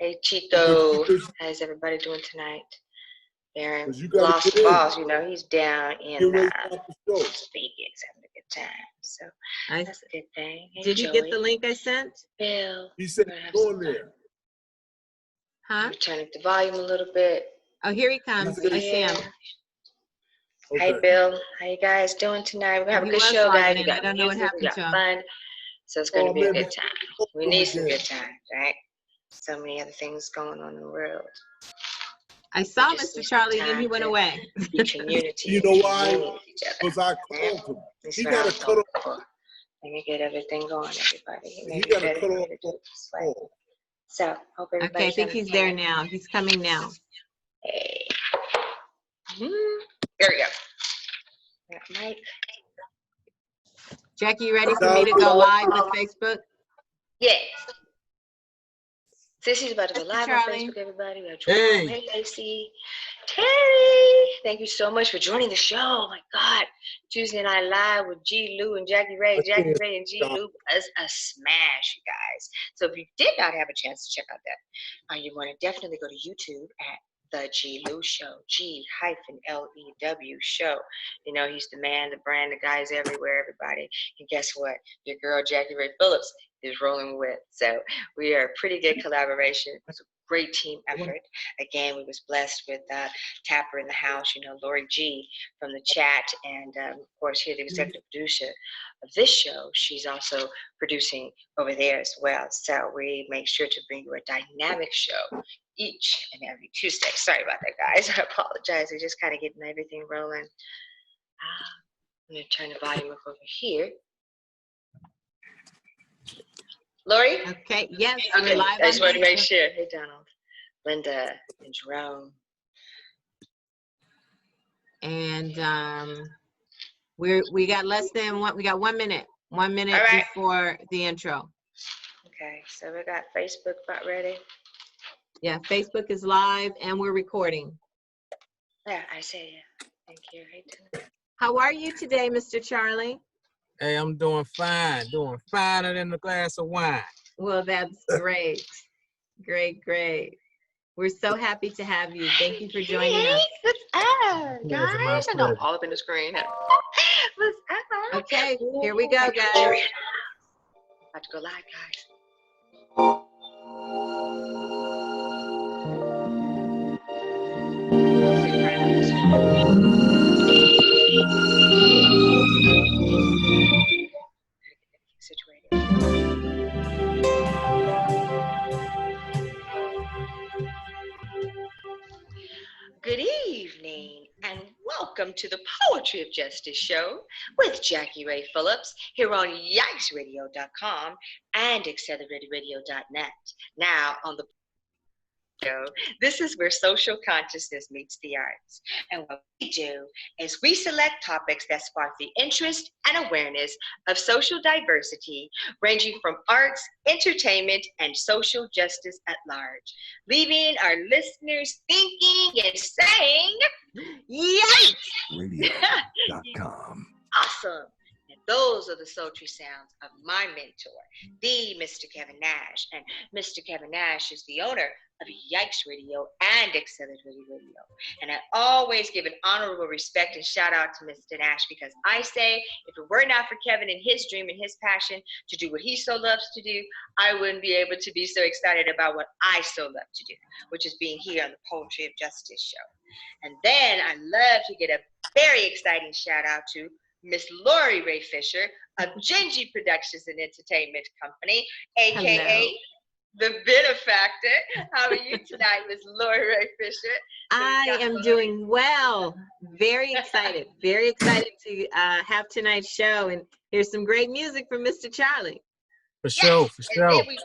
Hey, Chico. How's everybody doing tonight? Aaron You lost the balls. You know, he's down in Vegas having a good time. So that's a good thing. Hey, did you get the link I sent? Bill. He said go in there. Huh? I'm turning the volume a little bit. Oh, here he comes. I see him. Okay. Hey, Bill. How you guys doing tonight? We're going to have a good show, guys. We got music, we got fun. So it's going to be a good time. We need some good times, right? So many other things going on in the world. I saw Mr. Charlie, then he went away. Community. You know why? Because I called him. He got to cut off. Let me get everything going, everybody. He got to cut off. So, hope everybody. Okay, I think he's there now. He's coming now. Hey. There we go. Mike. Jackie, you ready for me to go live with Facebook? Yes. Sissy's about to go live on Facebook, everybody. We have Hey, Lacey. Terry, thank you so much for joining the show. Oh my God. Tuesday Night Live with G-Lew and Jackie-Ray. Jackie-Ray and G-Lew was a smash, you guys. So if you did not have a chance to check out that, you want to definitely go to YouTube at The G-Lew Show, G-L-E-W Show. You know, he's the man, the brand, the guys everywhere, everybody. And guess what? Your girl, Jackie-Ray Phillips, is rolling with. So we are a pretty good collaboration. It's a great team effort. Again, we was blessed with Tapper in the house, you know, Lori G from the chat, and of course here the executive producer of this show. She's also producing over there as well. So we make sure to bring you a dynamic show each and every Tuesday. Sorry about that, guys. I apologize. We're just kind of getting everything rolling. I'm going to turn the volume up over here. Lori? Okay, yes, okay. we're live. I just wanted to make sure. Hey, Donald, Linda, and Jerome. And we got less than one. We got 1 minute. 1 minute before the intro. Okay, so we got Facebook about ready. Yeah, Facebook is live and we're recording. Yeah, I see you. Thank you. Hey, how are you today, Mr. Charlie? Hey, I'm doing fine. Doing finer than a glass of wine. Well, that's great. Great, great. We're so happy to have you. Thank you for joining us. What's up, guys? I know all up in the screen. What's up? Okay, here we go, guys. About to go live, guys. Good evening and welcome to the Poetry of Justice show with Jackie-Ray Phillips here on yikesradio.com and acceleratedradio.net. Now on the show, this is where social consciousness meets the arts. And what we do is we select topics that spark the interest and awareness of social diversity, ranging from arts, entertainment, and social justice at large, leaving our listeners thinking and saying, Yikes! Radio.com. Awesome. And those are the sultry sounds of my mentor, the Mr. Kevin Nash. And Mr. Kevin Nash is the owner of Yikes Radio and Accelerated Radio. And I always give an honorable respect and shout out to Mr. Nash, because I say if it were not for Kevin and his dream and his passion to do what he so loves to do, I wouldn't be able to be so excited about what I so love to do, which is being here on the Poetry of Justice show. And then I love to get a very exciting shout out to Miss Lori Ray Fisher of Genji Productions and Entertainment Company, aka the Benefactor. How are you tonight, Miss Lori Ray Fisher? I am doing well. Very excited to have tonight's show, and here's some great music from Mr. Charlie. For sure, for sure. And then we're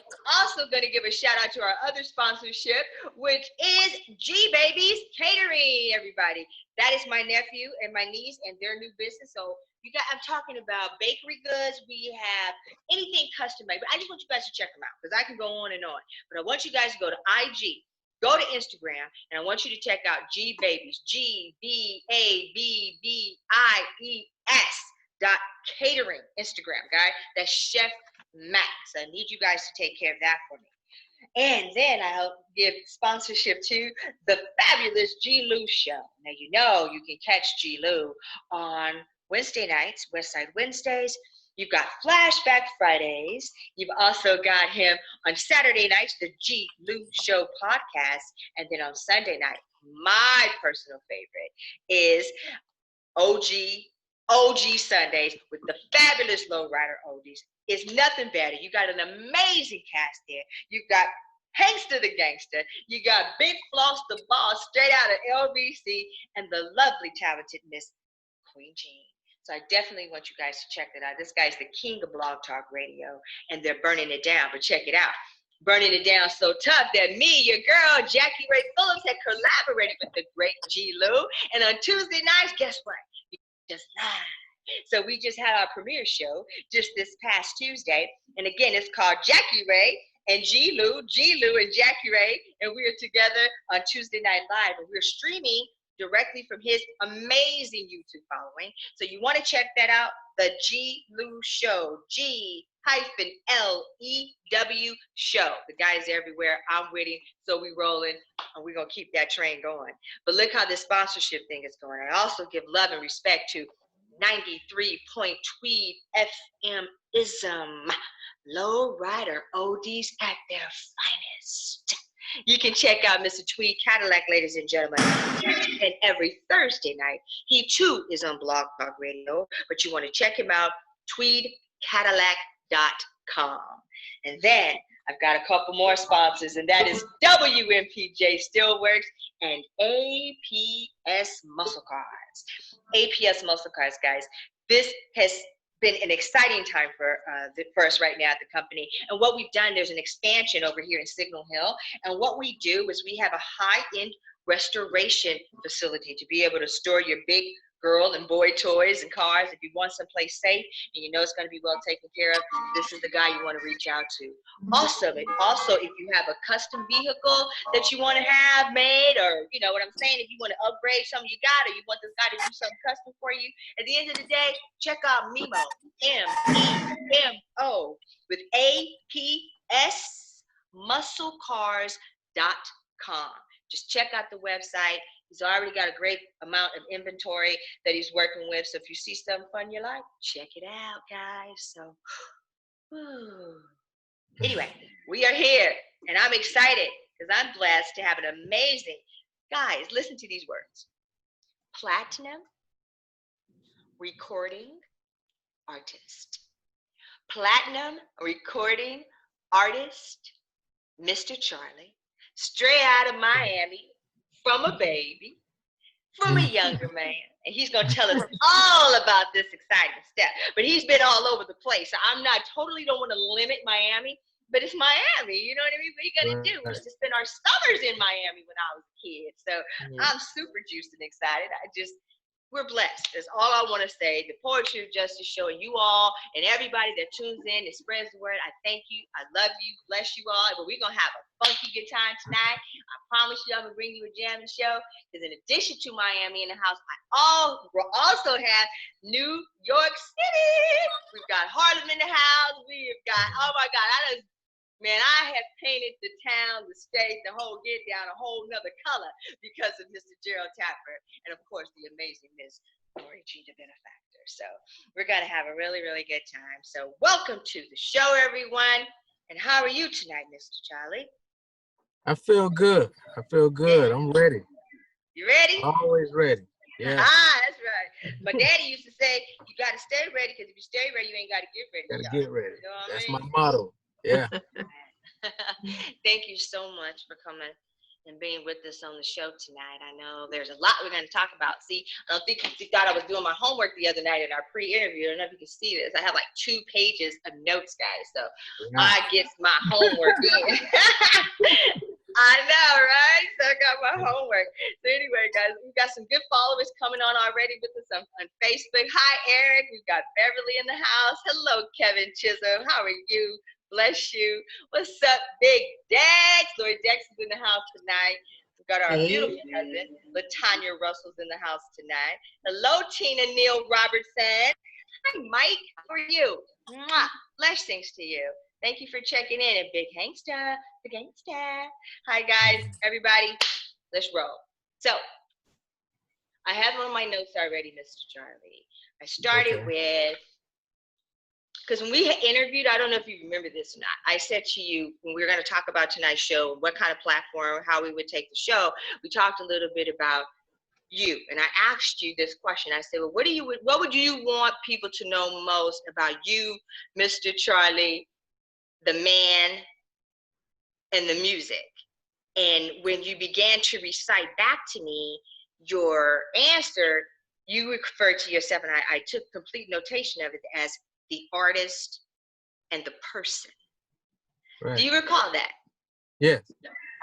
also going to give a shout out to our other sponsorship, which is G-Babies Catering, everybody. That is my nephew and my niece and their new business. So I'm talking about bakery goods. We have anything custom made, but I just want you guys to check them out because I can go on and on. But I want you guys to go to IG, go to Instagram, and I want you to check out G-Babies, GBABIES.catering, Instagram, guys. That's Chef Max. I need you guys to take care of that for me. And then I'll give sponsorship to the fabulous G-Lew show. Now, you know you can catch G-Lew on Wednesday nights, Westside Wednesdays. You've got Flashback Fridays. You've also got him on Saturday nights, the G-Lew Show podcast. And then on Sunday night, my personal favorite is OG Sundays with the fabulous Lowrider oldies. It's nothing better. You got an amazing cast there. You've got Hangster the Gangster. You got Big Floss the Boss straight out of LBC and the lovely, talented Miss Queen Jean. So I definitely want you guys to check that out. This guy's the king of Blog Talk Radio, and they're burning it down. But check it out. Burning it down so tough that me, your girl, JackieRay Phillips, had collaborated with the great G-Lew. And on Tuesday nights, guess what? Just live. So we just had our premiere show just this past Tuesday. And again, it's called JackieRay and G-Lew, G-Lew and JackieRay. And we are together on Tuesday Night Live. And we're streaming directly from his amazing YouTube following. So you want to check that out, the G-Lew Show, G-Lew Show. The guy's everywhere. I'm with him. So we rolling, and we're going to keep that train going. But look how this sponsorship thing is going. I also give love and respect to 93 Point Tweed FM-ism. Low rider oldies at their finest. You can check out Mr. Tweed Cadillac, ladies and gentlemen, and every Thursday night. He too is on Blog Talk Radio, but you want to check him out, tweedcadillac.com. And then I've got a couple more sponsors, and that is WMPJ Steelworks and APS Muscle Cars. APS Muscle Cars, guys. This has been an exciting time for us right now at the company. And what we've done, there's an expansion over here in Signal Hill. And what we do is we have a high-end restoration facility to be able to store your big girl and boy toys and cars. If you want someplace safe and you know it's going to be well taken care of, this is the guy you want to reach out to. Also, if you have a custom vehicle that you want to have made, or you know what I'm saying, if you want to upgrade something you got, or you want this guy to do something custom for you, at the end of the day, check out Memo, M-E-M-O, with APSmusclecars.com. Just check out the website. He's already got a great amount of inventory that he's working with. So if you see something fun you like, check it out, guys. So, anyway, we are here, and I'm excited because I'm blessed to have an amazing, guys, listen to these words. Platinum recording artist. Platinum recording artist, Mr. Charlie, straight out of Miami, from a baby, from a younger man. And he's going to tell us all about this exciting stuff. But he's been all over the place. So I'm not don't want to limit Miami, but it's Miami. You know what I mean? What you got to do is to spend our summers in Miami when I was a kid. So I'm super juiced and excited. We're blessed. That's all I want to say. The Poetry of Justice Show, and you all and everybody that tunes in and spreads the word, I thank you. I love you. Bless you all. But we're going to have a funky good time tonight. I promise you I'm going to bring you a jamming show. Because in addition to Miami in the house, we'll also have New York City. We've got Harlem in the house. We've got, oh my God, I have painted the town, the state, the whole get down a whole nother color because of Mr. Gerald Tapper and, of course, the amazing Miss Lori G, the benefactor. So we're going to have a really, really good time. So welcome to the show, everyone. And how are you tonight, Mr. Charlie? I feel good. I'm ready. You ready? Always ready. Yeah. That's right. My daddy used to say, you got to stay ready, because if you stay ready, you ain't got to get ready. Got to get ready. You know That's I mean? my motto. Yeah. Thank you so much for coming and being with us on the show tonight. I know there's a lot we're going to talk about. See, I don't think you thought I was doing my homework the other night in our pre-interview. I don't know if you can see this. I have like 2 pages of notes, guys. So I get my homework in. I know, right? So I got my homework. So anyway, guys, we've got some good followers coming on already with us on Facebook. Hi, Eric. We've got Beverly in the house. Hello, Kevin Chisholm. How are you? Bless you. What's up, Big Dex? Lori Dex is in the house tonight. We've got our beautiful cousin, LaTanya Russell's in the house tonight. Hello, Tina Neal Robertson. Hi, Mike. How are you? Mwah. Blessings to you. Thank you for checking in. And big gangsta, the gangsta. Hi, guys, everybody. Let's roll. So, I have on my notes already, Mr. Charlie. I started with, because when we interviewed, I don't know if you remember this or not, I said to you, when we were going to talk about tonight's show, what kind of platform, how we would take the show, we talked a little bit about you. And I asked you this question. I said, well, what would you want people to know most about you, Mr. Charlie, the man, and the music? And when you began to recite back to me your answer, you referred to yourself, and I took complete notation of it, as the artist and the person. Right. Do you recall that? Yes.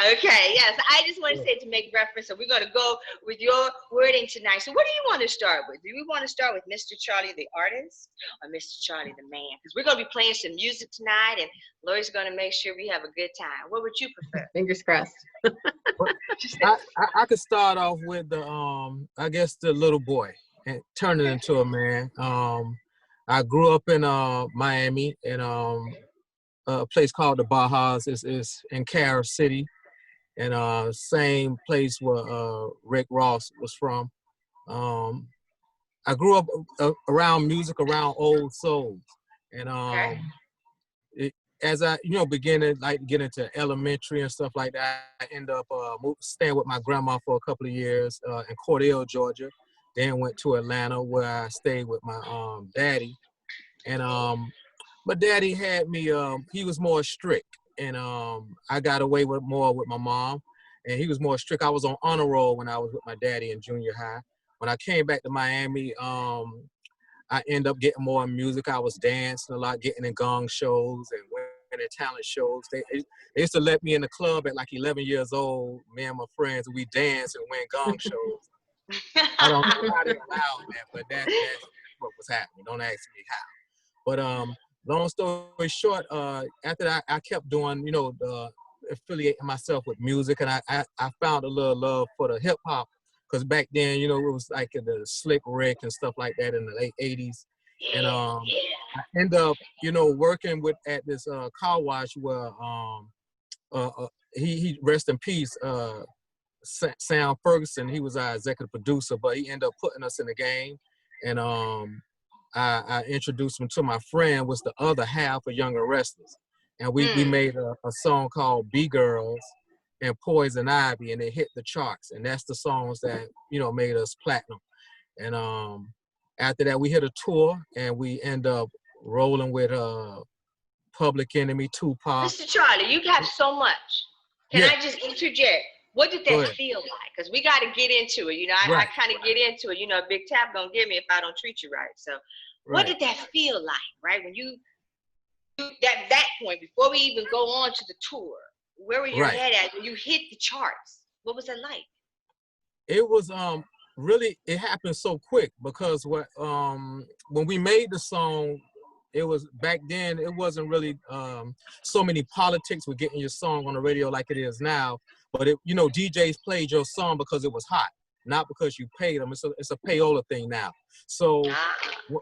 Okay, yes. I just want to say, to make reference, so we're going to go with your wording tonight. So what do you want to start with? Do we want to start with Mr. Charlie, the artist, or Mr. Charlie, the man? Because we're going to be playing some music tonight, and Lori's going to make sure we have a good time. What would you prefer? Fingers crossed. I could start off with the, I guess, the little boy and turn it into a man. I grew up in Miami, in a place called the Bajas. It's in Carol City, and same place where Rick Ross was from. I grew up around music, around old souls, and as I began to get into elementary and stuff like that, I ended up staying with my grandma for a couple of years in Cordell, Georgia. Then went to Atlanta, where I stayed with my daddy, and my daddy had me, he was more strict, and I got away with more with my mom, and he was more strict. I was on honor roll when I was with my daddy in junior high. When I came back to Miami, I ended up getting more in music. I was dancing a lot, getting in gong shows and winning talent shows. They used to let me in the club at like 11 years old, me and my friends, and we dance and win gong shows. I don't know how they allowed that, but that's what was happening. Don't ask me how. But long story short, after that, I kept doing, affiliating myself with music, and I found a little love for the hip hop, because back then, it was like the Slick Rick and stuff like that in the late 80s. And I ended up, working at this car wash where he rest in peace, Sam Ferguson. He was our executive producer, but he ended up putting us in the game, and I introduced him to my friend, was the other half of Young and Restless. And we made a song called B Girls and Poison Ivy, and it hit the charts. And that's the songs that, made us platinum. And after that, we hit a tour, and we end up rolling with Public Enemy, Tupac. Mr. Charlie, you have so much. Can I just interject? What did that feel like? Because we got to get into it. I kind of get into it. Big Tap gonna get me if I don't treat you right. So, what did that feel like, right? When you that point, before we even go on to the tour, where were your head at when you hit the charts? What was it like? It was really, it happened so quick, because when we made the song, it was back then, it wasn't really so many politics with getting your song on the radio like it is now. But DJs played your song because it was hot, not because you paid them. It's a payola thing now. So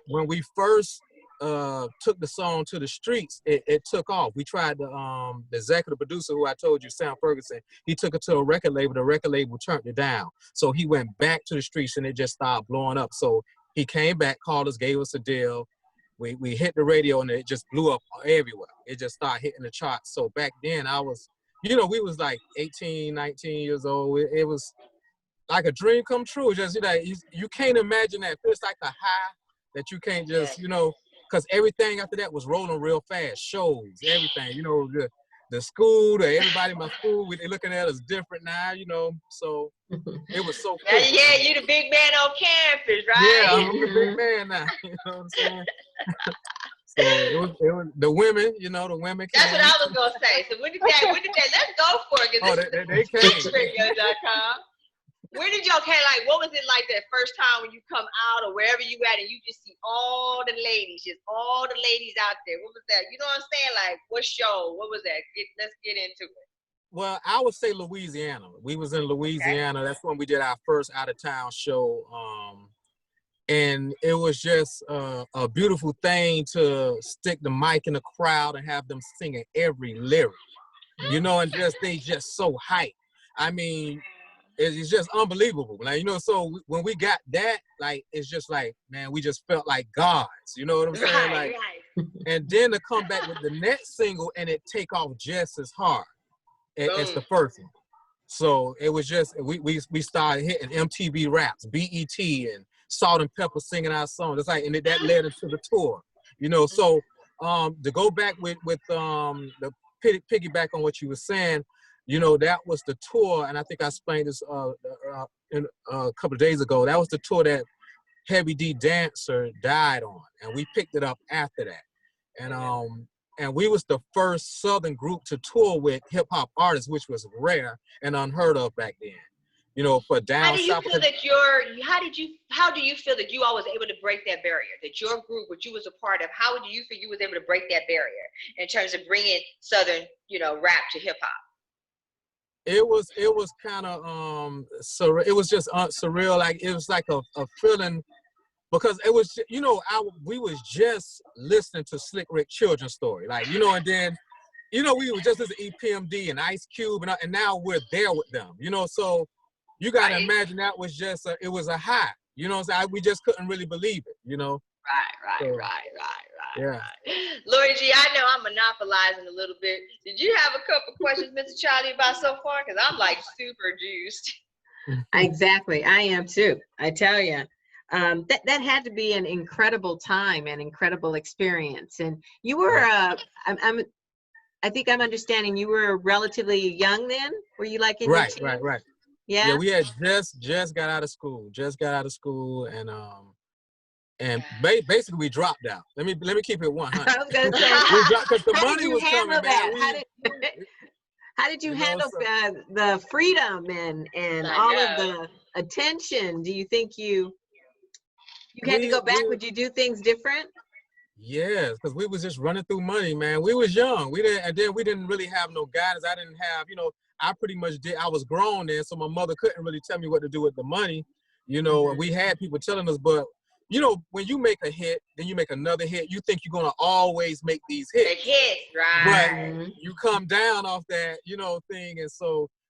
when we first took the song to the streets, it took off. We tried the executive producer, who I told you, Sam Ferguson, he took it to a record label. The record label turned it down. So he went back to the streets, and it just started blowing up. So he came back, called us, gave us a deal. We hit the radio, and it just blew up everywhere. It just started hitting the charts. So back then I was, we was like 18, 19 years old. It was like a dream come true. Just, you can't imagine that. It's like a high that you can't just, because everything after that was rolling real fast. Shows, everything, the school, everybody in my school, they looking at us different now, so it was so cool. Yeah, you the big man on campus, right? Yeah, I'm the big man now, you know what I'm saying? So it was the women, the women came. That's what I was gonna say. So when did that, let's go for it. They came. Radio.com. Where did y'all like, what was it like that first time when you come out or wherever you at and you just see all the ladies out there? What was that? You know what I'm saying? Like, what show? What was that? Let's get into it. Well, I would say Louisiana. We was in Louisiana. Okay. That's when we did our first out-of-town show. And it was just a beautiful thing to stick the mic in the crowd and have them singing every lyric, you know, and they just so hyped. I mean, it's just unbelievable. Like, you know, so when we got that, like, it's just like, man, we just felt like gods, you know what I'm saying? Like, and then to come back with the next single and it take off just as hard as the first one. So it was just, we started hitting MTV Raps, BET, and Salt and Pepper singing our songs. It's like, and that led into the tour, you know. So to go back with the piggyback on what you were saying, you know, that was the tour, and I think I explained this a couple of days ago. That was the tour that Heavy D Dancer died on, and we picked it up after that. And we was the first Southern group to tour with hip hop artists, which was rare and unheard of back then. You know, for down how do you south. feel that how do you feel that you all was able to break that barrier? That your group, which you was a part of, how do you feel you was able to break that barrier in terms of bringing Southern, you know, rap to hip hop? It was kind of so it was just surreal. Like, it was like a feeling, because it was, you know, we was just listening to Slick Rick children's story, like, you know, and then, you know, we were just listening to EPMD and Ice Cube, and now we're there with them, you know. So you got to imagine that was just it was a high, you know. So we just couldn't really believe it, you know. Right. Yeah. Lori G, I know I'm monopolizing a little bit. Did you have a couple questions, Mr. Charlie, about so far? Because I'm like super juiced. Exactly, I am too. I tell you, that had to be an incredible time, an incredible experience. And you were, I think I'm understanding you were relatively young then. Were you like in your teens? Right. Yeah. Yeah, we had just got out of school, and basically we dropped out. Let me keep it 100. I was gonna say, we dropped because the how money did you was handle coming, that? man. How did you handle the freedom and all of the attention? Do you think you had to go back? Would you do things different? Yes, because we was just running through money, man. We was young. We didn't really have no guidance. I didn't have, you know, I pretty much did. I was grown then, so my mother couldn't really tell me what to do with the money, you know. And we had people telling us, but you know, when you make a hit, then you make another hit, you think you're gonna always make these hits. Right. But you come down off that, you know, thing,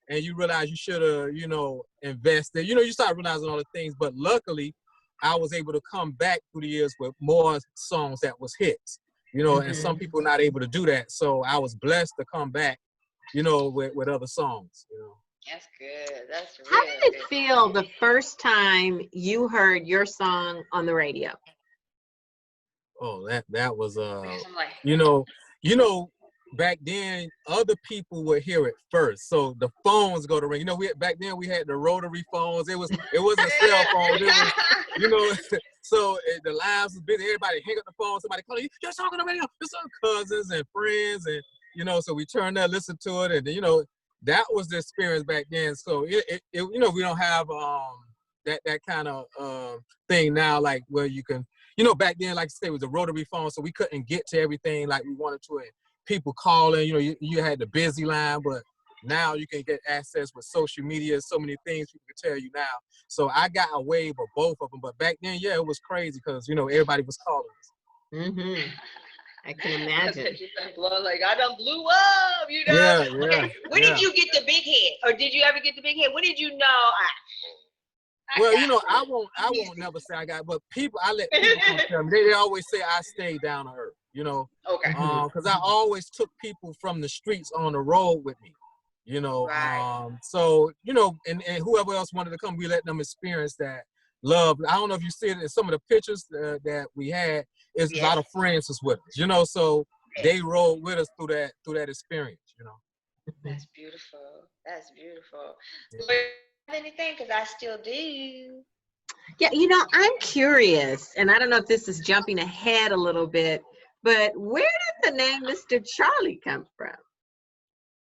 and you realize you should have, you know, invested. You know, you start realizing all the things. But luckily, I was able to come back through the years with more songs that was hits. You know, and some people not able to do that. So I was blessed to come back, you know, with other songs. You know. That's good. That's real. How did it feel the first time you heard your song on the radio? Oh, that was you know, back then other people would hear it first, so the phones go to ring. You know, back then we had the rotary phones. It wasn't cell phones. It was, you know, so the lines was busy. Everybody hang up the phone. Somebody calling you. You're talking on the radio. There's some cousins and friends, and you know, so we turned there, listened to it, and you know. That was the experience back then. So it you know, we don't have that kind of thing now, like where you can, you know, back then, like I say, it was a rotary phone, so we couldn't get to everything like we wanted to. And people calling, you know, you had the busy line, but now you can get access with social media. So many things people can tell you now. So I got a wave of both of them, but back then, yeah, it was crazy because you know everybody was calling us. I can imagine. Like, I done blew up, you know? Yeah. Okay, when did you get the big hit? Or did you ever get the big hit? When did you know? Well, you know, I won't never say I got, but I let people come tell me. They always say I stay down to earth, you know? Okay. Because I always took people from the streets on the road with me, you know? So, you know, and whoever else wanted to come, we let them experience that love. I don't know if you see it in some of the pictures that we had. It's a lot of friends was with us, you know, so they rode with us through that experience, you know. That's beautiful. That's beautiful. Yeah. Anything? Because I still do. Yeah, you know, I'm curious, and I don't know if this is jumping ahead a little bit, but where did the name Mr. Charlie come from?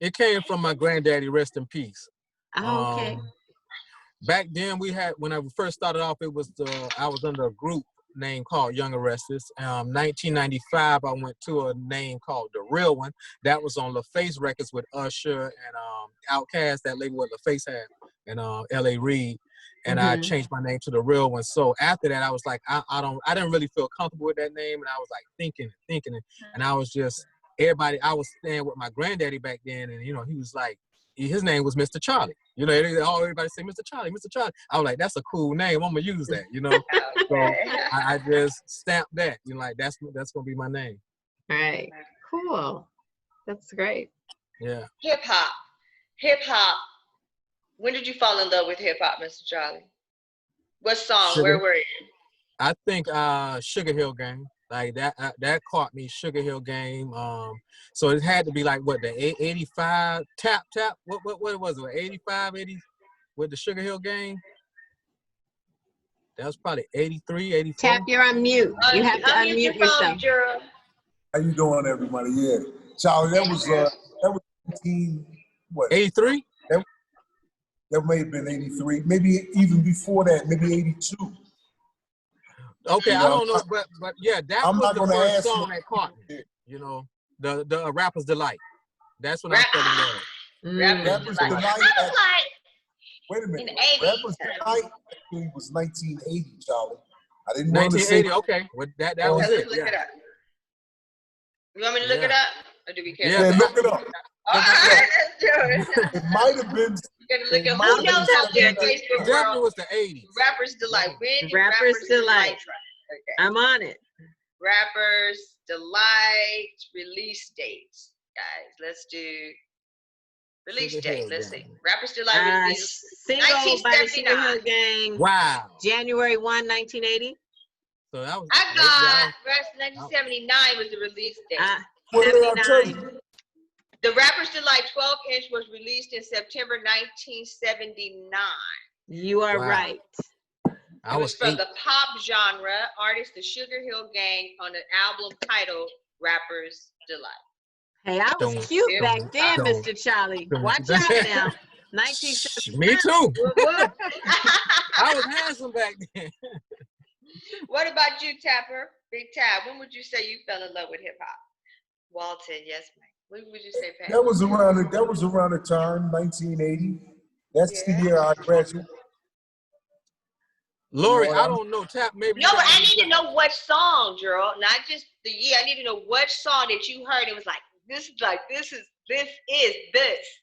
It came from my granddaddy, rest in peace. Oh, okay. Back then when I first started off, I was under a group name called Young Arrested. 1995, I went to a name called The Real One. That was on LaFace Records with Usher and Outkast. That label what LaFace had, and L.A. Reid. and I changed my name to the real one. So after that, I was like, I didn't really feel comfortable with that name, and I was like thinking, and I was just I was staying with my granddaddy back then, and you know, he was like, his name was Mr. Charlie. You know, everybody say Mr. Charlie, Mr. Charlie. I was like, that's a cool name. I'm gonna use that. You know, so I just stamped that. You know, like that's gonna be my name. All right, cool. That's great. Yeah. Hip hop. When did you fall in love with hip hop, Mr. Charlie? What song? Where were you? I think Sugar Hill Gang. Like that caught me, Sugar Hill Game. So it had to be like what, the 85 tap. What was it? 85, 80 with the Sugar Hill Gang? That was probably 83, 84. Tap, you're on mute. You have to unmute yourself. How you doing, everybody? Yeah, Charlie, that was 19, what? 83? That may have been 83, maybe even before that, maybe 82. Okay, you know, I don't know, but yeah, that I'm was the first song you. that caught me. You know, the Rapper's Delight. That's when I fell in love. Rapper's Delight. I was like, wait a minute. in the 80s. Rapper's Delight actually was 1980, Charlie. I didn't want to say. 1980. Okay, well, that was it. Look it up. You want me to look it up, or do we care? Yeah, look it up. All right, let's do it. It might have been. Look at who knows out there in Facebook Definitely world. was the 80s. Rapper's Delight. When did Rapper's Delight. Okay. I'm on it. Rapper's Delight release dates, guys. Let's do release date. Let's see. Rapper's Delight release. Single by the Sugar Hill Gang. Wow. January 1, 1980. So that was. I got 1979 was the release date. 79. The Rapper's Delight 12-inch was released in September 1979. You are right. It was from the pop genre, artist the Sugar Hill Gang on an album titled Rapper's Delight. Hey, I was cute back then, Mr. Charlie. Watch out now. 1979. Me too. I was handsome back then. What about you, Tapper? Big Tab, when would you say you fell in love with hip hop? Walton, yes, Mike. When would you say, Pat? That was around the time, 1980. That's the year I graduated. Lori, I don't know. Tap, maybe. No, but I need to know what song, Gerald. Not just the year. I need to know what song that you heard and was like, this is this.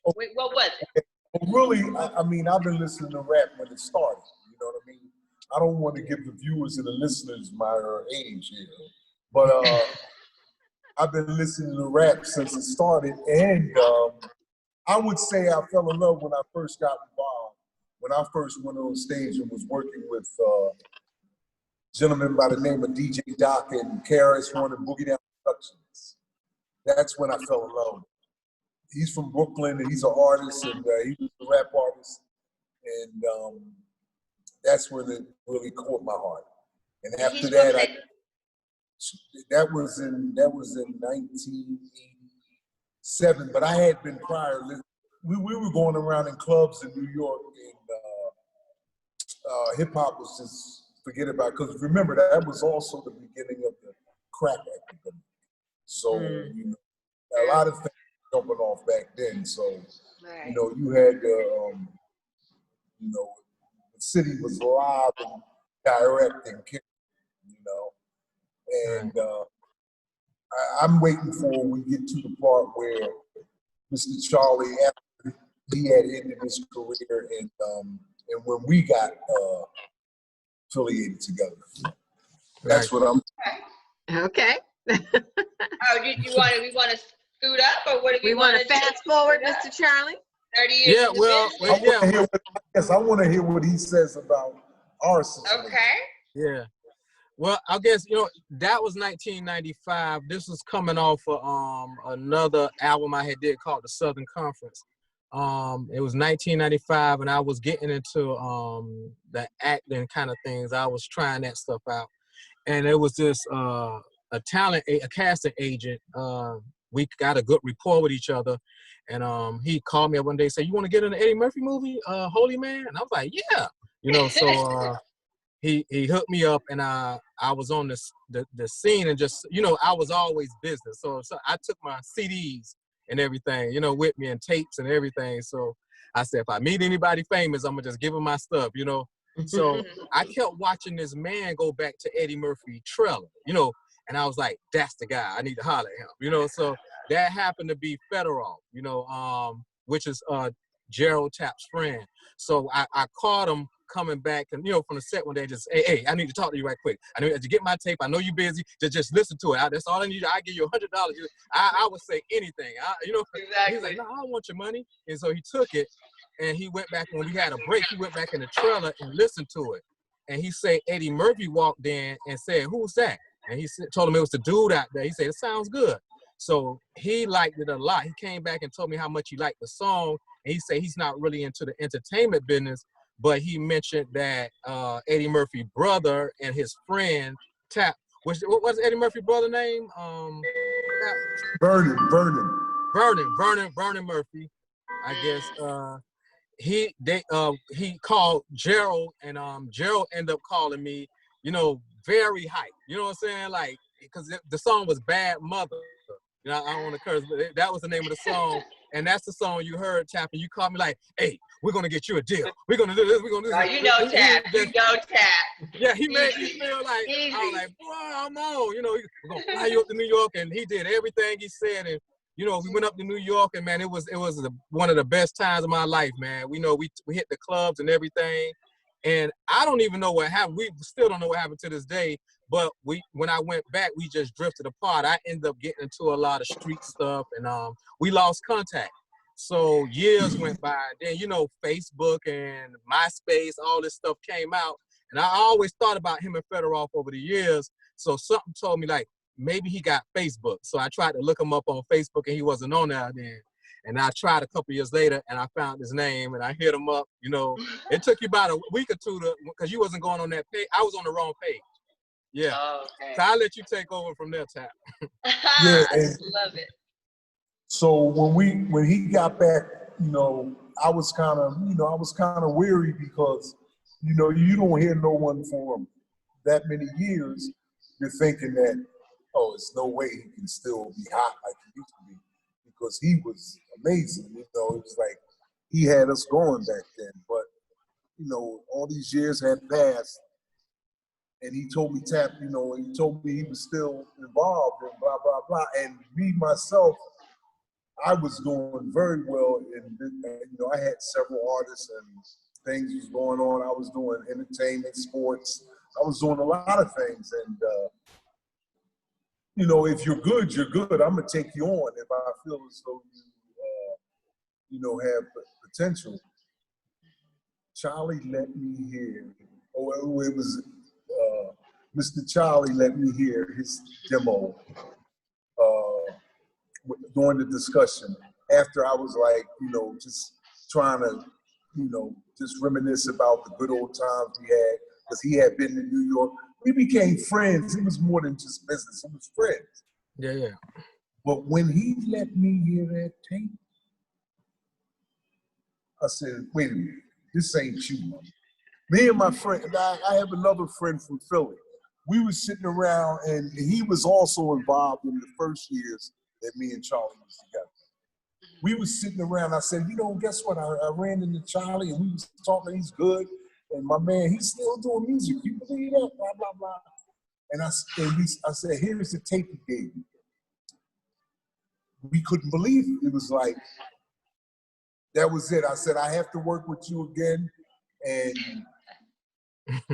What was it? Well, really, I mean, I've been listening to rap when it started. You know what I mean? I don't want to give the viewers and the listeners my age here, but I've been listening to rap since it started, and I would say I fell in love when I first got involved. When I first went on stage and was working with a gentleman by the name of DJ Doc and KRS One and Boogie Down Productions. That's when I fell in love. He's from Brooklyn and he's an artist and he was a rap artist. And that's when it really caught my heart. And after that, that was in 1987. But I had been prior. We were going around in clubs in New York, and hip hop was just forget about it. Because remember that was also the beginning of the crack epidemic. So you know, a lot of things jumping off back then. So you know, you had you know, the city was live and direct and you know, and I'm waiting for we get to the part where Mr. Charlie, after he had ended his career, and when we got affiliated together. That's what I'm. Okay. Oh, we want to scoot up, or what do we want to fast forward, Mr. Charlie? 30 years. I want to hear what he says about our situation. Okay. Yeah. Well, I guess, you know, that was 1995. This was coming off of another album I had did called The Southern Conference. It was 1995, and I was getting into the acting kind of things. I was trying that stuff out, and it was this a casting agent. We got a good rapport with each other, and he called me up one day and said, "You want to get in the Eddie Murphy movie, Holy Man?" And I was like, "Yeah," you know. So he hooked me up, and I was on the scene, and just, you know, I was always business. So I took my CDs and everything, you know, with me, and tapes and everything. So I said, if I meet anybody famous, I'm gonna just give them my stuff, you know. So I kept watching this man go back to Eddie Murphy trailer, you know, and I was like, that's the guy. I need to holler at him, you know. So that happened to be Federoff, you know, which is Gerald Tapper's friend. So I caught him coming back, and you know, from the set one day, just hey, I need to talk to you right quick. I need to get my tape. I know you're busy. Just listen to it. That's all I need. I give you $100. I would say anything. You know, exactly. He's like, no, I don't want your money. And so he took it, and he went back when we had a break. He went back in the trailer and listened to it. And he said Eddie Murphy walked in and said, "Who's that?" And he told him it was the dude out there. He said, "It sounds good." So he liked it a lot. He came back and told me how much he liked the song. And he said he's not really into the entertainment business, but he mentioned that Eddie Murphy's brother and his friend Tap. What was Eddie Murphy's brother name? Vernon Murphy. I guess he called Gerald, and Gerald ended up calling me, you know, very hype. You know what I'm saying? Like, because the song was Bad Mother. You know, I don't want to curse, but that was the name of the song. And that's the song you heard, Tap, and you called me like, hey, we're going to get you a deal. We're going to do this. We're going to do this. You know Tap. You know Tap. Yeah, he made me feel like, I was like, boy, I'm on. You know, we're going to fly you up to New York. And he did everything he said. And, you know, we went up to New York, and, man, it was one of the best times of my life, man. We know we hit the clubs and everything. And I don't even know what happened. We still don't know what happened to this day. But when I went back, we just drifted apart. I ended up getting into a lot of street stuff, and we lost contact. So years went by. Then, you know, Facebook and MySpace, all this stuff came out. And I always thought about him and Federoff over the years. So something told me, like, maybe he got Facebook. So I tried to look him up on Facebook, and he wasn't on there then. And I tried a couple years later, and I found his name, and I hit him up. You know, it took you about a week or two because you wasn't going on that page. I was on the wrong page. Yeah. Oh, okay. So I'll let you take over from there, Tap. Yeah, love it. So when he got back, you know, I was kind of weary because, you know, you don't hear no one for that many years. You're thinking that, oh, there's no way he can still be hot like he used to be, because he was amazing. You know, it was like he had us going back then. But, you know, all these years had passed. And he told me, Tap, you know, he told me he was still involved and blah, blah, blah. And me, myself, I was doing very well. And, you know, I had several artists and things was going on. I was doing entertainment, sports. I was doing a lot of things. And, you know, if you're good, you're good. I'm going to take you on if I feel as though you know, have potential. Charlie let me hear. Oh, it was... Mr. Charlie let me hear his demo during the discussion after I was like, you know, just trying to, you know, just reminisce about the good old times we had, because he had been to New York. We became friends. It was more than just business. It was friends. Yeah, yeah. But when he let me hear that tape, I said, wait a minute, this ain't you, man. Me and my friend, I have another friend from Philly. We were sitting around, and he was also involved in the first years that me and Charlie was together. We were sitting around. I said, you know, guess what? I ran into Charlie, and we was talking. He's good, and my man, he's still doing music. You believe that? Blah blah blah. And I said, here's the tape he gave me. We couldn't believe it. It was like, that was it. I said, I have to work with you again, and.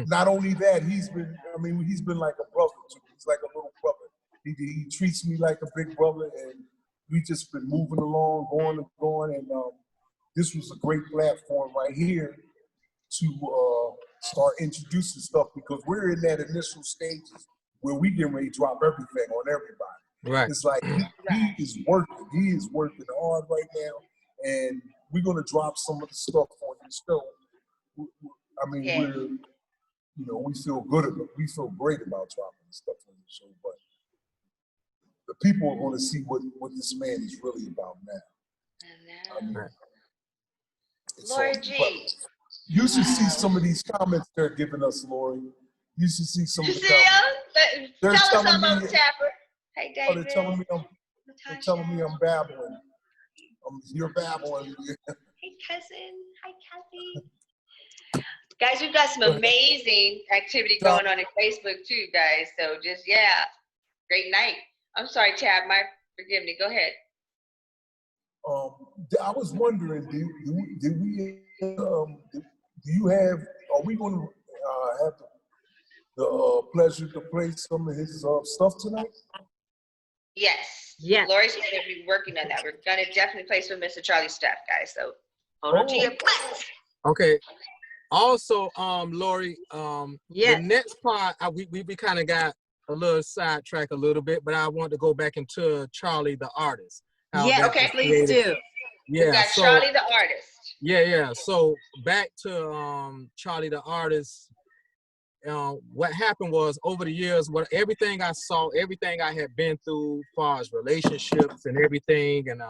Not only that, he's been like a brother to me. He's like a little brother. He treats me like a big brother, and we just been moving along, going, and this was a great platform right here to start introducing stuff, because we're in that initial stages where we get ready to drop everything on everybody. Right. It's like he is working. He is working hard right now, and we're gonna drop some of the stuff on the show. I mean, we're. You know, we feel great about dropping stuff on the show, but the people are going to see what this man is really about now. I mean, Lori G. You should see some of these comments they're giving us, Lori. You should see some of the comments. Tell us something about Tapper. Hey, David. Oh, they're telling me I'm babbling. You're babbling. Hey, cousin. Hi, Kathy. Guys, we've got some amazing activity going on in Facebook too, guys. So just, yeah, great night. I'm sorry, Tab, forgive me. Go ahead. I was wondering, are we going to have the pleasure to play some of his stuff tonight? Yes. Yes. Lori's going to be working on that. We're going to definitely play some Mr. Charlie stuff, guys. So hold on to your butts. Okay. Also, Lori, yes. the next part, we kind of got a little sidetracked a little bit, but I want to go back into Charlie the artist. Yes, okay, please do. Yeah, we got Charlie the artist. Yeah. So back to Charlie the artist. What happened was over the years, everything I saw, everything I had been through, as far as relationships and everything, and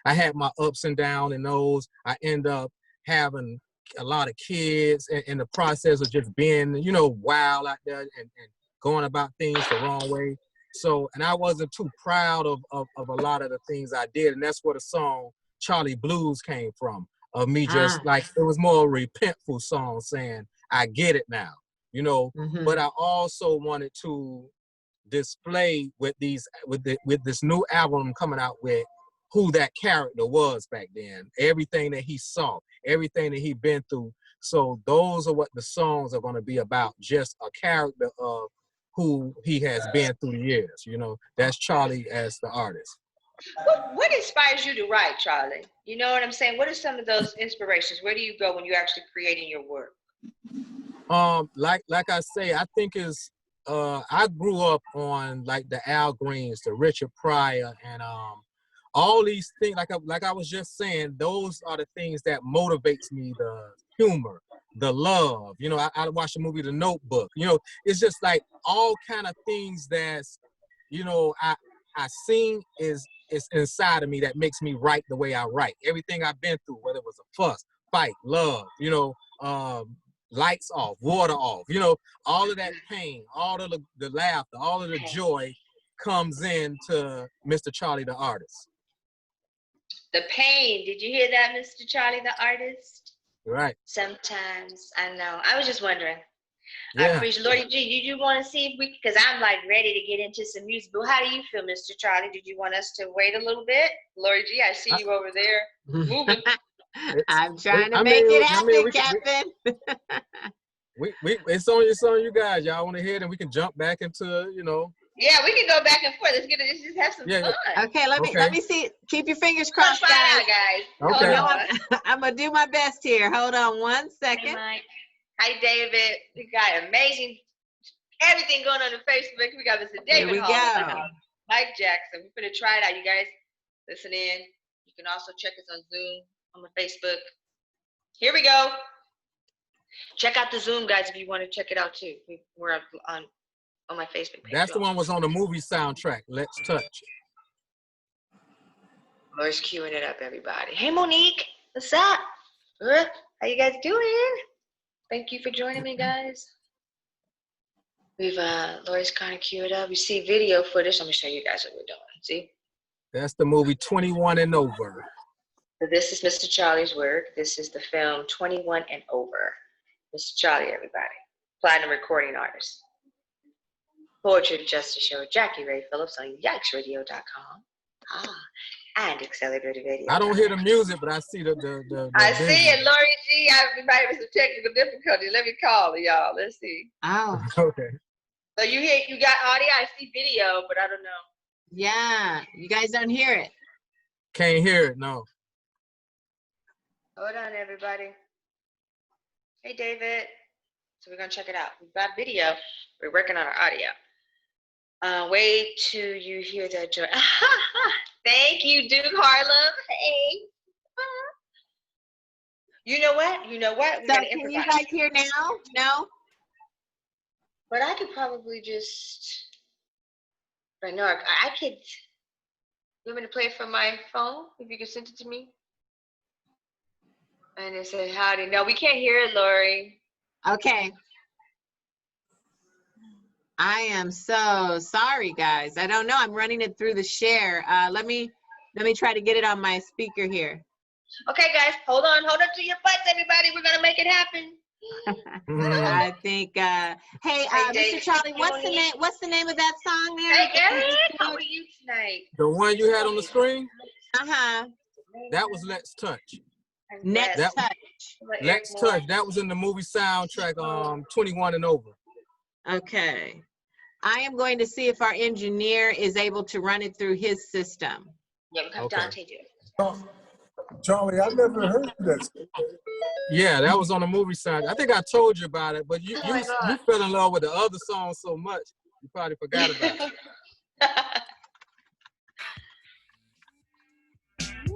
I had my ups and downs and those. I end up having a lot of kids in the process of just being, wild out there and going about things the wrong way. So, and I wasn't too proud of a lot of the things I did, and that's where the song Charlie Blues came from. Of me just like, it was more a repentful song saying, I get it now. But I also wanted to display with this new album coming out with who that character was back then, everything that he saw, everything that he'd been through. So those are what the songs are going to be about, just a character of who he has been through the years. That's Charlie as the artist. What inspires you to write, Charlie? You know what I'm saying? What are some of those inspirations? Where do you go when you're actually creating your work? Like I say, I think I grew up on like the Al Greens, the Richard Pryor, and all these things. Like I was just saying, those are the things that motivates me. The humor, the love. I watched the movie The Notebook. It's just like all kind of things that's, I seen is inside of me that makes me write the way I write. Everything I've been through, whether it was a fuss, fight, love, lights off, water off, all of that pain, all of the laughter, all of the joy comes into Mr. Charlie the artist. The pain, did you hear that, Mr. Charlie the artist? Right. Sometimes, I know. I was just wondering. Yeah. I appreciate Lori G. Did you want to see if we, because I'm like ready to get into some music, but how do you feel, Mr. Charlie? Did you want us to wait a little bit? Lori G, I see you over there moving. I'm trying to make it happen, Captain. It's on you guys. Y'all want to hear it, and we can jump back into, Yeah, we can go back and forth. Let's just have some fun. Okay, let me see. Keep your fingers crossed, guys. Okay. I'm gonna do my best here. Hold on one second. Hey, Mike. Hi, David. We got amazing everything going on Facebook. We got Mr. David Hall. Mike Jackson. We're gonna try it out, you guys. Listen in. You can also check us on Zoom, on my Facebook. Here we go. Check out the Zoom, guys, if you want to check it out too. We're on my Facebook page. That's the one was on the movie soundtrack. Let's Touch. Lori's queuing it up, everybody. Hey, Monique, what's up? How you guys doing? Thank you for joining me, guys. We've Lori's kind of queued up. You see video footage. Let me show you guys what we're doing. See? That's the movie 21 and Over. So this is Mr. Charlie's work. This is the film 21 and Over. Mr. Charlie, everybody. Platinum recording artist. Poetry to Justice Show. JackieRay Phillips on YikesRadio.com. And Accelerated Radio. I don't hear the music, but I see the I see it, Lori G. We might have some technical difficulties. Let me call y'all. Let's see. Oh. Okay. So you got audio. I see video, but I don't know. Yeah, you guys don't hear it. Can't hear it, no. Hold on, everybody. Hey, David. So we're gonna check it out. We've got video. We're working on our audio. Wait till you hear that joy. Thank you, Duke Harlem. Hey. You know what? So can you guys hear now? No? But I could probably just, right now, I could, you want me to play it from my phone? If you could send it to me? And it said, howdy. No, we can't hear it, Lori. Okay. I am so sorry, guys. I don't know. I'm running it through the share. Let me try to get it on my speaker here. Okay, guys, hold on to your butts, everybody. We're gonna make it happen. I think. Hey, Mr. Charlie, what's the name of that song there? Hey, Eric, how are you tonight? The one you had on the screen? Uh-huh. That was Let's Touch. Let's Touch. Let's Touch. That was in the movie soundtrack, 21 and over. Okay. I am going to see if our engineer is able to run it through his system. Yeah, we have Dante do it. Charlie, I never heard that. Yeah, that was on the movie sound. I think I told you about it, but you fell in love with the other song so much, you probably forgot about it.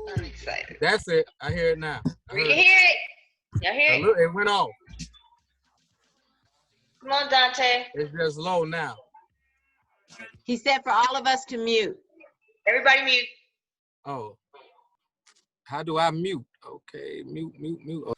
I'm excited. That's it. I hear it now. We can hear it. Y'all hear it? Look, it went off. Come on, Dante. It's just low now. He said for all of us to mute. Everybody mute. Oh. How do I mute? Okay, mute. Oh.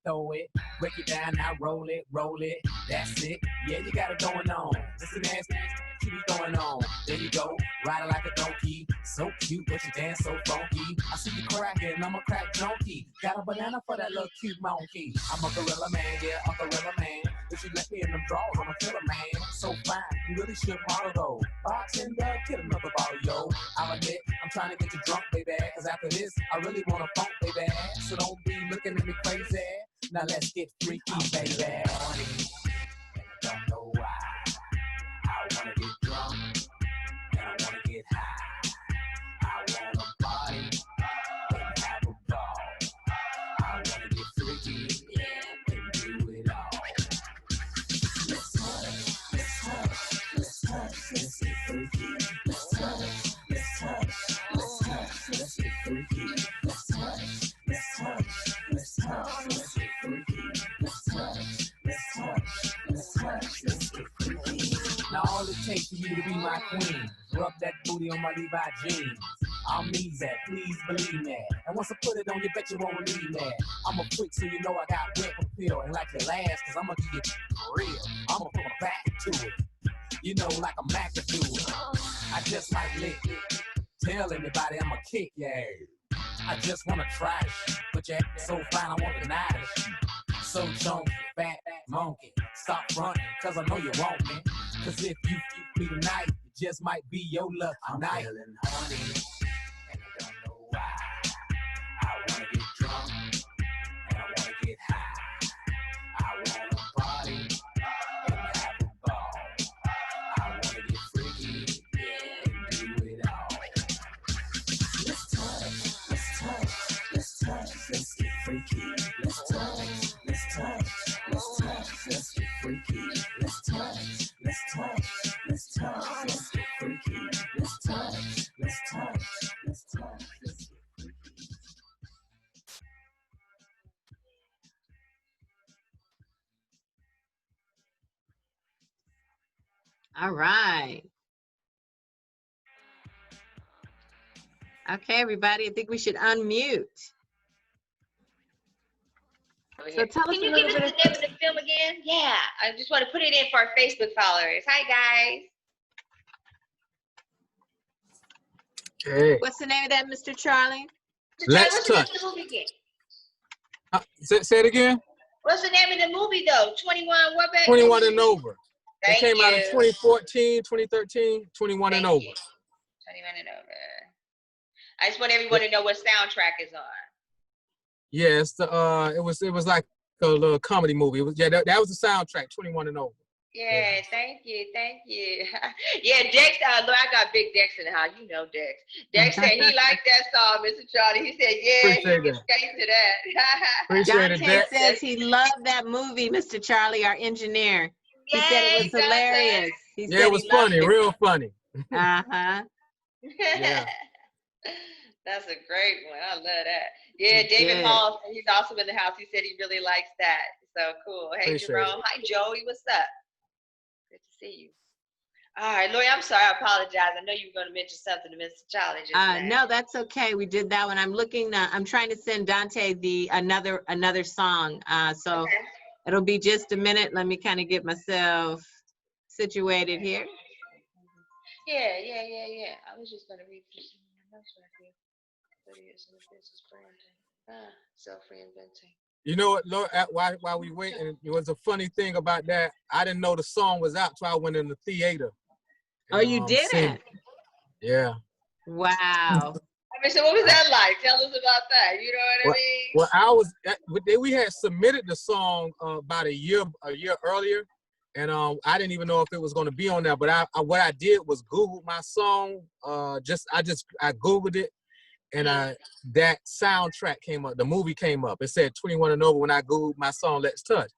Throw it, break it down, now roll it, that's it, yeah, you got it going on, listen ass, keep it going on, there you go, riding like a donkey, so cute, but you dance so funky, I see you cracking, I'm a crack junkie, got a banana for that little cute monkey, I'm a gorilla man, yeah, a gorilla man, if you let me in them drawers, I'm a killer man, so fine, you really should model though, bartender, get another bottle, yo, I'll admit, I'm trying to get you drunk, baby, cause after this, I really wanna funk, baby, so don't be looking at me crazy. Now let's get freaky, baby. And I don't know why. I wanna get drunk and I wanna get high. I wanna party and have a ball. I wanna get freaky and do it all. Let's touch, let's get freaky. Let's touch, let's get freaky. Let's touch, let's get freaky. Let's get freaky. Now all it takes for you to be my queen. Rub that booty on my Levi jeans. I'll need that, please believe that. And once I put it on you, bet you won't leave that. I'm a freak, so you know I got wet appeal. And like your last, cause I'ma give it real. I'ma put my back into it. You know, like a Mac to do it. I just might lick it. Tell anybody I'ma kick your ass. I just wanna try it. But your ass so fine, I won't deny it. So chunky, fat monkey. Stop fronting, cause I know you want me. Cause if you me tonight, it just might be your lucky night. I'm feeling horny, and I don't know why. I wanna get drunk, and I wanna get high. I wanna party, and have a ball. I wanna get freaky, and do it all. Let's touch, let's get freaky. Let's touch, let's get freaky. Let's touch, let's get freaky. Let's touch, let's get freaky. All right. Okay, everybody, I think we should unmute. So tell us Can you give us the name of the film again? Yeah, I just want to put it in for our Facebook followers. Hi, guys. Okay. What's the name of that, Mr. Charlie? Let's Touch. What's the name of the movie again? Say it again. What's the name of the movie, though? 21 what back? 21 and over. Thank it came out in you. 2014, 2013, 21 and over. 21 and over. I just want everyone to know what soundtrack is on. Yes, it was like a little comedy movie. It was, yeah, that was the soundtrack, 21 and over. Yeah, thank you, thank you. Yeah, Dex, look, I got big Dex in the house. You know Dex. Dex said he liked that song, Mr. Charlie. He said, yeah, he Appreciate can that. skate to that. Appreciate it, Dante Dex. says he loved that movie, Mr. Charlie, our engineer. He said it was Yay, Dante. hilarious. He Yeah, said it was he loved funny, it. real funny. Uh-huh. Yeah. That's a great one. I love that. Yeah, He David did. Hall, he's also in the house. He said he really likes that. So cool. Hey, Appreciate Jerome. Hi, Joey. What's up? Good to see you. All right, Lori, I'm sorry. I apologize. I know you were going to mention something to Mr. Charlie just now. No, that's okay. We did that one. I'm looking. I'm trying to send Dante the another song. So Okay. it'll be just a minute. Let me kind of get myself situated here. Yeah. I was just going to read this notes right here. 30 years in the business branding. Self-reinventing. You know what, Lord, while we waiting, it was a funny thing about that. I didn't know the song was out, so I went in the theater. Oh, you Sing. didn't? Yeah. Wow. I mean, so what was that like? Tell us about that. You know what I mean? Well, we had submitted the song about a year earlier, and I didn't even know if it was going to be on there. But what I did was Google my song. I Googled it, and that soundtrack came up. The movie came up. It said 21 and over when I Googled my song Let's Touch,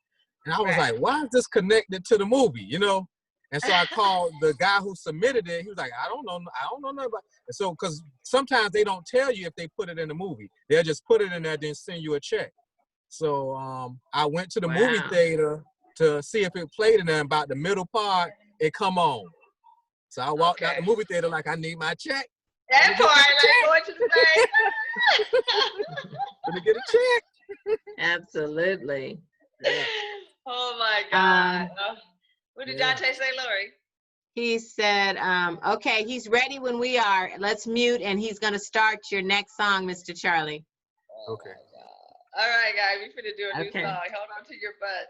and I was like, why is this connected to the movie? You know. And so I called the guy who submitted it. He was like, I don't know nothing about it. And so, because sometimes they don't tell you if they put it in the movie. They'll just put it in there, then send you a check. So I went to the movie theater to see if it played in there. About the middle part, it come on. So I walked out the movie theater like, I need my check. That part, like going to the bank. Gonna get a check. Absolutely. Yeah. Oh my God. What did Dante say, Lori? He said, okay, he's ready when we are. Let's mute, and he's going to start your next song, Mr. Charlie. Okay. All right, guys, we're finna do a new Okay. song. Hold on to your butts.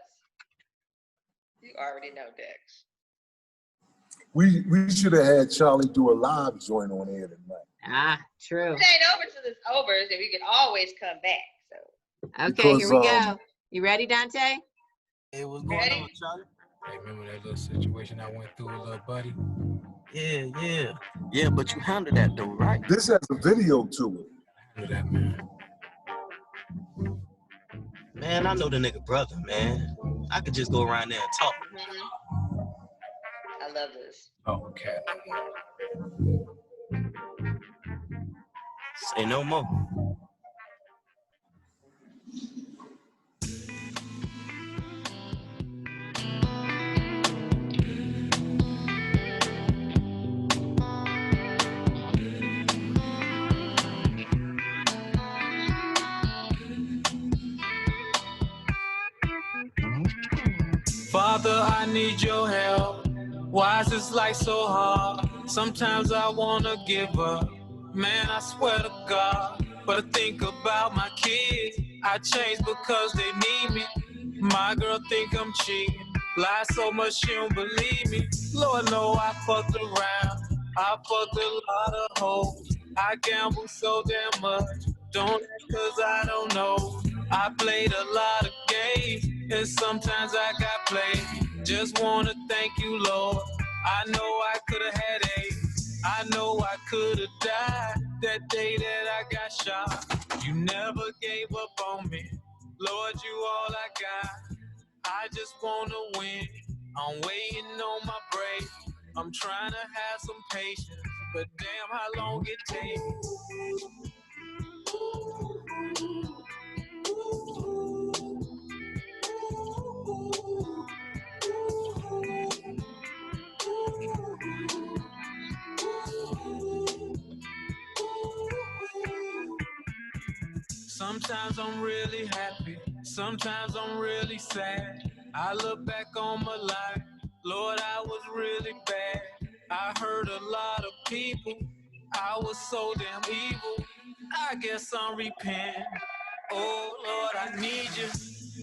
You already know, Dex. We should have had Charlie do a live joint on air tonight. Ah, true. It ain't over till it's over, so we can always come back. So. Okay, here we go. You ready, Dante? Hey, what's going on, Charlie? Hey, remember that little situation I went through with little buddy? Yeah, but you handled that though, right? This has a video to it. I handled that, man. Man, I know the nigga brother, man. I could just go around there and talk. I love this. Oh, okay. Say no more. Father, I need your help. Why is this life so hard? Sometimes I wanna give up. Man, I swear to God. But I think about my kids. I change because they need me. My girl think I'm cheating. Lie so much she don't believe me. Lord know I fucked around. I fucked a lot of hoes. I gamble so damn much. Don't ask cause I don't know. I played a lot of games, and sometimes I got played. Just wanna thank you, Lord. I know I could've had AIDS. I know I could've died that day that I got shot. You never gave up on me. Lord, you all I got. I just wanna win. I'm waiting on my break. I'm trying to have some patience, but damn how long it takes. Sometimes I'm really happy, sometimes I'm really sad. I look back on my life, Lord, I was really bad. I hurt a lot of people, I was so damn evil. I guess I'm repenting. Oh Lord, I need you.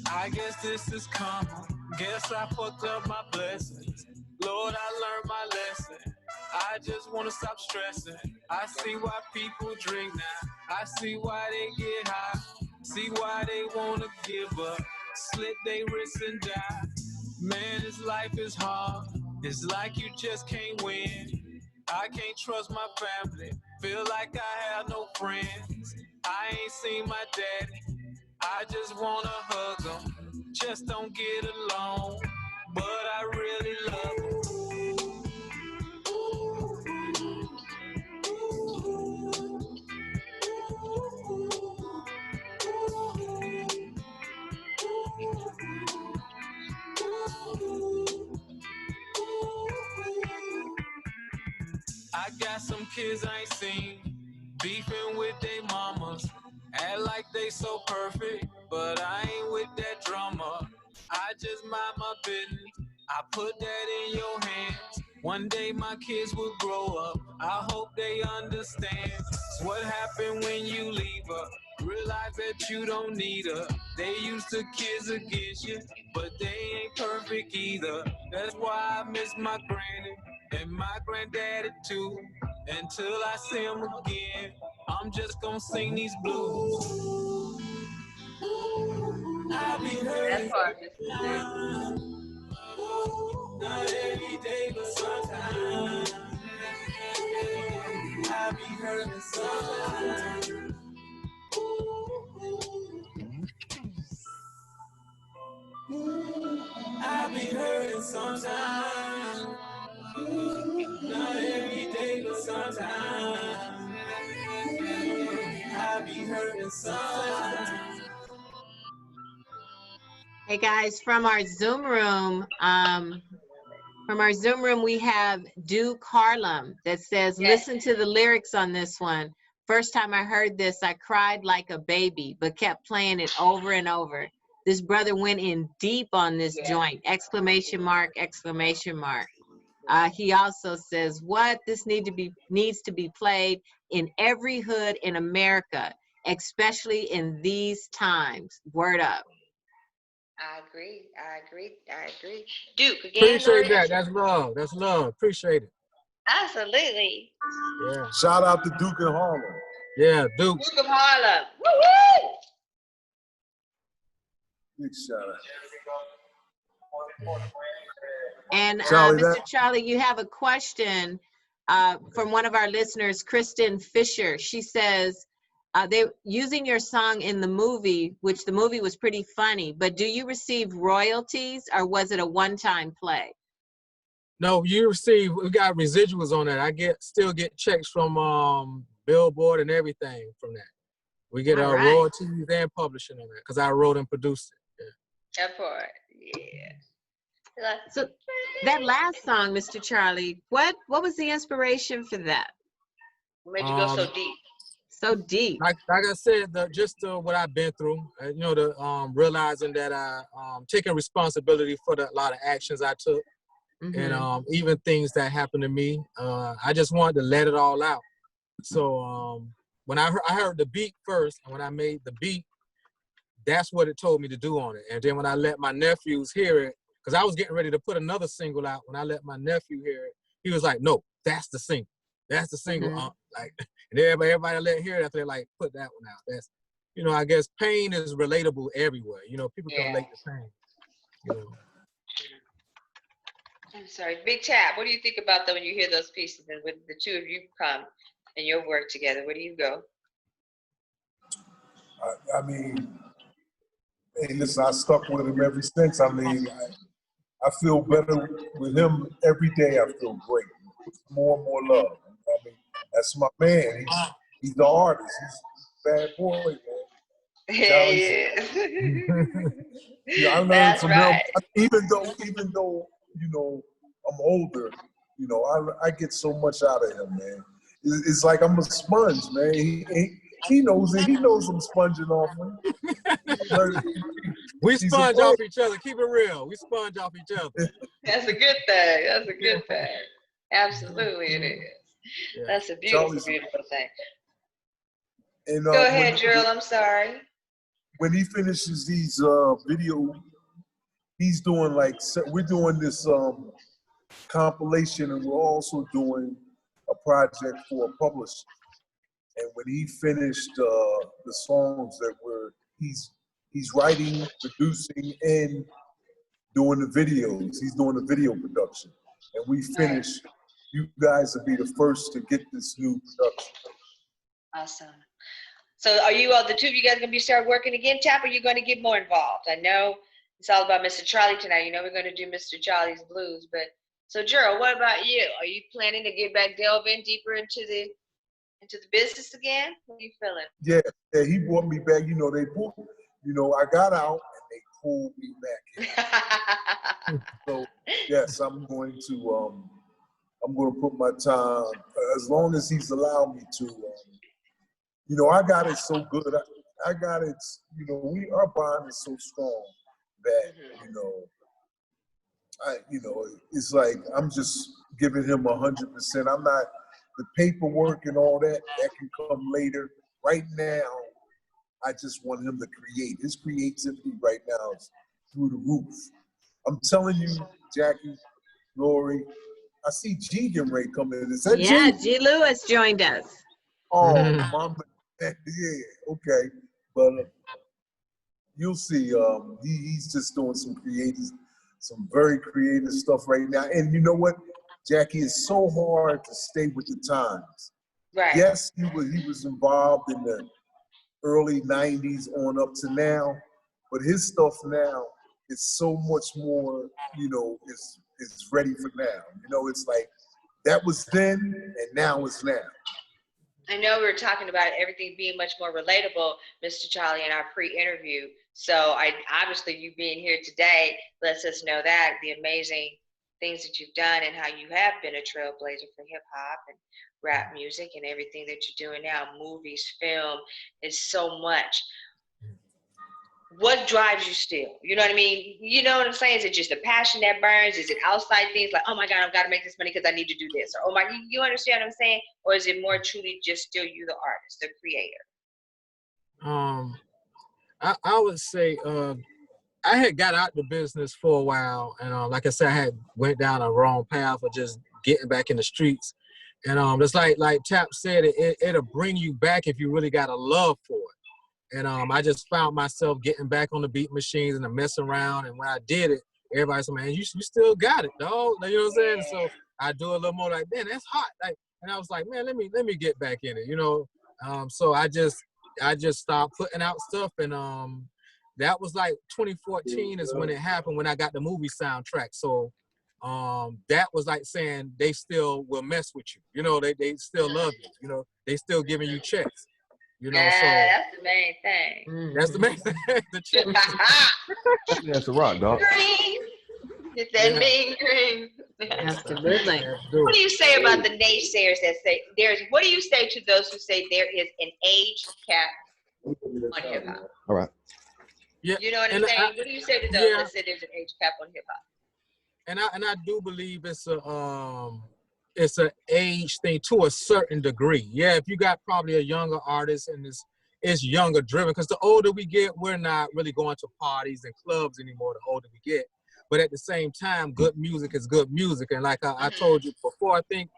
I guess this is karma. Guess I fucked up my blessings. Lord, I learned my lesson. I just wanna stop stressing. I see why people drink now. I see why they get high. See why they wanna give up. Slit their wrists and die. Man, this life is hard. It's like you just can't win. I can't trust my family. Feel like I have no friends. I ain't seen my daddy. I just wanna hug him. Just don't get along. But I really love him. I got some kids I ain't seen, beefing with they mamas, act like they so perfect, but I ain't with that drama. I just mind my business, I put that in your hands. One day my kids will grow up, I hope they understand. What happened when you leave her? Realize that you don't need her. They used to kiss against you, but they ain't perfect either. That's why I miss my granny and my granddaddy too. Until I see him again, I'm just gonna sing these blues. I'll be hurting. Not every day, but sometimes. I'll be hurting sometimes. I'll be hurting sometimes. Not every day, but sometimes. I'll be hurting sometimes. Hey guys, from our Zoom room, we have Duke Harlem that says, listen to the lyrics on this one. First time I heard this, I cried like a baby, but kept playing it over and over. This brother went in deep on this joint, exclamation mark, exclamation mark. He also says, what? This needs to be played in every hood in America, especially in these times. Word up. I agree. Duke, again. Appreciate that. That's love. That's love. Appreciate it. Absolutely. Yeah. Shout out to Duke in Harlem. Yeah, Duke. Duke of Harlem. Woo-woo! Big shout out. And Charlie, Mr. Charlie, you have a question from one of our listeners, Kristen Fisher. She says, they're using your song in the movie, which the movie was pretty funny, but do you receive royalties or was it a one-time play? No, we got residuals on that. I still get checks from Billboard and everything from that. We get our royalties and publishing on that because I wrote and produced it. Yeah. That part, yeah. So that last song, Mr. Charlie, what was the inspiration for that? What made you go so deep? So deep. Like I said, what I've been through, realizing that I taking responsibility for a lot of actions I took, and even things that happened to me. I just wanted to let it all out. So when I heard the beat first, and when I made the beat, that's what it told me to do on it. And then when I let my nephews hear it, because I was getting ready to put another single out, when I let my nephew hear it, he was like, "No, that's the single. That's the single." And everybody let hear it after they like put that one out. That's, I guess pain is relatable everywhere. People can relate to pain. I'm sorry, Big Tap. What do you think about that when you hear those pieces and when the two of you come and your work together? Where do you go? I mean, hey, listen, I stuck with him ever since. I mean, I feel better with him every day. I feel great. More and more love. I mean, that's my man. He's the artist. He's a bad boy, man. Yeah, he is. Yeah, I learned That's from right. him. Even though I'm older, I get so much out of him, man. It's like I'm a sponge, man. He knows it. He knows I'm sponging off him. We sponge off each other. Keep it real. We sponge off each other. That's a good thing. That's a good thing. Absolutely, it is. Yeah. That's a beautiful thing. And, go ahead, Gerald. I'm sorry. When he finishes these video, he's doing we're doing this compilation, and we're also doing a project for a publisher. And when he finished the songs that he's writing, producing, and doing the videos. He's doing the video production. And we finish, you guys will be the first to get this new production. Awesome. So are you all, the two of you guys going to be start working again, Tap, or are you going to get more involved? I know it's all about Mr. Charlie tonight. You know we're going to do Mr. Charlie's Blues, but so Gerald, what about you? Are you planning to get back, delve in deeper into the business again? What are you feeling? Yeah, he brought me back. You know, I got out and they pulled me back in. So yes, I'm going to put my time, as long as he's allowed me to. I got it so good. I got it. Our bond is so strong that it's like I'm just giving him 100%. I'm not the paperwork and all that can come later. Right now, I just want him to create. His creativity right now is through the roof. I'm telling you, Jackie, Lori, I see G-Ray coming in. Is that G-Lew has joined us. Oh, mama. Yeah, okay. But you'll see, he's just doing some very creative stuff right now. And you know what, Jackie, it's so hard to stay with the times. Right. Yes, he was involved in the early 90s on up to now, but his stuff now is so much more, it's ready for now. It's like that was then and now it's now. I know we were talking about everything being much more relatable, Mr. Charlie, in our pre-interview. So obviously you being here today lets us know that the amazing things that you've done and how you have been a trailblazer for hip hop and rap music and everything that you're doing now, movies, film, is so much. What drives you still? You know what I mean? You know what I'm saying? Is it just a passion that burns? Is it outside things like, oh my God, I've got to make this money because I need to do this? Or, oh my, you understand what I'm saying? Or is it more truly just still you, the artist, the creator? I would say I had got out the business for a while. And like I said, I had went down a wrong path of just getting back in the streets. And it's like Tap said, it'll bring you back if you really got a love for it. And I just found myself getting back on the beat machines and messing around. And when I did it, everybody said, man, you still got it, dog. You know what I'm saying? So I do a little more like, man, that's hot. And I was like, man, let me get back in it, So I just stopped putting out stuff. And that was like 2014 is when it happened, when I got the movie soundtrack. So that was like saying they still will mess with you. They still love you. They still giving you checks. So that's the main thing. That's the main thing. The chip. That's the rock, dog. Green. It's that mean green. Absolutely. What do you say about the naysayers that say what do you say to those who say there is an age cap on hip hop? All right. Yeah. You know what I'm saying? What do you say to those that say there's an age cap on hip hop? And I do believe it's an age thing to a certain degree. Yeah, if you got probably a younger artist and it's younger driven, because the older we get, we're not really going to parties and clubs anymore the older we get. But at the same time, good music is good music. And like I told you before, I think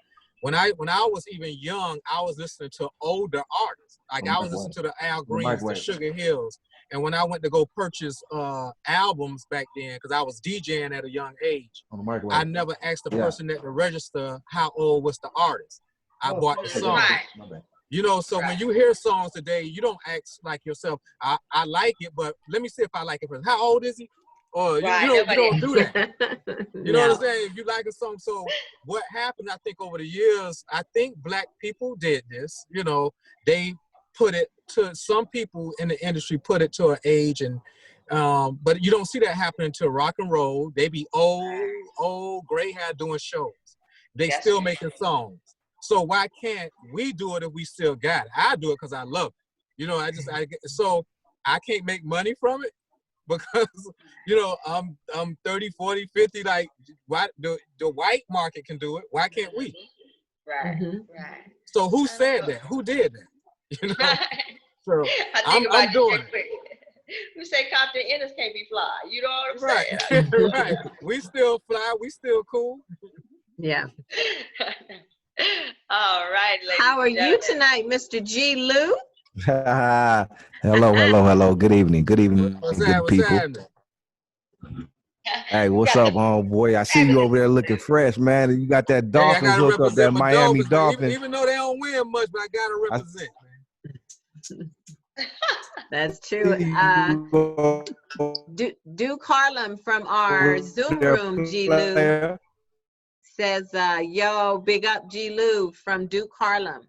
when I was even young, I was listening to older artists. Like I was listening to the Al Greens, the Sugar Hills. And when I went to go purchase albums back then, because I was DJing at a young age, I never asked the person at the register how old was the artist. I bought the song. Right. So when you hear songs today, you don't ask like yourself, I like it, but let me see if I like it first. How old is he? Or you don't do that. You know what I'm saying? If you like a song. So what happened, I think over the years, I think Black people did this. They put it to, some people in the industry put it to an age, and but you don't see that happening to rock and roll. They be old gray hair doing shows. They still making songs. So why can't we do it if we still got it? I do it because I love it. So I can't make money from it because I'm 30, 40, 50. Like, why the white market can do it? Why can't we? Right. Right. So who said that? Who did that? So I'm doing it. Who say Compton Innes can't be fly? You know what I'm saying? Right. We still fly. We still cool. Yeah. All right, ladies. How are you tonight, Mr. G-Lew? Hello. Good evening. Good evening, What's good people. happening? Hey, what's up, homeboy? I see you over there looking fresh, man. You got that Dolphins look up, that Miami Dolphins. Even though they don't win much, but I gotta represent, man. That's true. Duke Harlem from our Zoom room, G-Lew, says, yo, big up G-Lew from Duke Harlem.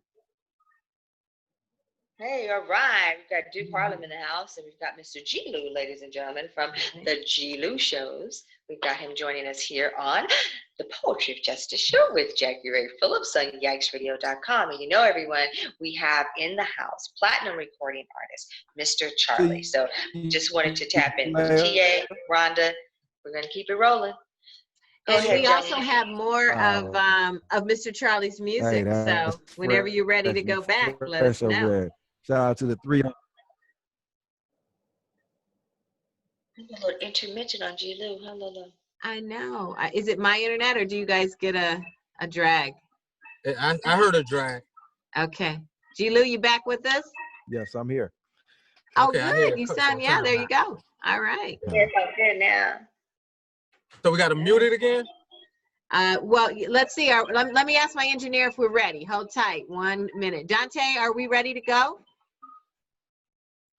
Hey, all right. We've got Duke Harlem in the house, and we've got Mr. G-Lew, ladies and gentlemen, from the G-Lew shows. We've got him joining us here on the Poetry of Justice show with JackieRay Phillips on yikesradio.com. And you know, everyone, we have in the house platinum recording artist, Mr. Charlie. So just wanted to tap in with TA, Rhonda. We're going to keep it rolling. And we also have more of Mr. Charlie's music. So whenever you're ready to go back, let us know. Shout out to the three. A little intermittent on G-Lew. Hello. I know. Is it my internet or do you guys get a drag? I heard a drag. Okay. G-Lew, you back with us? Yes, I'm here. Oh, okay, good. You sound, yeah, there you go. All right. Yeah, it's good now. So we got to mute it again? Well, let's see. Let me ask my engineer if we're ready. Hold tight 1 minute. Dante, are we ready to go?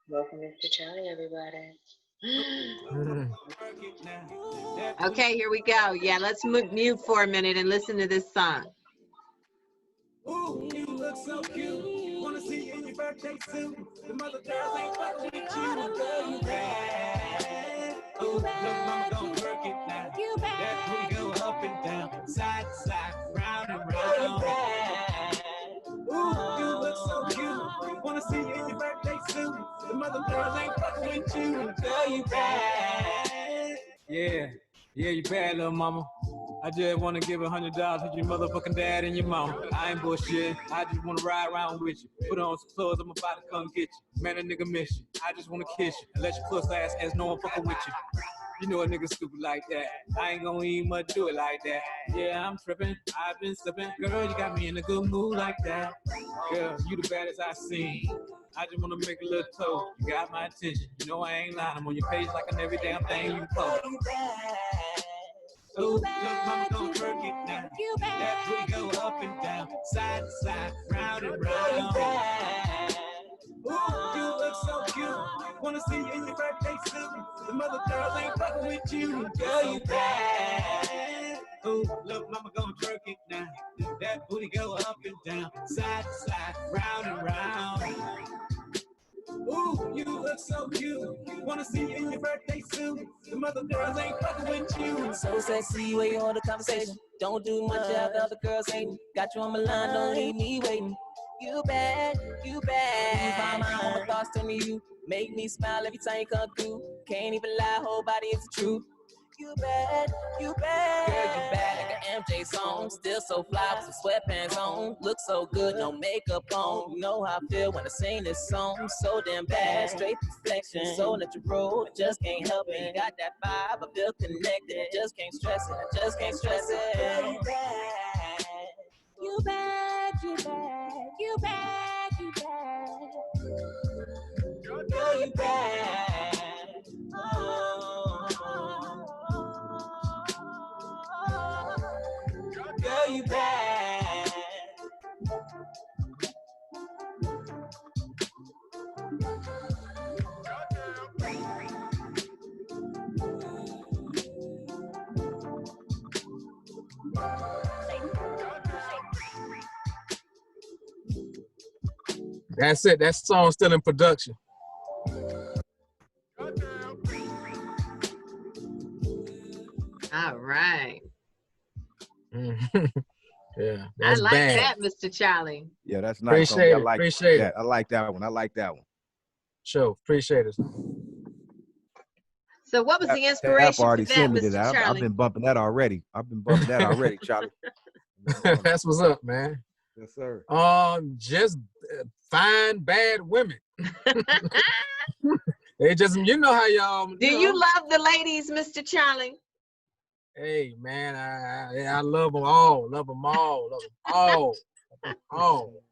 Welcome, Mr. Charlie, everybody. Okay, here we go. Yeah, let's mute for a minute and listen to this song. Ooh, you look so cute. Wanna see you in your birthday suit. The mother girls ain't fucking with you. Girl, you bad. Ooh, look, mama gon' twerk it now. That booty go up and down, side to side, round and round. Ooh, you look so cute. Wanna see you in your birthday suit. The mother girls ain't fucking with you. Girl, you bad. Yeah, you bad, little mama. I just want to give $100 to your motherfucking dad and your mama. I ain't bullshit. I just want to ride around with you. Put on some clothes, I'm about to come get you. Man, a nigga miss you. I just want to kiss you and let your puss ass as no one fucking with you. You know a nigga stupid like that. I ain't gonna even much do it like that. Yeah, I'm tripping. I've been slipping. Girl, you got me in a good mood like that. Girl, you the baddest I seen. I just want to make a little toast. You got my attention. You know I ain't lying. I'm on your page like an every damn thing you post. Ooh, look, mama gon' twerk it now. That booty go up and down, side to side, round and round. Ooh, you look so cute. Wanna see you in your birthday suit. The mother girls ain't fucking with you. Girl, you bad. Ooh, look, mama gon' twerk it now. That booty go up and down, side to side, round and round. Ooh, you look so cute. Wanna see you in your birthday suit. The mother girls ain't fucking with you. So sexy, where you on the conversation. Don't do much out the other girls hating. Got you on my line, don't leave me waiting. You bad, you bad. You find my own thoughts turn to you. Make me smile every time you come through. Can't even lie, whole body is the truth. You bad, you bad. Girl, you bad like an MJ song. Still so fly with some sweatpants on. Look so good, no makeup on. You know how I feel when I sing this song. So damn bad, straight perfection. So natural, I just can't help it. Got that vibe, I feel connected. Just can't stress it, I just can't stress it. Girl, you bad. You bad, you bad, you bad, you bad. Girl, you bad. Girl, you bad. That's it. That song's still in production. All right. Yeah, I like bad. that, Mr. Charlie. Yeah, that's nice. I like appreciate that. It. I like that one. I like that one. Sure, appreciate it. So what was the inspiration for that, Mr. Charlie? I've been bumping that already. Charlie. That's what's up, man. Yes, sir. Just fine, bad women. They just, you know how y'all. Do you love the ladies, Mr. Charlie? Hey, man, I love them all. Love them all. Love them all. Love them all.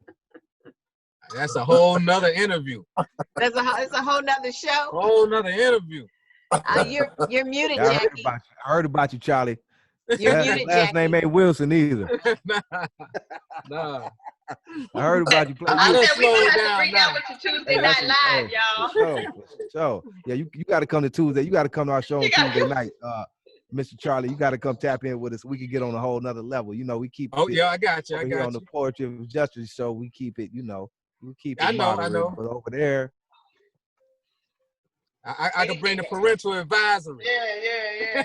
That's a whole nother interview. It's a whole nother show. Whole nother interview. You're muted, I Jackie. heard about you, Charlie. You're muted, last name ain't Wilson either. Nah. I heard about you. I said we gonna have to bring that one to Tuesday Night Live, y'all. So yeah, you got to come to Tuesday. You got to come to our show on Tuesday night. Mr. Charlie, you got to come tap in with us. We can get on a whole nother level. You know, we keep. Oh yeah, I got you. I got on the Poetry of Justice show, we keep it. You know, we keep it. I know. But over there, I can bring the parental advisory. Yeah.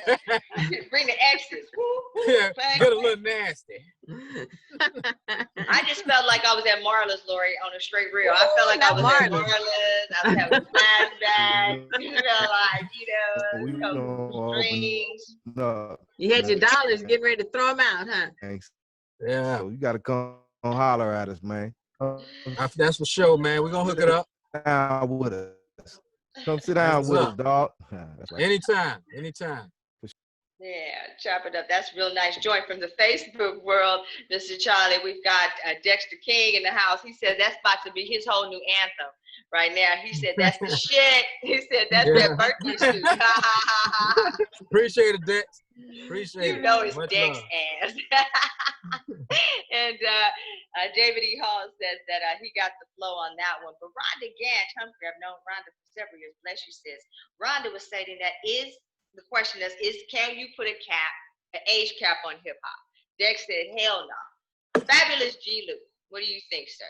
Bring the exes. Yeah, get a little nasty. I just felt like I was at Marla's, Lori, on a straight reel. I felt like I was at Marla's. I was having flashbacks, drinks. No. You had your dollars getting ready to throw them out, huh? Thanks. Yeah. So you got to come holler at us, man. That's for sure, man. We're going to hook it up. Down with us. Come sit down with us, dog. That's right. Anytime. Yeah, chop it up. That's real nice joint from the Facebook world, Mr. Charlie. We've got Dexter King in the house. He said that's about to be his whole new anthem right now. He said that's the shit. He said that's that Berkeley suit. Appreciate it, Dex. Appreciate it. You know it's Much Dex love. ass. And David E. Hall says that he got the flow on that one. But Rhonda Gant, Humphrey, I've known Rhonda for several years. Bless you, sis. Rhonda was stating that the question is can you put an age cap on hip hop? Dex said, hell no. Fabulous G-Lew. What do you think, sir?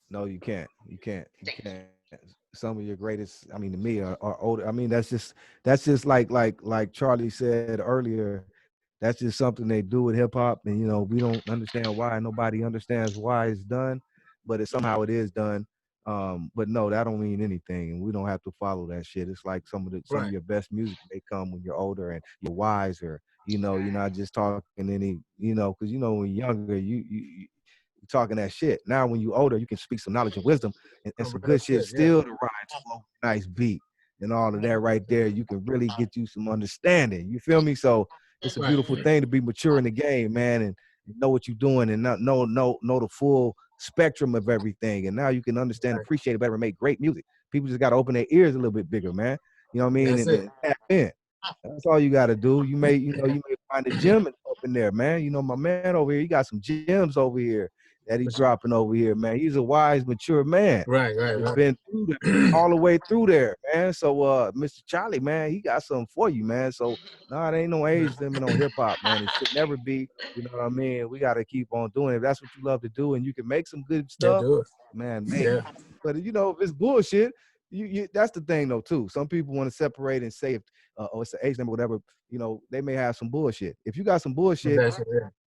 No, you can't. You can't. Some of your greatest, I mean, to me, are older. I mean, that's just like Charlie said earlier. That's just something they do with hip hop, and you know, we don't understand why. Nobody understands why it's done, but somehow it is done. But no, that don't mean anything, and we don't have to follow that shit. It's like some of your best music may come when you're older and you're wiser. You know, you're not just talking any, you know, because you know when you're younger, you're talking that shit. Now when you're older, you can speak some knowledge and wisdom and some good shit still to rhyme to a nice beat and all of that right there. You can really get you some understanding. You feel me? So it's a beautiful thing to be mature in the game, man, and know what you're doing and not know the full spectrum of everything. And now you can understand, appreciate it better, and make great music. People just got to open their ears a little bit bigger, man. You know what I mean? And tap in. That's all you got to do. You may find a gem up in there, man. You know, my man over here, he got some gems over here that he's dropping over here, man. He's a wise, mature man. Right. He's been through that, all the way through there, man. So, Mr. Charlie, man, he got something for you, man. So, it ain't no age limit on hip hop, man. It should never be. You know what I mean? We got to keep on doing it. If that's what you love to do, and you can make some good stuff, man, make it. But you know, if it's bullshit, you that's the thing though too. Some people want to separate and say, it's an age limit, whatever. You know, they may have some bullshit. If you got some bullshit,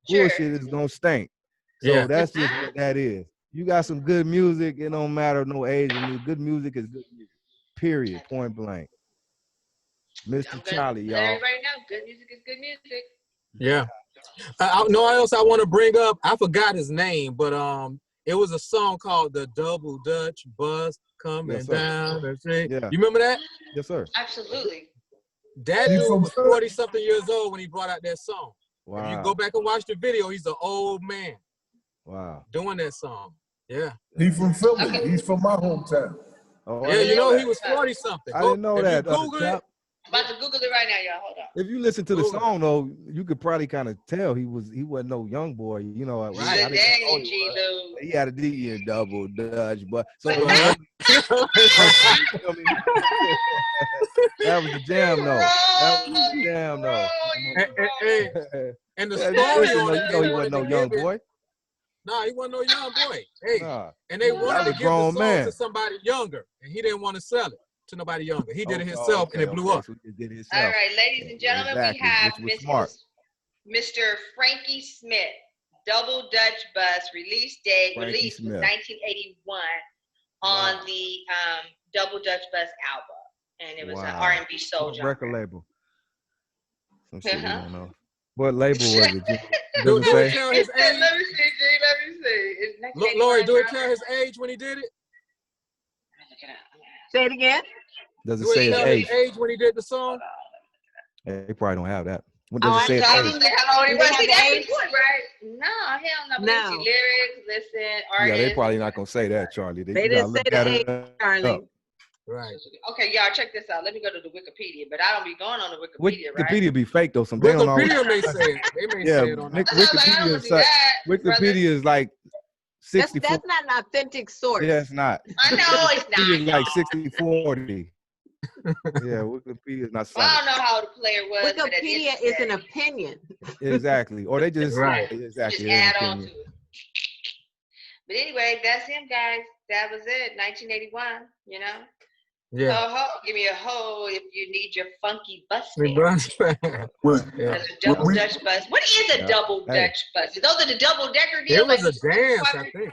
bullshit is gonna stink. So that's just what that is. You got some good music, it don't matter no age. Good music is good music. Period. Point blank. Mr. Charlie, y'all. Everybody know good music is good music. Yeah. I know what else I want to bring up. I forgot his name, but it was a song called "The Double Dutch Bus Coming Down." Yeah. You remember that? Yes, sir. Absolutely. That dude was 40-something years old when he brought out that song. Wow. If you go back and watch the video, he's an old man. Wow. Doing that song. Yeah. He's from Philly. Okay. He's from my hometown. Oh, yeah, you know he was 40-something. I didn't know that. Google it. I'm about to Google it right now, y'all. Hold on. If you listen to the song though, you could probably kind of tell he wasn't no young boy. You know, right. He had a D double Dutch, but so that was the jam though. And the story on it, you know he wasn't no young boy. Nah, he wasn't no young boy. Hey, and they wanted to give the song to somebody younger, and he didn't want to sell it to nobody younger. He did it himself, and it blew up. So all right, ladies and gentlemen, we have Mr. Frankie Smith, Double Dutch Bus, release date, released was 1981 on the Double Dutch Bus album, and it was an R&B soul genre. Record label. Some shit we don't know. What label was it? Do it count his age? Let me see. Lori, do it count his age when he did it? Say it again. Does it say his age when he did the song? They probably don't have that. What does it say? How old he was? That's right? No, hell no. Let's see lyrics, listen, artists. Yeah, they probably not gonna say that, Charlie. They didn't say the age, Charlie. Right. Okay, y'all, check this out. Let me go to the Wikipedia, but I don't be going on the Wikipedia, right? Wikipedia be fake though. Some they don't always. Wikipedia may say it. They may say it on that. Wikipedia is such. Wikipedia is like 60. That's not an authentic source. Yeah, it's not. I know it's not. It's like 60-40. Yeah, Wikipedia is not solid. I don't know how the player was. Wikipedia is an opinion. Exactly. Or they just right. Exactly. Just add on to it. But anyway, that's him, guys. That was it. 1981. You know. Yeah. Ho, give me a ho if you need your funky bus fare. A double Dutch bus. What is a double Dutch bus? Those are the double decker deal. It was a dance, I think.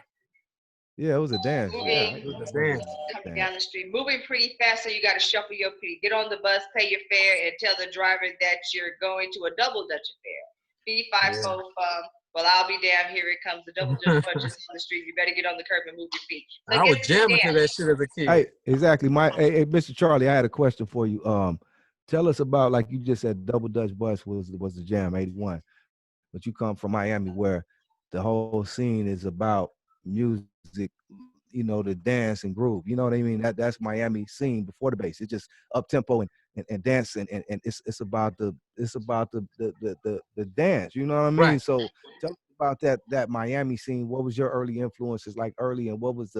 Yeah, it was a dance. Moving, coming down the street, moving pretty fast, so you got to shuffle your feet. Get on the bus, pay your fare, and tell the driver that you're going to a double Dutch affair. B545. Well, I'll be down. Here it comes. The double Dutch bus is on the street. You better get on the curb and move your feet. So I was jamming to that shit as a kid. Hey, exactly. Hey, Mr. Charlie, I had a question for you. Tell us about, like you just said, double Dutch bus was the jam, 81. But you come from Miami, where the whole scene is about music, you know, the dance and groove. You know what I mean? That's Miami scene before the bass. It's just up tempo and dance and it's about the dance. You know what I mean? Right. So tell us about that Miami scene. What was your early influences like early, and what was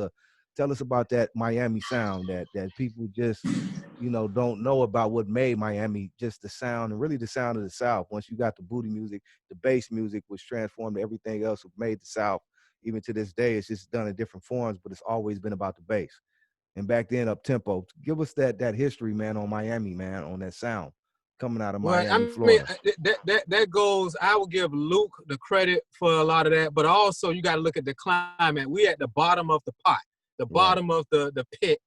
tell us about that Miami sound that people just, you know, don't know about, what made Miami just the sound, and really the sound of the South. Once you got the booty music, the bass music was transformed to everything else, what made the South. Even to this day, it's just done in different forms, but it's always been about the bass. And back then, up tempo. Give us that history, man, on Miami, man, on that sound coming out of Miami, Florida. That goes. I will give Luke the credit for a lot of that, but also you got to look at the climate. We at the bottom of the pot, the bottom of the pit,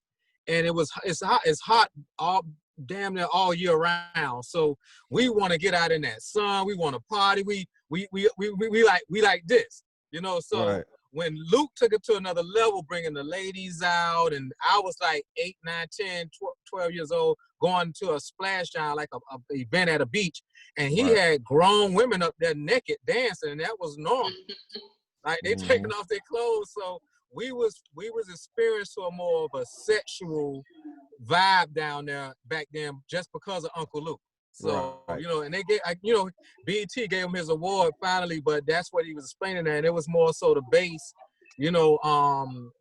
and it's hot all damn near all year round. So we want to get out in that sun. We want to party. We like this. You know, so when Luke took it to another level, bringing the ladies out, and I was like 8, 9, 10, 12 years old, going to a splash down, like a event at a beach, and he had grown women up there naked dancing, and that was normal. Like they taking off their clothes, so we was experienced to a more of a sexual vibe down there back then, just because of Uncle Luke. So, you know, and they gave, you know, BET gave him his award finally, but that's what he was explaining there. And it was more so the bass, you know,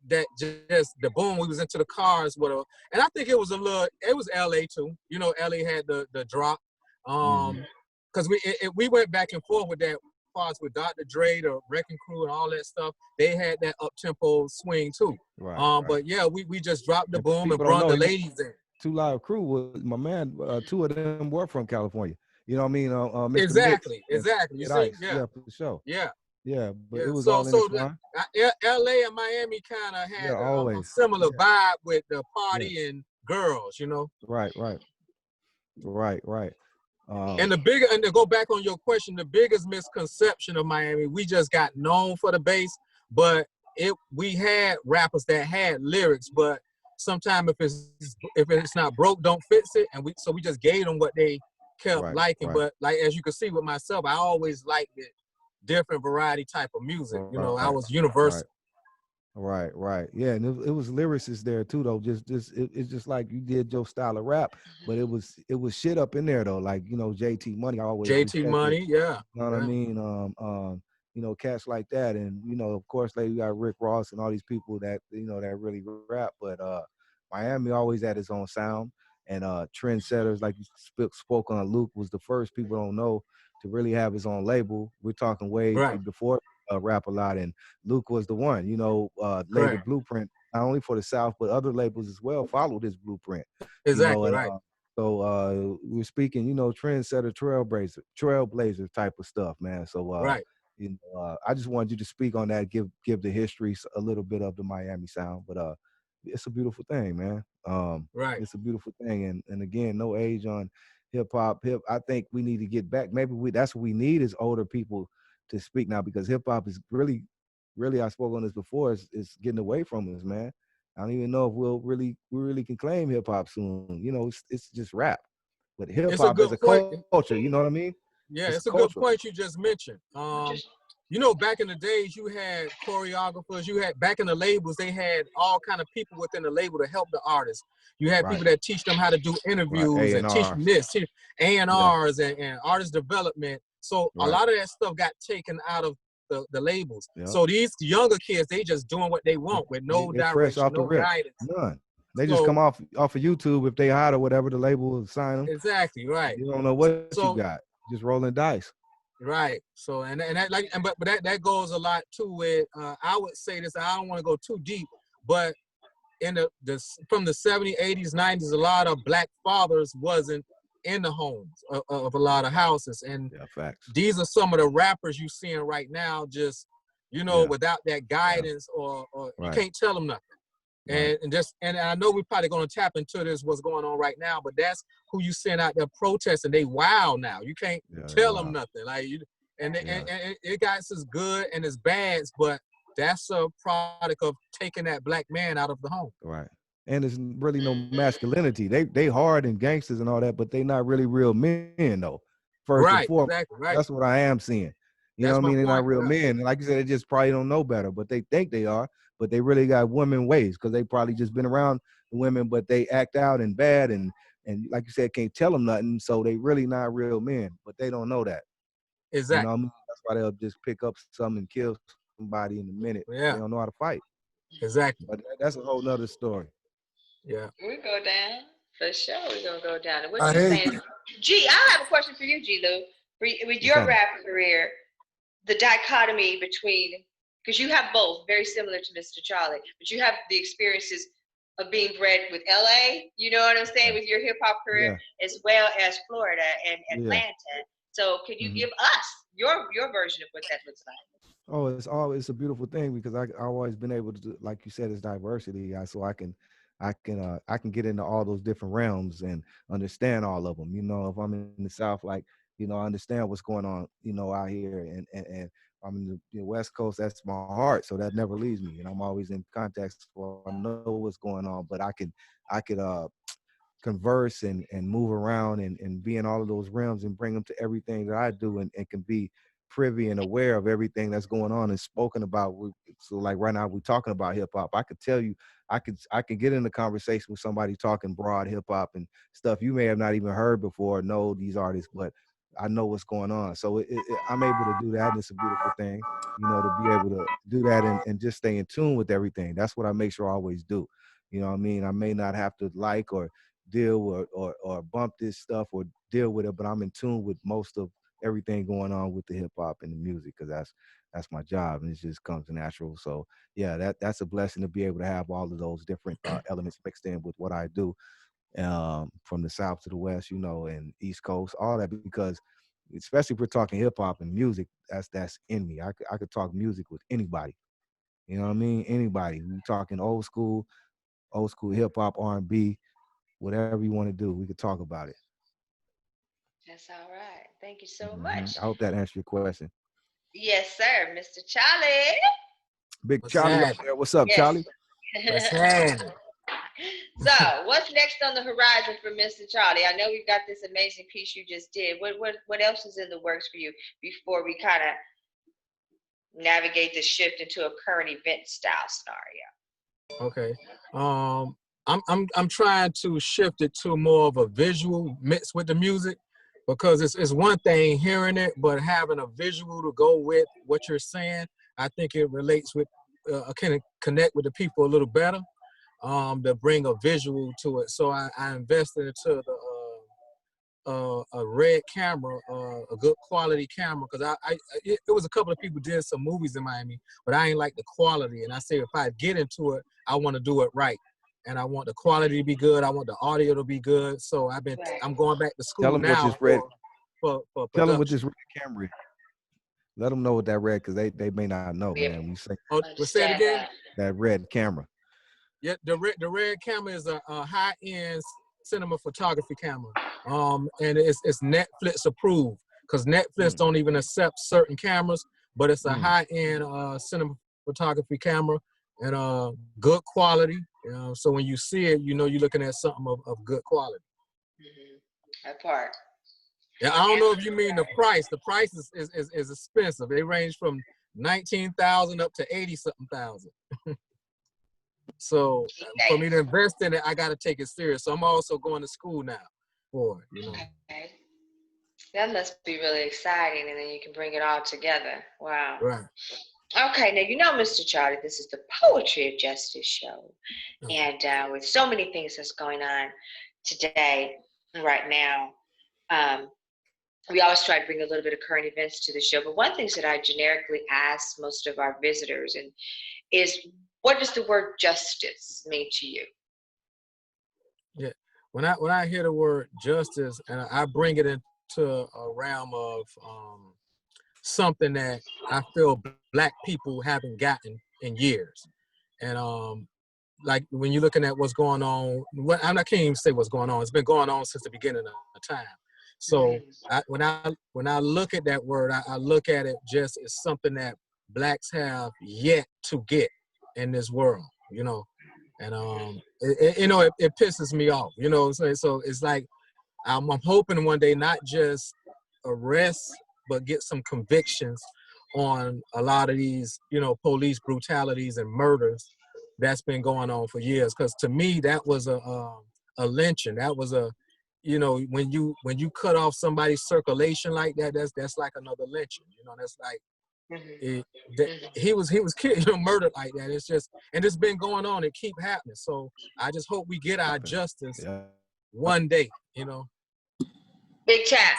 that just the boom, we was into the cars with a, and I think it was LA too. You know, LA had the drop. Cause we went back and forth with that parts with Dr. Dre, the Wrecking Crew and all that stuff. They had that up tempo swing too. But yeah, we just dropped the boom and brought the ladies in. Two Live Crew was my man. 2 of them were from California. You know what I mean? Mr. Exactly. You see, yeah, for sure. Yeah, but it was all in this one. LA and Miami kind of had a similar vibe with the party and girls, you know. Right. And to go back on your question, the biggest misconception of Miami, we just got known for the bass, but we had rappers that had lyrics, but sometimes if it's not broke, don't fix it, and we just gave them what they kept liking. But like as you can see with myself, I always liked it, different variety type of music. You know, I was universal. Right. Yeah, and it was lyricists there too, though. It's just like you did your style of rap, but it was shit up in there though. Like, you know, JT Money, I always JT Money, yeah. You know what I mean? You know, cats like that, and you know, of course, like you got Rick Ross and all these people that, you know, that really rap. But Miami always had its own sound, and trendsetters like you spoke on. Luke was the first, people don't know, to really have his own label. We're talking way before Rap a Lot, and Luke was the one. You know, laid the blueprint not only for the South but other labels as well followed his blueprint. Exactly, you know, so we're speaking, you know, trendsetter, trailblazer type of stuff, man. So you know, I just wanted you to speak on that, give the history a little bit of the Miami sound, but it's a beautiful thing, man. It's a beautiful thing, and again, no age on hip hop. I think we need to get back. Maybe that's what we need is older people to speak now, because hip hop is really, I spoke on this before, is getting away from us, man. I don't even know if we really can claim hip hop soon. You know, it's just rap, but hip hop is a culture. You know what I mean? Yeah, it's a good point you just mentioned. you know, back in the days, you had choreographers, you had, back in the labels, they had all kind of people within the label to help the artists. You had people that teach them how to do interviews and teach them this, A&Rs and artist development. So a lot of that stuff got taken out of the labels. So these younger kids, they just doing what they want with no direction, no guidance. None. They just come off of YouTube. If they hot or whatever, the label will sign them. Exactly, right. You don't know what you got. Just rolling dice. Right. So and that like but that goes a lot too with I would say this, I don't want to go too deep, but in the from the 70s, 80s, 90s, a lot of black fathers wasn't in the homes of a lot of houses. And these are some of the rappers you seeing right now, just, you know, without that guidance or you can't tell them nothing. And I know we're probably going to tap into this, what's going on right now, but that's who you send out there protesting. They wild now. You can't tell them nothing. Like and it got its good and its bad, but that's a product of taking that black man out of the home. Right. And there's really no masculinity. They hard and gangsters and all that, but they not really real men though. First and foremost, that's what I am seeing. You know what I mean? They're not real men. And like you said, they just probably don't know better, but they think they are. But they really got women ways because they probably just been around the women, but they act out and bad and like you said, can't tell them nothing. So they really not real men, but they don't know that. Exactly. You know what I mean? That's why they'll just pick up something and kill somebody in a minute. They don't know how to fight. Exactly. But that's a whole nother story. Yeah. We go down for sure. We're gonna go down. And what you saying? G, I have a question for you, G-Lew. With your rap career, the dichotomy between, because you have both, very similar to Mr. Charlie, but you have the experiences of being bred with LA, you know what I'm saying, with your hip hop career, as well as Florida and Atlanta. So can you give us your version of what that looks like? Oh, it's a beautiful thing because I've always been able to do, like you said, it's diversity. So I can get into all those different realms and understand all of them. You know, if I'm in the South, like, you know, I understand what's going on, you know, out here, and I'm in the West Coast, that's my heart, so that never leaves me, and I'm always in context where I know what's going on, but I could converse and move around and be in all of those realms and bring them to everything that I do and can be privy and aware of everything that's going on and spoken about. So like right now we're talking about hip hop. I could tell you, I could get in a conversation with somebody talking broad hip hop and stuff you may have not even heard before, know these artists, but I know what's going on. So I'm able to do that, and it's a beautiful thing, you know, to be able to do that and just stay in tune with everything. That's what I make sure I always do. You know what I mean? I may not have to like or deal or bump this stuff or deal with it, but I'm in tune with most of everything going on with the hip hop and the music, because that's my job, and it just comes natural. So yeah, that's a blessing to be able to have all of those different elements mixed in with what I do, from the South to the West, you know, and East Coast, all that, because especially if we're talking hip hop and music, that's in me. I could talk music with anybody. You know what I mean? Anybody. We're talking old school hip hop, R&B, whatever you want to do, we could talk about it. That's all right. Thank you so much. I hope that answers your question. Yes, sir. Mr. Charlie. Big Charlie up there. What's up, Charlie? What's happening? So, what's next on the horizon for Mr. Charlie? I know you've got this amazing piece you just did. What else is in the works for you before we kind of navigate the shift into a current event style scenario? Okay. I'm trying to shift it to more of a visual mix with the music, because it's one thing hearing it, but having a visual to go with what you're saying, I think it relates with, can connect with the people a little better, to bring a visual to it. So I invested into a red camera, a good quality camera, because it was a couple of people did some movies in Miami, but I ain't like the quality. And I say if I get into it, I want to do it right. And I want the quality to be good. I want the audio to be good. So I'm going back to school now. For tell them what this red camera is. Let them know what that red, because they may not know, man. We say, say it again? That red camera. Yeah, the red camera is a high-end cinema photography camera. And it's Netflix approved, because Netflix don't even accept certain cameras, but it's a high-end cinema photography camera, and good quality. So when you see it, you know you're looking at something of good quality. That part. Yeah, I don't know if you mean the price. The price is expensive. They range from 19,000 up to 80 something thousand. So for me to invest in it, I got to take it serious. So I'm also going to school now for it, you know. Okay. That must be really exciting, and then you can bring it all together. Wow. Right. Okay, now you know, Mr. Charlie, this is the Poetry of Justice show. And with so many things that's going on today, right now, we always try to bring a little bit of current events to the show. But one thing that I generically ask most of our visitors is, what does the word justice mean to you? Yeah, when I hear the word justice, and I bring it into a realm of something that I feel Black people haven't gotten in years, and like when you're looking at what's going on, I can't even say what's going on. It's been going on since the beginning of time. So when I look at that word, I look at it just as something that Blacks have yet to get in this world, you know, and it pisses me off, you know. So it's like I'm hoping one day not just arrest, but get some convictions on a lot of these, you know, police brutalities and murders that's been going on for years. Because to me, that was a lynching. That was a, you know, when you cut off somebody's circulation like that, that's like another lynching. You know, that's like he was killed, you know, murdered like that. It's just, and it's been going on. It keep happening. So I just hope we get our justice one day. You know. Big Tap,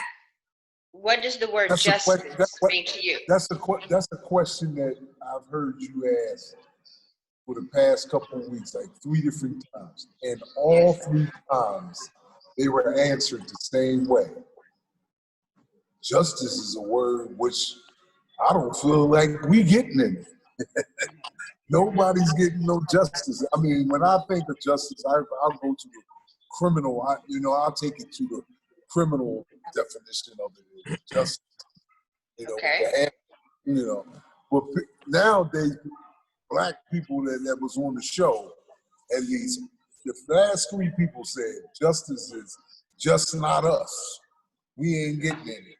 what does the word justice mean to you? That's a question that I've heard you ask for the past couple of weeks, like 3 different times, and all 3 times they were answered the same way. Justice is a word which I don't feel like we getting it. Nobody's getting no justice. I mean, when I think of justice, I'll go to the criminal. I'll take it to the criminal definition of it. Justice. You know, okay. You know, but nowadays, Black people that was on the show, at least, the last 3 people said justice is just not us. We ain't getting any.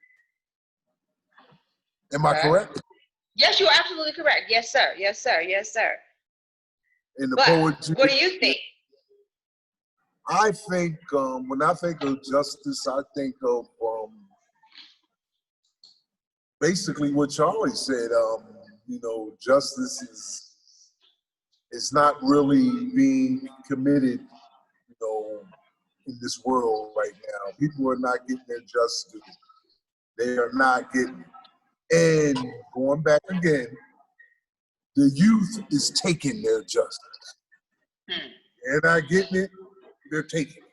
Am I correct? Yes, you're absolutely correct. Yes, sir. Yes, sir. Yes, sir. In the but poetry, what do you think? I think when I think of justice, I think of basically what Charlie said. You know, justice is not really being committed, you know, in this world right now. People are not getting their justice. They are not getting it. And going back again, the youth is taking their justice. They're not getting it, they're taking it.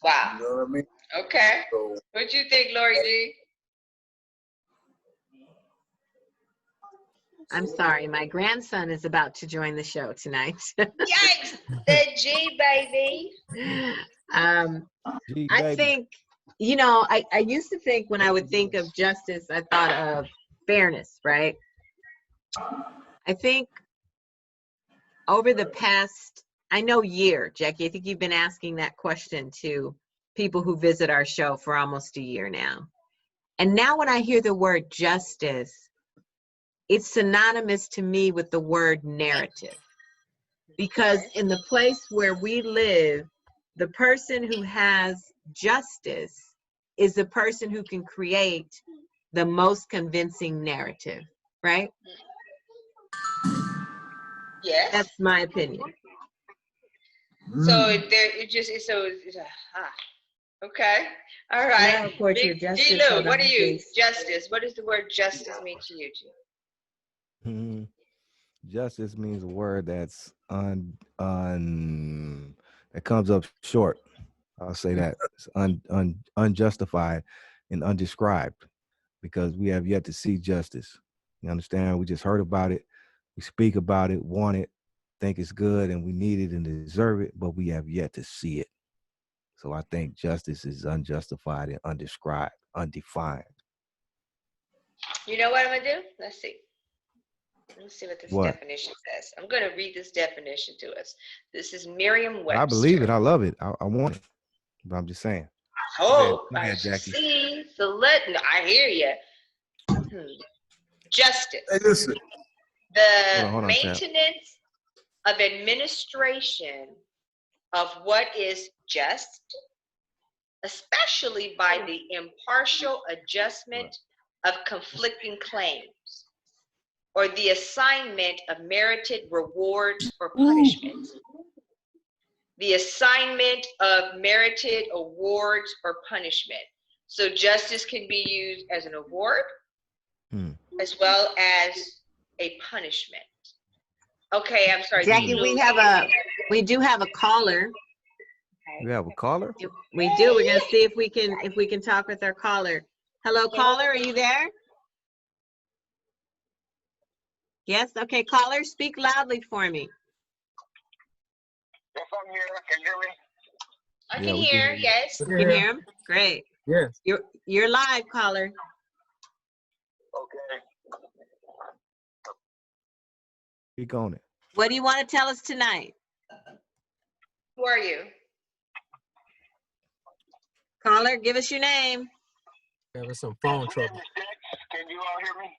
Wow. You know what I mean? Okay. So, what do you think, Lori G? I'm sorry, my grandson is about to join the show tonight. Yikes! The G, baby. I think, you know, I used to think when I would think of justice, I thought of fairness, right? I think over the past, year, Jackie, I think you've been asking that question to people who visit our show for almost a year now. And now when I hear the word justice, it's synonymous to me with the word narrative. Because in the place where we live, the person who has justice is the person who can create the most convincing narrative, right? Yes. That's my opinion. So okay. All right. G-Lew, what do you, justice, what does the word justice mean to you, G? Justice means a word that's that comes up short. I'll say that it's unjustified and undescribed, because we have yet to see justice. You understand? We just heard about it, we speak about it, want it, think it's good, and we need it and deserve it, but we have yet to see it. So I think justice is unjustified and undescribed, undefined. You know what I'm gonna do? Let's see what this definition says. I'm gonna read this definition to us. This is Merriam-Webster. I believe it. I love it. I want it. But I'm just saying. Oh, go ahead, Jackie. See, so I hear you. Justice. Hey, listen. The Hold on, maintenance of administration of what is just, especially by the impartial adjustment of conflicting claims, or the assignment of merited rewards or punishments. The assignment of merited awards or punishment. So justice can be used as an award as well as a punishment. Okay, I'm sorry. Jackie, we do have a caller. You have a caller? We do. We're gonna see if we can talk with our caller. Hello, caller, are you there? Yes, okay, caller, speak loudly for me. Yes, I'm here. Can you hear me? I can hear, yes. You can hear him? Great. Yes. You're live, caller. Okay. Speak on it. What do you want to tell us tonight? Who are you? Caller, give us your name. Having some phone trouble. Can you all hear me?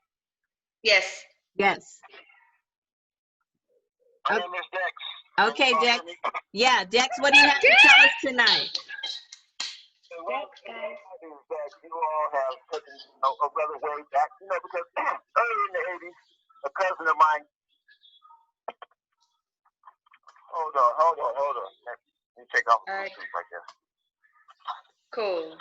Yes. Yes. My name is Dex. Okay, Dex. Yeah, Dex, what do you have to tell us tonight? Well, that you all have taken a brother way back, because early in the 80s, a cousin of mine. Hold on. Let me take off the Bluetooth right there. Cool.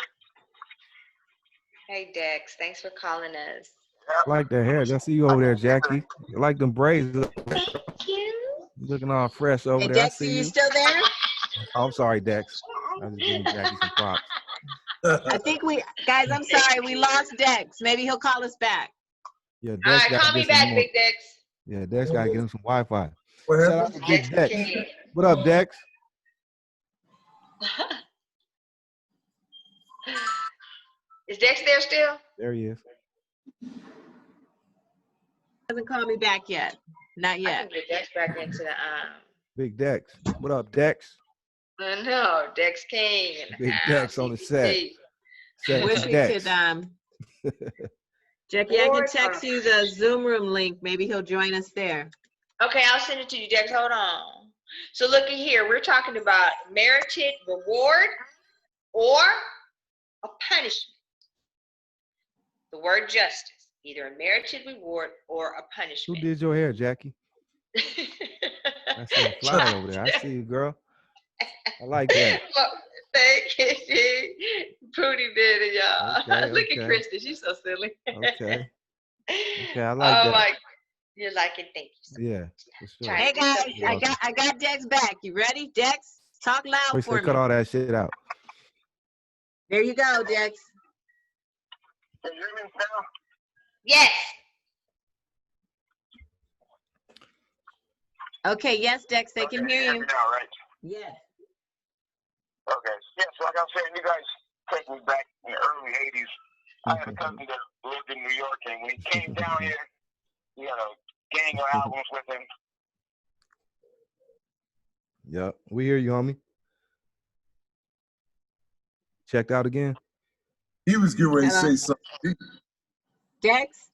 Hey, Dex, thanks for calling us. I like the hair. I see you over there, Jackie. I like them braids. Thank you. Looking all fresh over Hey, there. Dex, I see are you still there? Oh, I'm sorry, Dex. I was giving Jackie some props. I think guys, I'm sorry, we lost Dex. Maybe he'll call us back. Yeah, Dex All right, gotta call me get some back, more. Big Dex. Yeah, Dex gotta get him some Wi-Fi. What Shout out happened? to Big Dex. King. What up, Dex? Is Dex there still? There he is. Hasn't called me back yet. Not I can yet. get Dex back into the Big Dex. What up, Dex? I know, Dex King. And Big Dex on the set. Wish we Dex. could Jackie, I can text you the Zoom room link. Maybe he'll join us there. Okay, I'll send it to you, Dex. Hold on. So looky here, we're talking about merited reward or a punishment. The word justice, either a merited reward or a Who punishment. did your hair, Jackie? I see you flying over there. I see you, girl. I like that. Well, thank you. Pootie did it, y'all. Okay, Look okay. at Kristen, she's so silly. Okay. Okay, I like that. Oh my, you like it? Thank you. So Yeah, for sure. Hey guys, I got Dex back. You ready? Dex, talk loud Wish for they me. cut all that shit out. There you go, Dex. Can you hear me now? Yes. Okay, yes, Dex, they can hear you. Now, right? Yes. Okay. Yes, like I'm saying, you guys take me back in the early 80s. I had a cousin that lived in New York, and when he came down here, he had a gang of albums with him. Yep, we hear you, homie. Checked out again? He was getting ready to say something. Dex?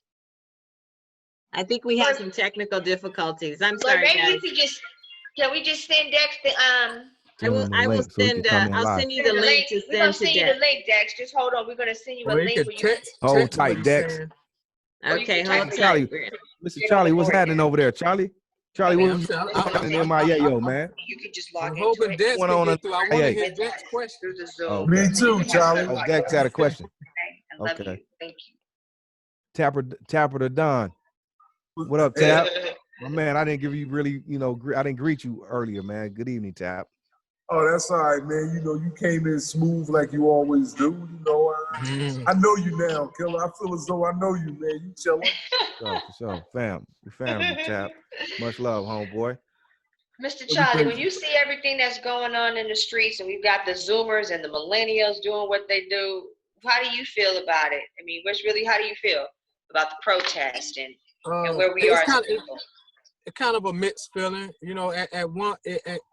I think we have some technical difficulties. I'm Well, sorry, maybe guys. you could can we just send Dex the I'll send you the link to We're gonna send to send you the Dex. link, Dex. Just hold on. We're gonna send you a Or you link could where you text. Hold text what tight, he's Dex. saying. Okay, can type hold it Charlie, tight. Mr. Charlie, what's happening over there? Charlie, I'm what's saying, happening in my yo, man? You can just log I'm into hoping it Dex Went can on get through. I want to yeah. hear Dex's question. through the Zoom. Oh, Me too, Charlie. Oh, Dex had a question. I love Okay. you. Thank you. Tapper the Don. What up, Tap? My man, I didn't give you really, I didn't greet you earlier, man. Good evening, Tap. Oh, that's all right, man. You came in smooth like you always do. I know you now, Killer. I feel as though I know you, man. You chilling. For sure. Fam. We family, Tap. Much love, homeboy. Mr. Charlie, when you see everything that's going on in the streets and we've got the Zoomers and the millennials doing what they do, how do you feel about it? I mean, how do you feel about the protest and where we are as a people? It's kind of a mixed feeling, at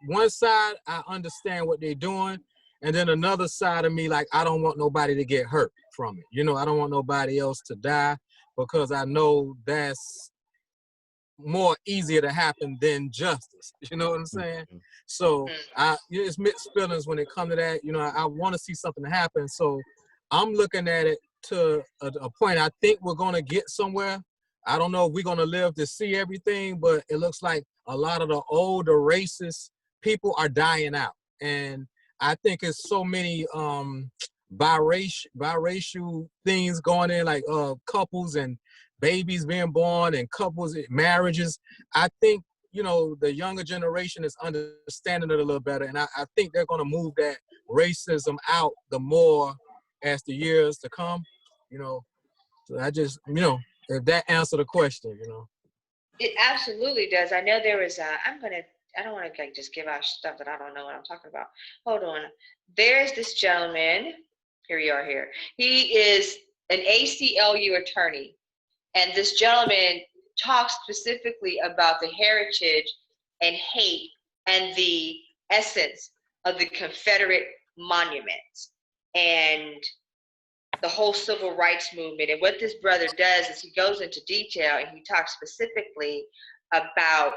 one side, I understand what they're doing. And then another side of me, like, I don't want nobody to get hurt from it. I don't want nobody else to die. because I know that's more easier to happen than justice. You know what I'm saying? So it's mixed feelings when it comes to that. You know, I want to see something happen. So I'm looking at it to a point. I think we're going to get somewhere. I don't know if we're going to live to see everything, but it looks like a lot of the older racist people are dying out. And I think it's so many biracial things going in, like couples and babies being born and couples, marriages. I think, you know, the younger generation is understanding it a little better. And I think they're going to move that racism out the more as the years to come, you know. So I just, you know, if that answered the question, you know. It absolutely does. I know there was I don't want to like just give out stuff that I don't know what I'm talking about. Hold on. There's this gentleman. Here we are here. He is an ACLU attorney. And this gentleman talks specifically about the heritage and hate and the essence of the Confederate monuments and the whole civil rights movement. And what this brother does is he goes into detail and he talks specifically about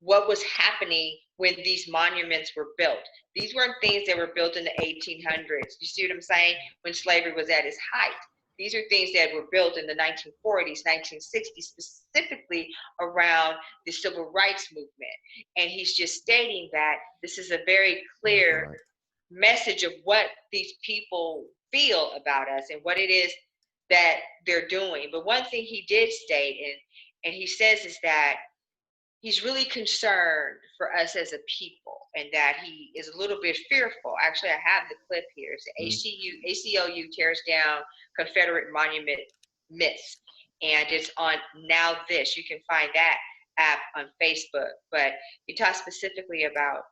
what was happening when these monuments were built. These weren't things that were built in the 1800s. You see what I'm saying? When slavery was at its height. These are things that were built in the 1940s, 1960s, specifically around the civil rights movement. And he's just stating that this is a very clear message of what these people feel about us and what it is that they're doing. But one thing he did state, and he says, is that he's really concerned for us as a people, and that he is a little bit fearful. Actually, I have the clip here. It's ACLU tears down Confederate monument myths, and it's on Now This. You can find that app on Facebook. But he talks specifically about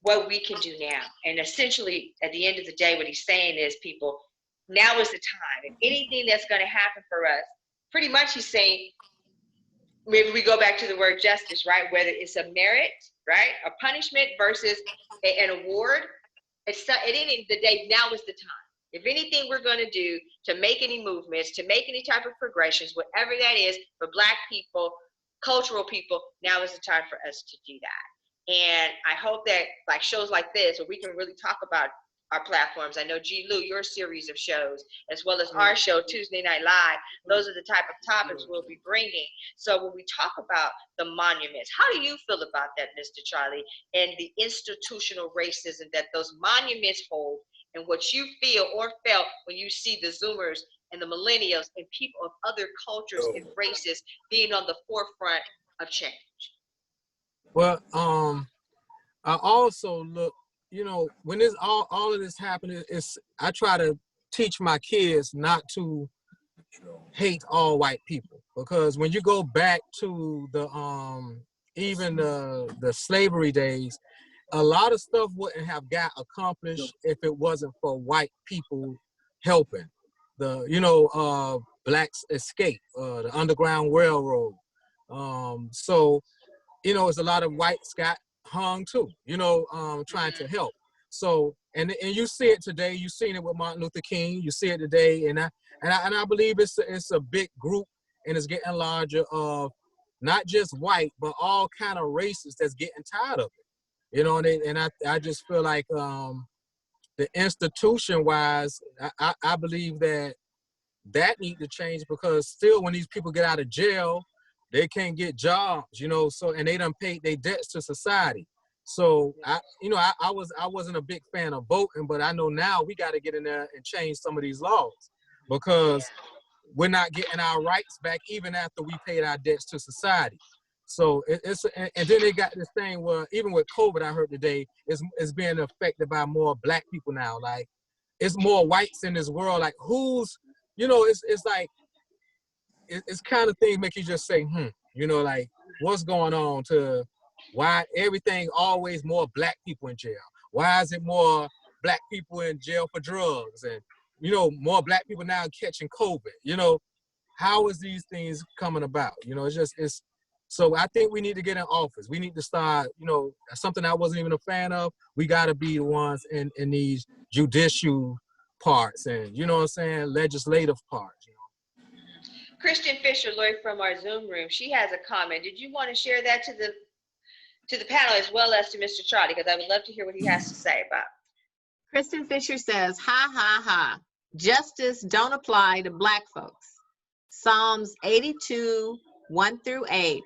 what we can do now. And essentially, at the end of the day, what he's saying is, people, now is the time. If anything that's going to happen for us, pretty much he's saying, maybe we go back to the word justice, right? Whether it's a merit, right? A punishment versus an award. At the end of the day, now is the time. If anything we're going to do to make any movements, to make any type of progressions, whatever that is, for Black people, cultural people, now is the time for us to do that. And I hope that like shows like this, where we can really talk about our platforms. I know G-Lew, your series of shows, as well as our show, Tuesday Night Live, those are the type of topics we'll be bringing. So when we talk about the monuments, how do you feel about that, Mr. Charlie, and the institutional racism that those monuments hold, and what you feel or felt when you see the Zoomers and the millennials and people of other cultures and races being on the forefront of change? Well, I also look, you know, when this all of this happening, I try to teach my kids not to hate all white people, because when you go back to the even the slavery days, a lot of stuff wouldn't have got accomplished if it wasn't for white people helping. The, you know, blacks escape, the Underground Railroad. So, you know, it's a lot of whites got hung too, you know, trying to help. So, and you see it today. You've seen it with Martin Luther King. You see it today, and I believe it's a big group, and it's getting larger, of not just white, but all kind of races that's getting tired of it. You know, and I just feel like the institution-wise, I believe that need to change, because still when these people get out of jail, they can't get jobs, you know, so, and they done paid their debts to society. So I wasn't a big fan of voting, but I know now we got to get in there and change some of these laws, because we're not getting our rights back even after we paid our debts to society. So and then they got this thing where even with COVID, I heard today, is being affected by more Black people now. Like, it's more whites in this world. Like, who's, you know, it's like, it's kind of thing make you just say, you know, like, what's going on, to why everything always more Black people in jail? Why is it more Black people in jail for drugs? And, you know, more Black people now catching COVID, you know, how is these things coming about? You know, so I think we need to get in office. We need to start, you know, something I wasn't even a fan of. We got to be the ones in these judicial parts and, you know what I'm saying, legislative parts, you know. Kristen Fisher, Lori, from our Zoom room, she has a comment. Did you want to share that to the panel as well as to Mr. Charlie? Because I would love to hear what he has to say about. Kristen Fisher says, ha, ha, ha. Justice don't apply to Black folks. Psalms 82, 1 through 8.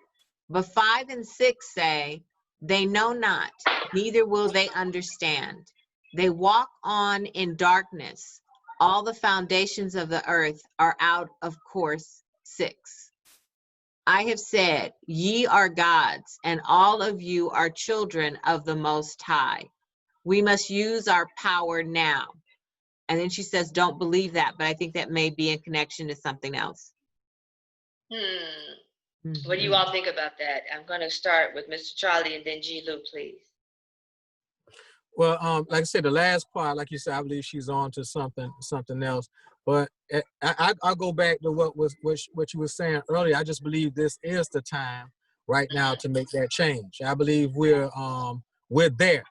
But 5 and 6 say, they know not, neither will they understand. They walk on in darkness. All the foundations of the earth are out of course. 6. I have said, ye are gods, and all of you are children of the Most High. We must use our power now. And then she says, don't believe that, but I think that may be in connection to something else. What do you all think about that? I'm going to start with Mr. Charlie and then G-Lew, please. Well, like I said, the last part, like you said, I believe she's on to something else. But I'll go back to what you were saying earlier. I just believe this is the time right now to make that change. I believe we're there,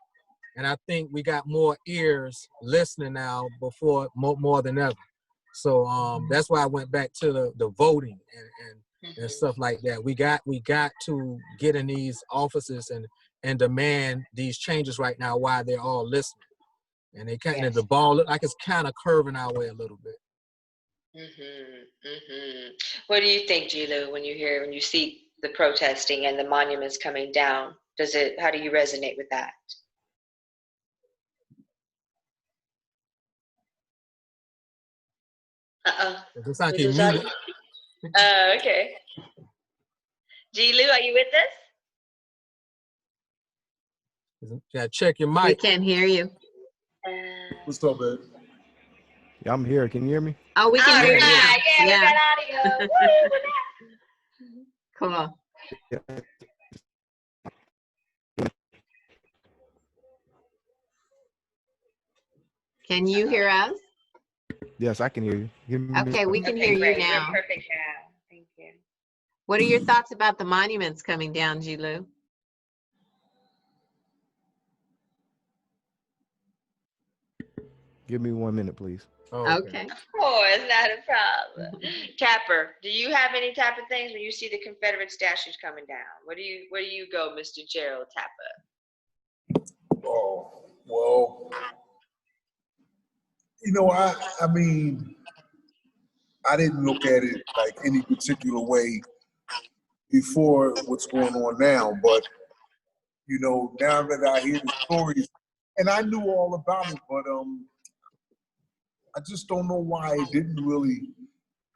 and I think we got more ears listening now before more than ever. So that's why I went back to the voting and stuff like that. We got to get in these offices and demand these changes right now while they're all listening. And they kind of, the ball look like it's kind of curving our way a little bit. What do you think, G-Lew, when you see the protesting and the monuments coming down? How do you resonate with that? It's like you're muted. Okay. G-Lew, are you with us? You gotta check your mic. We can't hear you. What's up, man? Yeah, I'm here. Can you hear me? Oh, we can hear you. Yeah, we got audio. Cool. Yeah. Can you hear us? Yes, I can hear you. Okay, we can hear you now. You're perfect now. Thank you. What are your thoughts about the monuments coming down, G-Lew? Give me 1 minute, please. Oh, okay. Of course, not a problem. Tapper, do you have any type of things when you see the Confederate statues coming down? Where do you go, Mr. Gerald Tapper? Oh, well, you know, I mean, I didn't look at it like any particular way before what's going on now, but you know, now that I hear the stories, and I knew all about it, but I just don't know why it didn't really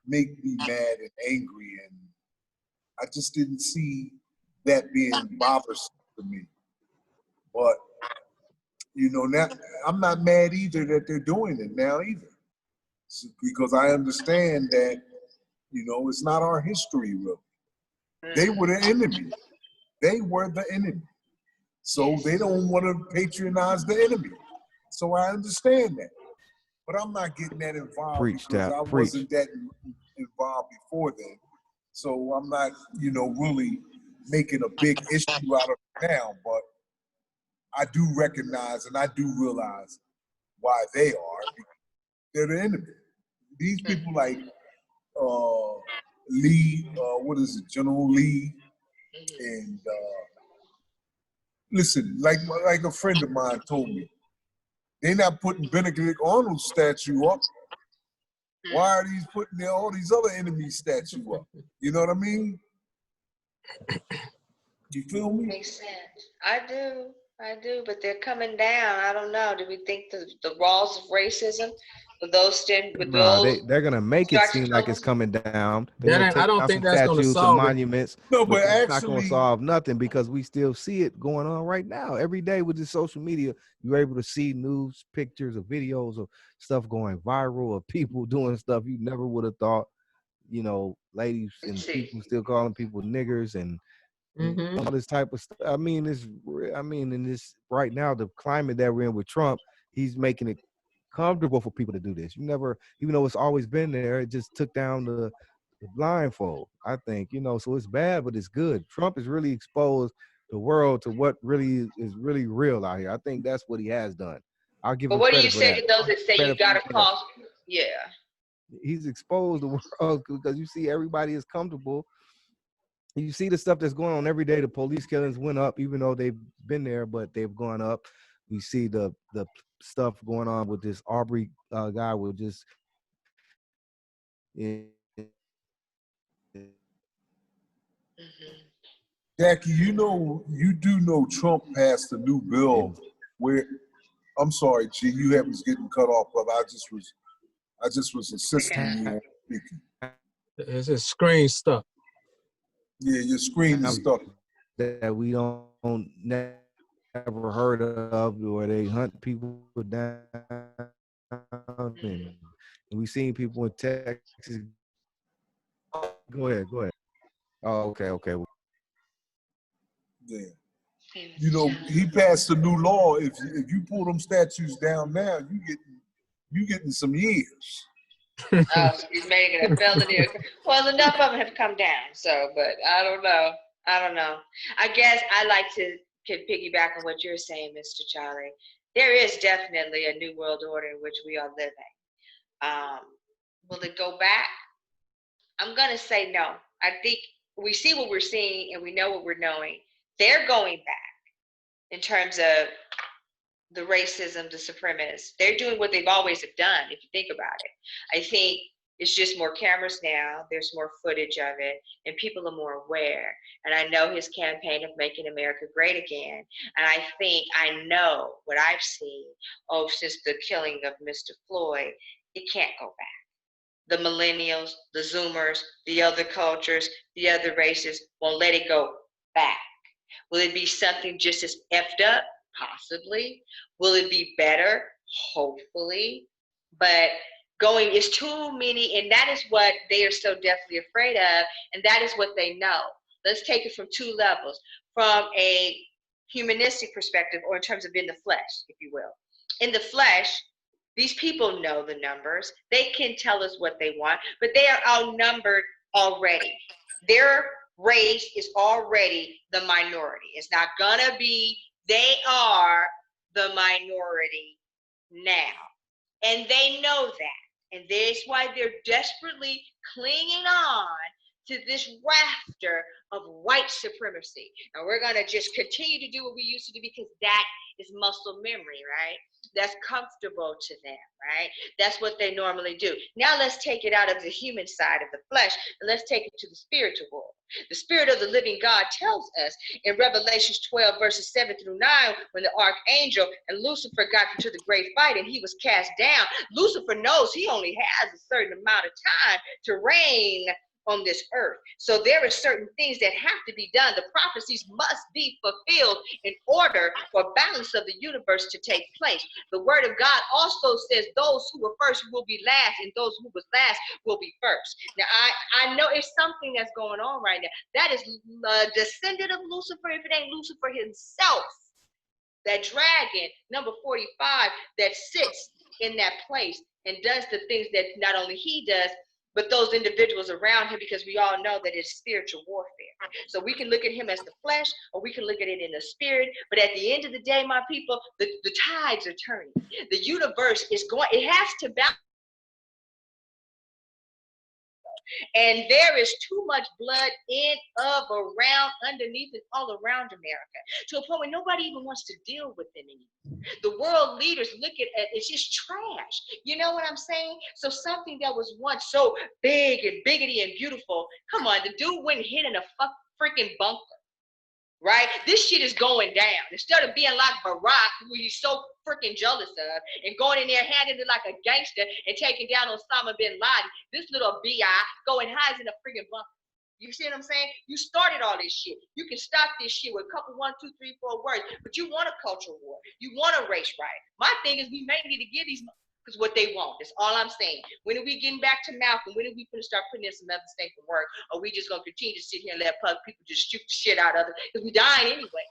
make me mad and angry, and I just didn't see that being bothersome to me. But you know, now I'm not mad either that they're doing it now either, because I understand that, you know, it's not our history really. They were the enemy. They were the enemy. So they don't want to patronize the enemy. So I understand that. But I'm not getting that involved because I wasn't that involved before then. So I'm not, you know, really making a big issue out of it now. But I do recognize and I do realize why they are. They're the enemy. These people like Lee, General Lee, and listen, like a friend of mine told me, they're not putting Benedict Arnold's statue up. Why are these putting all these other enemies' statue up? You know what I mean? You feel me? Makes sense. I do, but they're coming down. I don't know. Do we think the walls of racism with those they're gonna make it seem like it's coming down. I don't think that's gonna solve it. Monuments. No, but it's actually, not gonna solve nothing because we still see it going on right now. Every day with the social media, you're able to see news, pictures, or videos of stuff going viral of people doing stuff you never would have thought. You know, ladies and people still calling people niggers and all this type of stuff. I mean, in this right now, the climate that we're in with Trump, he's making it comfortable for people to do this. You never, even though it's always been there, it just took down the blindfold, I think, you know, so it's bad, but it's good. Trump has really exposed the world to what really is really real out here. I think that's what he has done. I'll give him credit for that. But what do you say to those that say you gotta call? Yeah. he's exposed the world because you see everybody is comfortable. You see the stuff that's going on every day. The police killings went up, even though they've been there, but they've gone up. We see the stuff going on with this Aubrey guy with just. Jackie, you do know Trump passed a new bill where, I'm sorry, G, you was getting cut off, but I just was assisting you on speaking. It's his screen stuck. Yeah, your screen is stuck. That we don't never heard of, where they hunt people down, and we seen people in Texas. Go ahead. Oh, okay. Yeah. You know, he passed a new law. If you pull them statues down now, you getting some years. Oh, so he's making a felony. Well, enough of them have come down. So, but I don't know. I guess I like to piggyback on what you're saying, Mr. Charlie. There is definitely a new world order in which we are living. Will it go back? I'm gonna say no. I think we see what we're seeing and we know what we're knowing. They're going back in terms of the racism, the supremacists. They're doing what they've always done, if you think about it. I think it's just more cameras now. There's more footage of it, and people are more aware. And I know his campaign of making America great again. And I know what I've seen since the killing of Mr. Floyd, it can't go back. The millennials, the Zoomers, the other cultures, the other races won't let it go back. Will it be something just as effed up? Possibly. Will it be better? Hopefully. But going is too many, and that is what they are so deathly afraid of, and that is what they know. Let's take it from two levels. From a humanistic perspective, or in terms of in the flesh, if you will. In the flesh, these people know the numbers. They can tell us what they want, but they are outnumbered already. Their race is already the minority. It's not gonna be, they are the minority now. And they know that. And that's why they're desperately clinging on to this rafter of white supremacy. And we're gonna just continue to do what we used to do because that is muscle memory, right? That's comfortable to them, right? That's what they normally do. Now let's take it out of the human side of the flesh and let's take it to the spiritual world. The Spirit of the living God tells us in Revelation 12 verses 7 through 9, when the archangel and Lucifer got into the great fight and he was cast down, Lucifer knows he only has a certain amount of time to reign on this earth. So there are certain things that have to be done. The prophecies must be fulfilled in order for balance of the universe to take place. The word of God also says those who were first will be last, and those who was last will be first. Now I know it's something that's going on right now. That is a descendant of Lucifer, if it ain't Lucifer himself. That dragon, number 45, that sits in that place and does the things that not only he does, but those individuals around him, because we all know that it's spiritual warfare. So we can look at him as the flesh, or we can look at it in the spirit. But at the end of the day, my people, the tides are turning. The universe is going, it has to balance. And there is too much blood in, of, around, underneath, and all around America, to a point where nobody even wants to deal with it anymore. The world leaders look at it, it's just trash. You know what I'm saying? So something that was once so big and biggity and beautiful, come on, the dude went and hid in a freaking bunker. Right? This shit is going down. Instead of being like Barack, who he's so freaking jealous of, and going in there handing it like a gangster and taking down Osama bin Laden, this little B.I. go and hides in a freaking bunker. You see what I'm saying? You started all this shit. You can stop this shit with a couple, 1, 2, 3, 4 words, but you want a cultural war. You want a race riot. My thing is we may need to give these because what they want. That's all I'm saying. When are we getting back to Malcolm? When are we going to start putting in some other things for work? Or we just going to continue to sit here and let people just shoot the shit out of it? Because we dying anyway.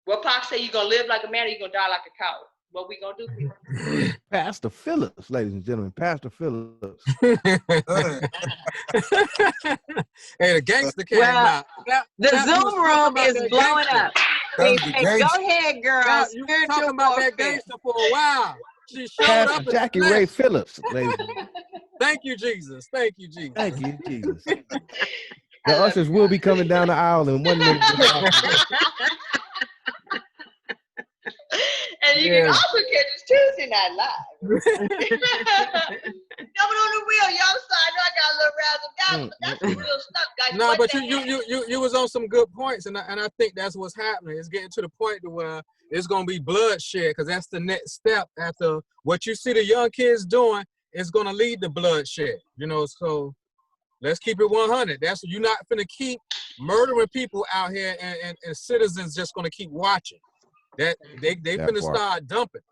What Pac say, you going to live like a man or you going to die like a coward? What we going to do, people? Pastor Phillips, ladies and gentlemen. Pastor Phillips. Hey, the gangster came out. The Zoom room is blowing up. Hey, go ahead, girl. You been talking about that gangster for a while. She showed Pastor up. JackieRay Phillips, ladies and gentlemen. Thank you, Jesus. Thank you, Jesus. Thank you, Jesus. The ushers will be coming down the aisle in 1 minute. And you can also catch us Tuesday Night Live. Coming on the wheel, y'all. So I know I got a little razzle dazzle, but that's some real stuff, guys. No, but you was on some good points, and I think that's what's happening. It's getting to the point to where it's gonna be bloodshed, because that's the next step after what you see the young kids doing. It's gonna lead to bloodshed. You know, so let's keep it 100. That's you're not gonna keep murdering people out here, and citizens just gonna keep watching. That they finna start dumping.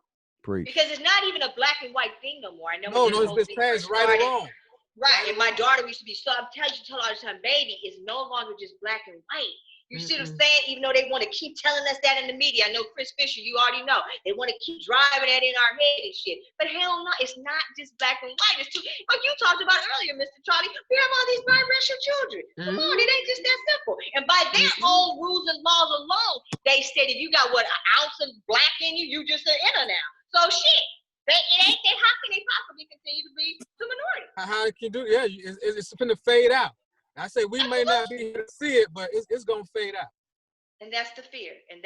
Preach. Because it's not even a black and white thing no more. I know. No, it's been passed right or wrong. Right, and my daughter used to be so. I'm telling you all the time, baby, it's no longer just black and white. You see what I'm saying? Even though they want to keep telling us that in the media. I know Chris Fisher, you already know. They want to keep driving that in our head and shit. But hell no, it's not just black and white. It's too, like you talked about earlier, Mr. Charlie. We have all these biracial children. Come on, it ain't just that simple. And by their own rules and laws alone, they said if you got an ounce of black in you, you just an inner now. So shit. How can they possibly continue to be the minority? How can you do? Yeah, it's going to fade out. I say we may not be here to see it, but it's going to fade out. And that's the fear. And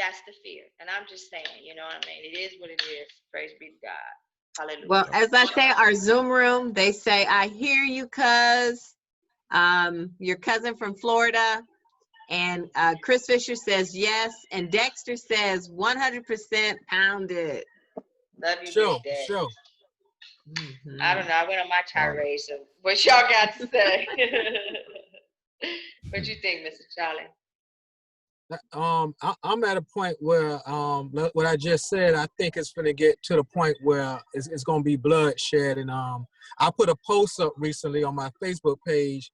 I'm just saying, you know what I mean? It is what it is. Praise be to God. Hallelujah. Well, as I say, our Zoom room, they say, I hear you, cuz. Your cousin from Florida. And Chris Fisher says yes. And Dexter says 100% pounded. Love you, Sure. I don't know. I went on my tirade, so what y'all got to say? What you think, Mr. Charlie? I'm at a point where what I just said, I think it's going to get to the point where it's going to be bloodshed. And I put a post up recently on my Facebook page.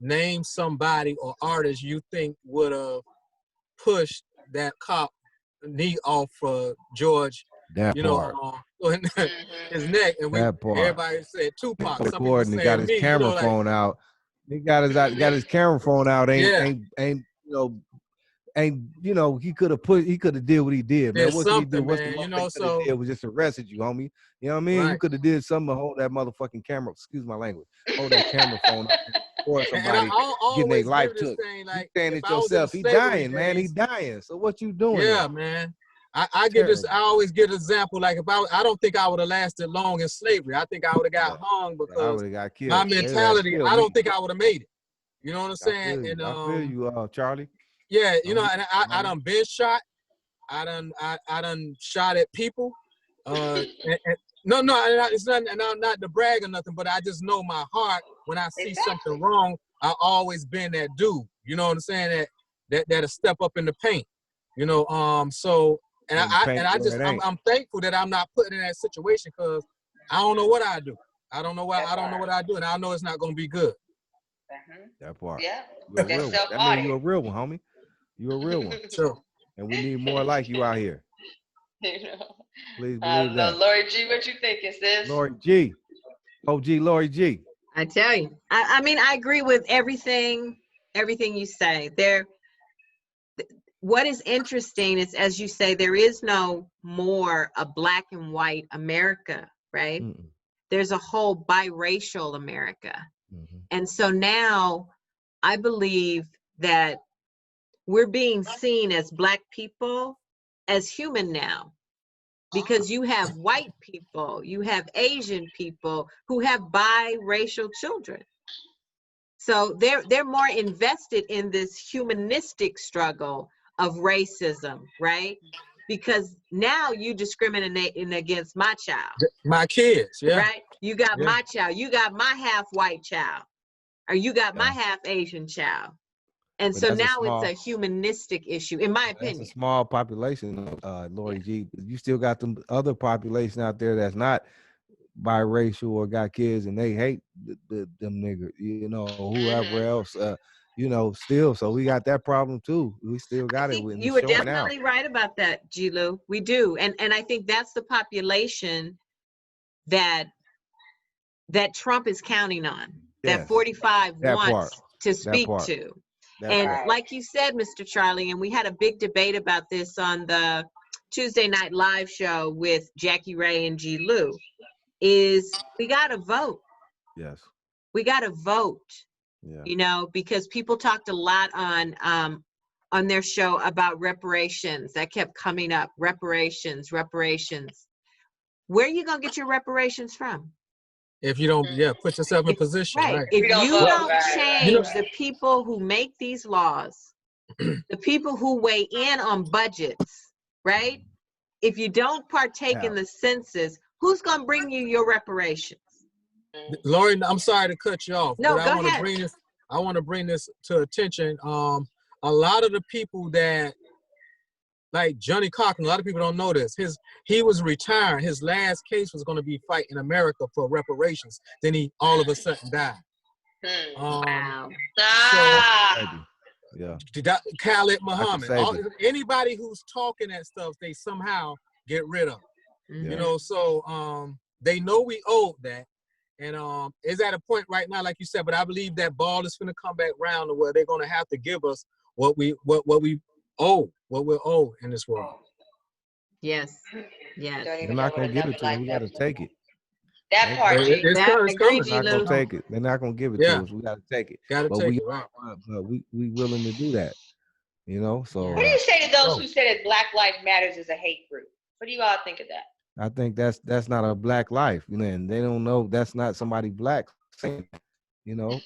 Name somebody or artist you think would have pushed that cop knee off for George. That His neck, and everybody said Tupac. Some people and he got his camera phone out. He got his camera phone out. He could have did what he did, man. What he did, did was just arrested you, homie. You know what I mean? Right. You could have did something to hold that motherfucking camera. Excuse my language. Hold that camera phone up or somebody getting their life took. Like, you saying it yourself. He dying, man. He dying. So what you doing? Yeah, man. I always get an example. Like if I don't think I would have lasted long in slavery. I think I would have got hung because got killed. My mentality. I don't think I would have made it. You know what I'm saying? I feel you, Charlie. Yeah, you know, and I done been shot. I done shot at people. No, it's not, and I'm not to brag or nothing, but I just know my heart. When I see something wrong, I always been that dude. You know what I'm saying? That'll step up in the paint. You know, so. And I'm thankful that I'm not put in that situation because I don't know what I do. I don't know what I do, and I know it's not gonna be good. That part. Yeah. That means you're a real one, homie. You're a real one. Sure. And we need more like you out here. You know. Please believe that. Lori G, what you thinking, sis? Lori G. OG Lori G. I tell you. I mean, I agree with everything you say. What is interesting is, as you say, there is no more a black and white America, right? There's a whole biracial America. And so now I believe that we're being seen as black people as human now, because you have white people, you have Asian people who have biracial children. So they're more invested in this humanistic struggle of racism, right? Because now you discriminating against my child. My kids, yeah. Right? You got my child. You got my half white child. Or you got my half Asian child. And but so now it's a humanistic issue, in my opinion. It's a small population, Lori G. You still got them other population out there that's not biracial or got kids and they hate them niggers, you know, whoever else. You know, still, so we got that problem too. We still got it. You were definitely right about that, G-Lew. We do, and I think that's the population that Trump is counting on. Yes. That 45 wants to speak to. And like you said, Mr. Charlie, and we had a big debate about this on the Tuesday Night Live show with JackieRay and G-Lew, is we got to vote. Yes. We got to vote. Yeah. You know, because people talked a lot on their show about reparations. That kept coming up. Reparations. Where are you gonna get your reparations from? If you don't, put yourself in position, right. right? If you don't change You the people who make these laws, the people who weigh in on budgets, right? If you don't partake in the census, who's gonna bring you your reparations? Lori, I'm sorry to cut you off, No, but go I want ahead. to bring this. I want to bring this to attention. A lot of the people that, like Johnny Cochran, a lot of people don't know this. He was retiring. His last case was going to be fighting America for reparations. Then he all of a sudden died. Wow. Yeah. Khalid Muhammad. Savior. Anybody who's talking that stuff, they somehow get rid of. You know, so they know we owed that. And it's at a point right now, like you said, but I believe that ball is going to come back round to where they're going to have to give us what we owe, what we're owed in this world. Yes. They're not going to give it to us. We got to take it. That part, G. It's coming. They're not going to take it. They're not going to give it to us. We got to take it. Got to take it, right. But we willing to do that, you know? So. What do you say to those who say that Black Lives Matters is a hate group? What do you all think of that? I think that's not a black life, you know, and they don't know that's not somebody black saying, you know.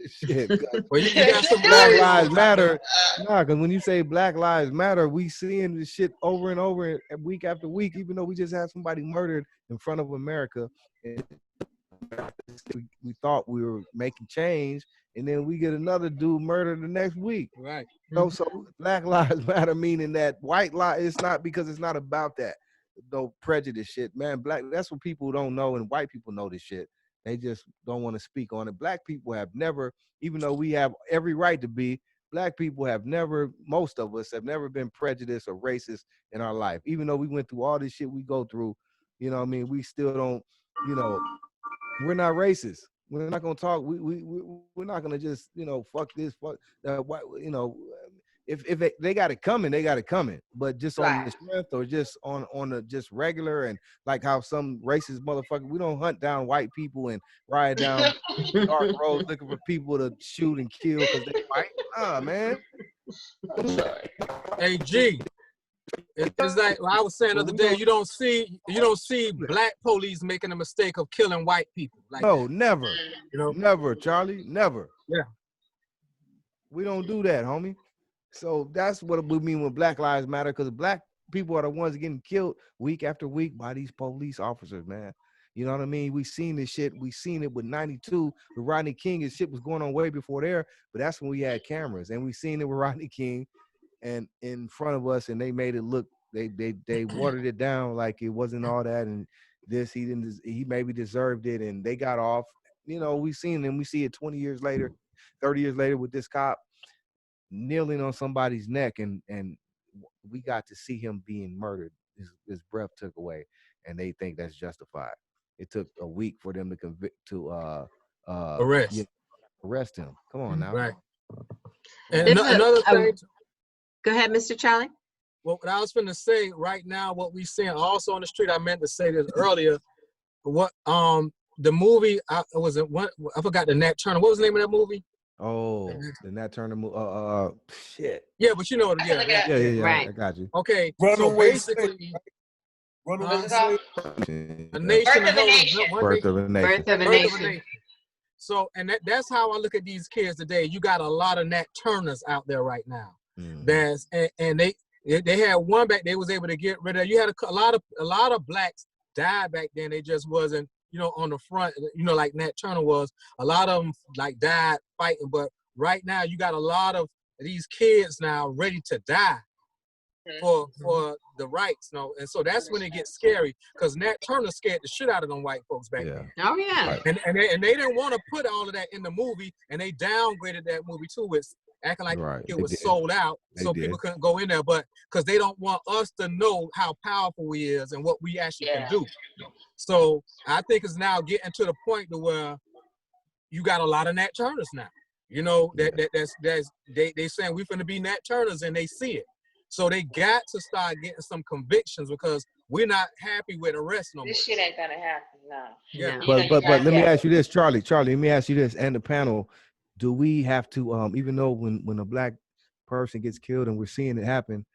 Shit. Well, you got some Black Lives Matter. Nah, because when you say Black Lives Matter, we seeing this shit over and over week after week, even though we just had somebody murdered in front of America. And we thought we were making change, and then we get another dude murdered the next week. Right. You know, so Black Lives Matter meaning that white lie, it's not, because it's not about that. No prejudice shit, man. That's what people don't know, and white people know this shit. They just don't want to speak on it. Black people have never, even though we have every right to be, black people have never, most of us have never been prejudiced or racist in our life. Even though we went through all this shit we go through, you know what I mean? We still don't, you know, we're not racist. We're not gonna talk. We're not gonna just, you know, fuck this, fuck that. You know, if they got it coming, they got it coming. But just on the strength, or just on the just regular, and like how some racist motherfucker, we don't hunt down white people and ride down dark roads looking for people to shoot and kill because they white. Nah, man. I'm sorry. Hey, G. It's like I was saying the other day, you don't see black police making a mistake of killing white people. Like no, that. Never. You know? Never, Charlie. Never. Yeah. We don't do that, homie. So that's what we mean when Black Lives Matter, because black people are the ones getting killed week after week by these police officers, man. You know what I mean? We seen this shit. We seen it with 92, with Rodney King. His shit was going on way before there, but that's when we had cameras. And we seen it with Rodney King and in front of us, and they made it look, they watered it down like it wasn't all that, and this, he maybe deserved it, and they got off. You know, we seen them. We see it 20 years later, 30 years later with this cop kneeling on somebody's neck, and we got to see him being murdered. His breath took away, and they think that's justified. It took a week for them to arrest him. Come on now. Right. And another thing. Go ahead, Mr. Charlie. Well, what I was going to say right now, what we seeing also on the street, I meant to say this earlier. What the movie, I forgot the Nat Turner. What was the name of that movie? Oh, the Nat Turner movie. Shit. Yeah, but you know what? Yeah. Right. I got you. Okay. Runaway So basically, A Nation. Birth of a Nation. Birth of a Nation. So, and that's how I look at these kids today. You got a lot of Nat Turners out there right now. And they had one back. They was able to get rid of. You had a lot of blacks died back then. They just wasn't, you know, on the front. You know, like Nat Turner was. A lot of them like died fighting. But right now, you got a lot of these kids now ready to die for the rights. You know? And so that's when it gets scary, because Nat Turner scared the shit out of them white folks back then. Oh yeah. And they didn't want to put all of that in the movie, and they downgraded that movie too, with acting like it was sold out, so people couldn't go in there. But because they don't want us to know how powerful he is and what we actually can do. So I think it's now getting to the point to where you got a lot of Nat Turners now. You know, they saying we finna be Nat Turners, and they see it. So they got to start getting some convictions, because we're not happy with arrest no more. This shit ain't gonna happen, no. Yeah. No. But let me ask you this, Charlie, let me ask you this, and the panel, do we have to, even though when a black person gets killed and we're seeing it happen,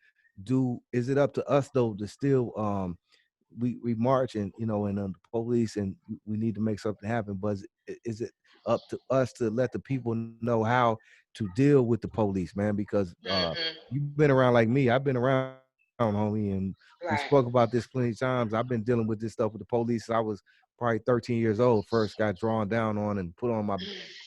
is it up to us though to still we march and and the police and we need to make something happen, but is it up to us to let the people know how to deal with the police, man? Because you've been around like me, I've been around, homie, and we spoke about this plenty of times. I've been dealing with this stuff with the police. I was probably 13 years old, first got drawn down on and put on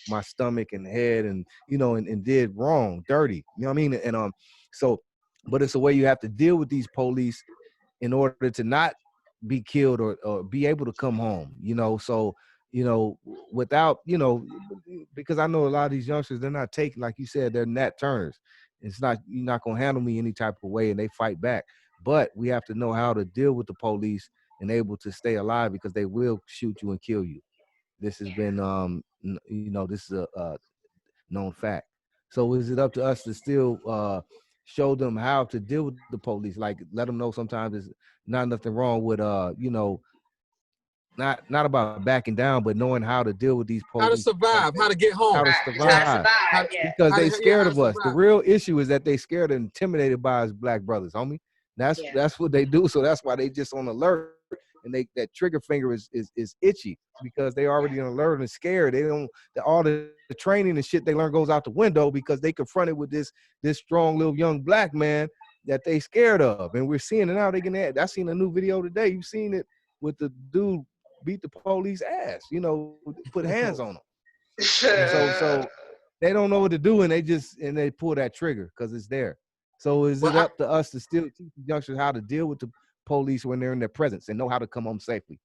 my stomach and head and and did wrong, dirty, you know what I mean? And so, but it's the way you have to deal with these police in order to not be killed or be able to come home, so without because I know a lot of these youngsters, they're not taking, like you said, they're Nat Turners. It's not, you're not gonna handle me any type of way, and they fight back. But we have to know how to deal with the police and able to stay alive, because they will shoot you and kill you. This has been this is a known fact. So is it up to us to still show them how to deal with the police? Like, let them know sometimes there's not nothing wrong with not about backing down, but knowing how to deal with these police. How to survive, how to get home. How to survive. Because they scared of us. The real issue is that they scared and intimidated by us black brothers, homie. That's what they do. So that's why they just on alert, and that trigger finger is itchy, because they already on alert and scared. They don't, all the training and shit they learn goes out the window, because they confronted with this strong little young black man that they scared of. And we're seeing it now. I seen a new video today. You've seen it with the dude beat the police ass, put hands on them. So they don't know what to do, and they pull that trigger because it's there. So is it up to us to still teach the youngsters how to deal with the police when they're in their presence and know how to come home safely?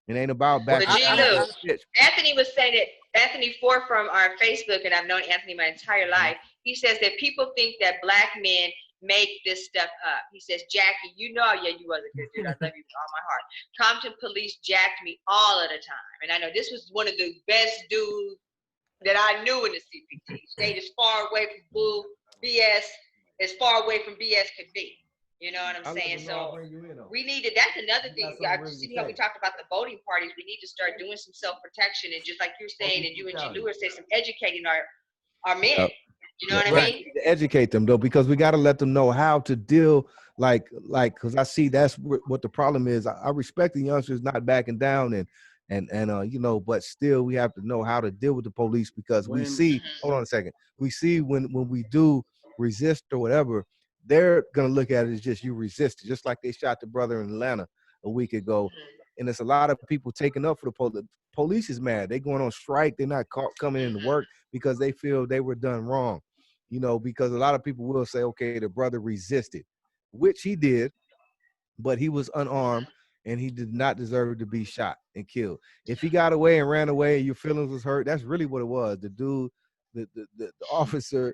It ain't about back. Anthony was saying that, Anthony Ford from our Facebook, and I've known Anthony my entire life. He says that people think that black men make this stuff up. He says, Jackie, you was a good dude. I love you with all my heart. Compton police jacked me all of the time. And I know this was one of the best dudes that I knew in the CPT. Stayed as far away from bull, BS, as far away from BS could be. You know what I'm saying? So we needed, that's another thing. See how we talked about the voting parties. We need to start doing some self-protection, and just like you're saying, and you and G-Lew say, some educating our men. You know what I mean? Educate them though, because we got to let them know how to deal, like, because I see that's what the problem is. I respect the youngsters not backing down and but still we have to know how to deal with the police, because we see, hold on a second, we see when we do resist or whatever, they're gonna look at it as just you resisted, just like they shot the brother in Atlanta a week ago. And it's a lot of people taking up for the police. Police is mad. They going on strike. They're not coming into work because they feel they were done wrong. Because a lot of people will say, okay, the brother resisted, which he did, but he was unarmed and he did not deserve to be shot and killed. If he got away and ran away and your feelings was hurt, that's really what it was. The dude, the officer,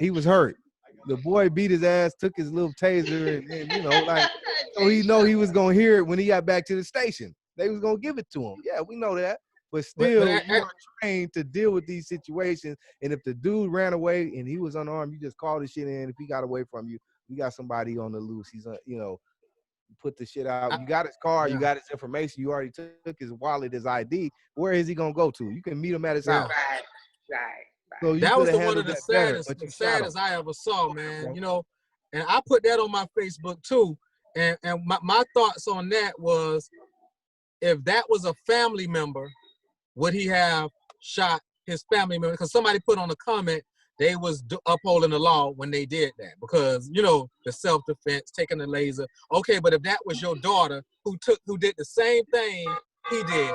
he was hurt. The boy beat his ass, took his little taser, and so he know he was gonna hear it when he got back to the station. They was gonna give it to him. Yeah, we know that. But still, you are trained to deal with these situations. And if the dude ran away and he was unarmed, you just call the shit in. If he got away from you, you got somebody on the loose. He's put the shit out. You got his car, you got his information, you already took his wallet, his ID. Where is he gonna go to? You can meet him at his house. Right. So that was one of the saddest I ever saw, man. And I put that on my Facebook too. And my thoughts on that was, if that was a family member, would he have shot his family member? Because somebody put on a comment, they was upholding the law when they did that, because the self-defense, taking the laser. Okay, but if that was your daughter who did the same thing he did,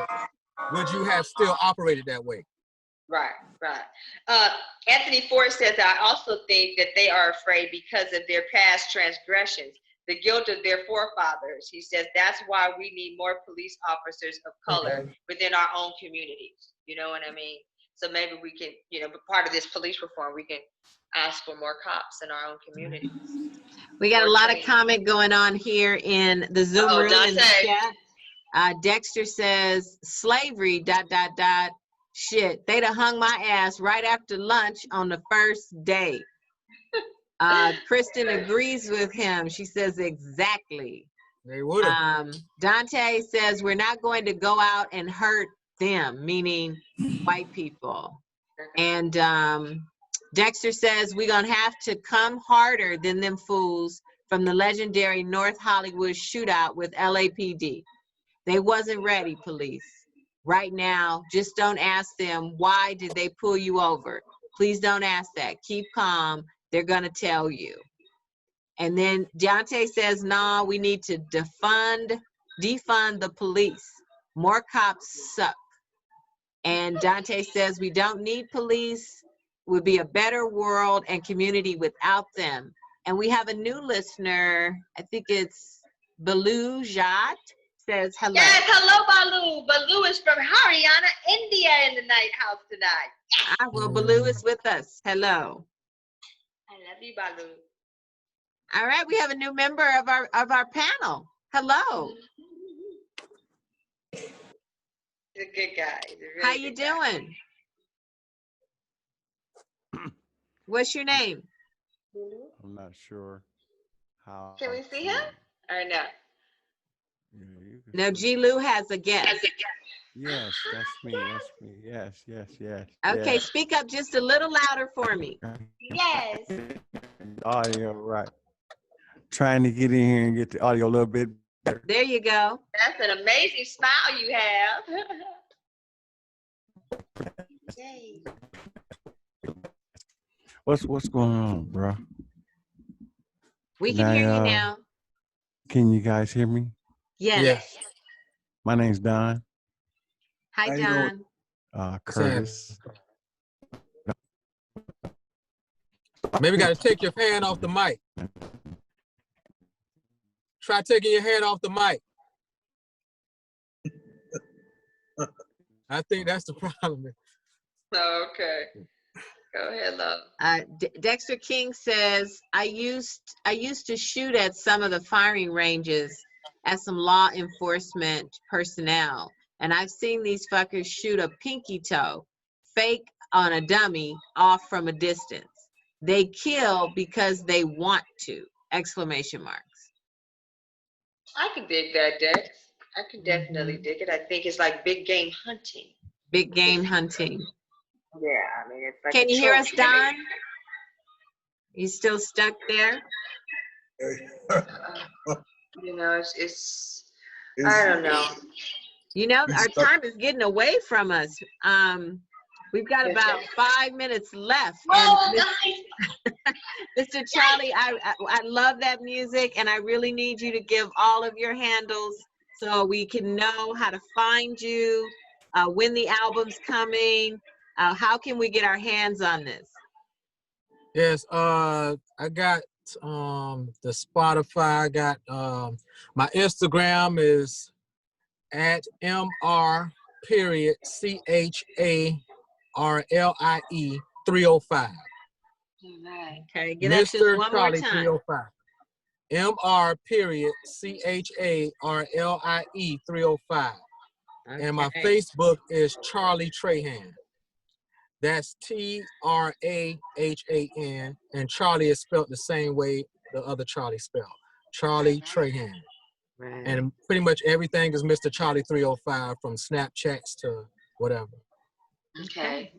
would you have still operated that way? Right. Anthony Ford says, I also think that they are afraid because of their past transgressions, the guilt of their forefathers. He says that's why we need more police officers of color within our own communities. You know what I mean? So maybe we can, part of this police reform, we can ask for more cops in our own communities. We got a lot of comment going on here in the Zoom room in the chat. Dexter says, slavery, ... Shit, they'd have hung my ass right after lunch on the first day. Kristen agrees with him. She says, exactly. They would have. Dante says we're not going to go out and hurt them, meaning white people. And Dexter says we're gonna have to come harder than them fools from the legendary North Hollywood shootout with LAPD. They wasn't ready, police. Right now, just don't ask them, why did they pull you over? Please don't ask that. Keep calm. They're gonna tell you. And then Deontay says, nah, we need to defund the police. More cops suck. And Dante says, we don't need police. Would be a better world and community without them. And we have a new listener. I think it's Balu Jat says hello. Yes, hello, Balu. Balu is from Haryana, India in the night house tonight. Well, Balu is with us. Hello. I love you, Balu. All right, we have a new member of our panel. Hello. He's a good guy. Really How you doing? What's your name? I'm not sure how. Can we see him or no? Yeah, No, G-Lew has a guest. Yes, that's me. That's me. Yes, yes, yes. Okay, yes. speak up just a little louder for me. Yes. Audio, right. Trying to get in here and get the audio a little bit better. There you go. That's an amazing smile you have. Yay. What's going on, bro? We can hear you now. Can you guys hear me? Yes. Yes. My name's Don. Hi, Don. Curtis. Maybe got to take your hand off the mic. Try taking your hand off the mic. I think that's the problem. Okay. Go ahead, love. Dexter King says, I used to shoot at some of the firing ranges as some law enforcement personnel, and I've seen these fuckers shoot a pinky toe, fake on a dummy, off from a distance. They kill because they want to! Exclamation marks. I can dig that, Dex. I can definitely dig it. I think it's like big game hunting. Big game hunting. Yeah, I mean, it's like. Can you hear us, Don? You still stuck there? You know, it's I don't know. You know, our time is getting away from us. We've got about 5 minutes left. Whoa, and Mr. Charlie, I love that music, and I really need you to give all of your handles so we can know how to find you, when the album's coming. How can we get our hands on this? Yes, I got the Spotify. I got my Instagram is at MR.CHARLIE 305. Okay, get that just one Charlie more time. 305. MR.CHARLIE 305. Okay. And my Facebook is Charlie Trahan. That's TRAHAN, and Charlie is spelled the same way the other Charlie spelled. Charlie Trahan. Right. And pretty much everything is Mr. Charlie 305 from Snapchats to whatever. Okay,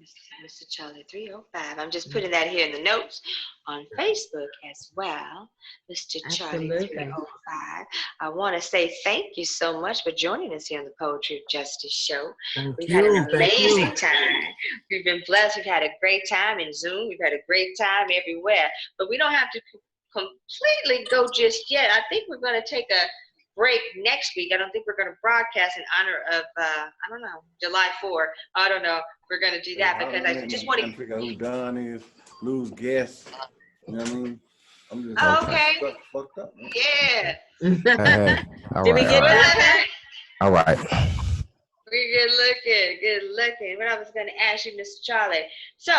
Mr. Charlie 305. I'm just putting that here in the notes on Facebook as well. Mr. Charlie 305. I want to say thank you so much for joining us here on the Poetry of Justice show. We've had an amazing time. We've been blessed. We've had a great time in Zoom. We've had a great time everywhere. But we don't have to completely go just yet. I think we're going to take a break next week. I don't think we're going to broadcast in honor of, I don't know, July 4th. I don't know. We're going to do that because I just want to figure out who Don is, lose guests. You know what I mean? I'm just okay. Fucked up, man. Yeah. Hey, all Did we get that? All right. We're good looking. What I was going to ask you, Mr. Charlie. So,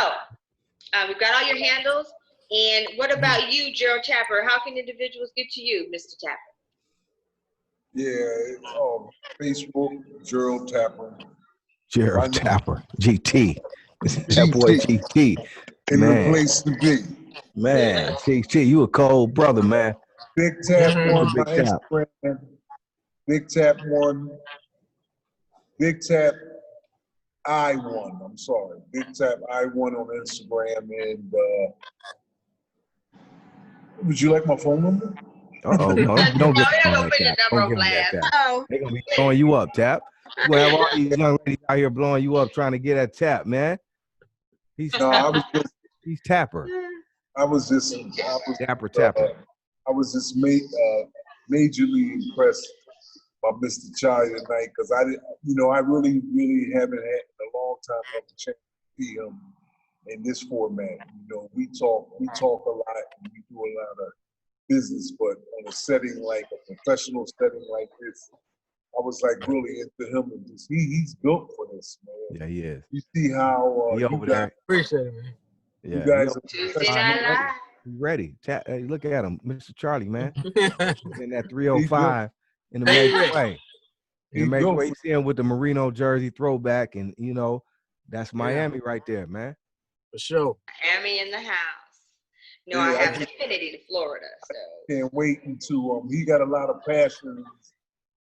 we've got all your handles. And what about you, Gerald Tapper? How can individuals get to you, Mr. Tapper? Yeah, Facebook, Gerald Tapper. Gerald Tapper, GT. That boy GT. In Man. the place to be. Man, GT, you a cold brother, man. Big Tap on my Big Tap. Instagram. Big Tap one. Big Tap I1. I'm sorry. Big Tap I1 on Instagram. And would you like my phone number? Uh-oh, no, don't give them that, Tap. Don't give them that, Tap. Oh, They're gonna be blowing you up, Tap. You have all these young ladies out here blowing you up trying to get that Tap, man. He's he's Tapper. I was just Tapper. I was just majorly impressed by Mr. Charlie tonight because I really haven't had in a long time had the chance to see him in this format. You know, we talk a lot and we do a lot of business, but in a setting like a professional setting like this, I was like really into him and just he's built for this, man. Yeah, he is. You see how he over there. Appreciate it, man. Yeah, you guys Tuesday Night Live. He's ready. Hey, look at him, Mr. Charlie, man. In that 305 in the major way. In the major way, you see him with the Merino jersey throwback, and you know, that's Miami right there, man. For sure. Miami in the house. No, I have an affinity to Florida, so. Can't wait until he got a lot of passion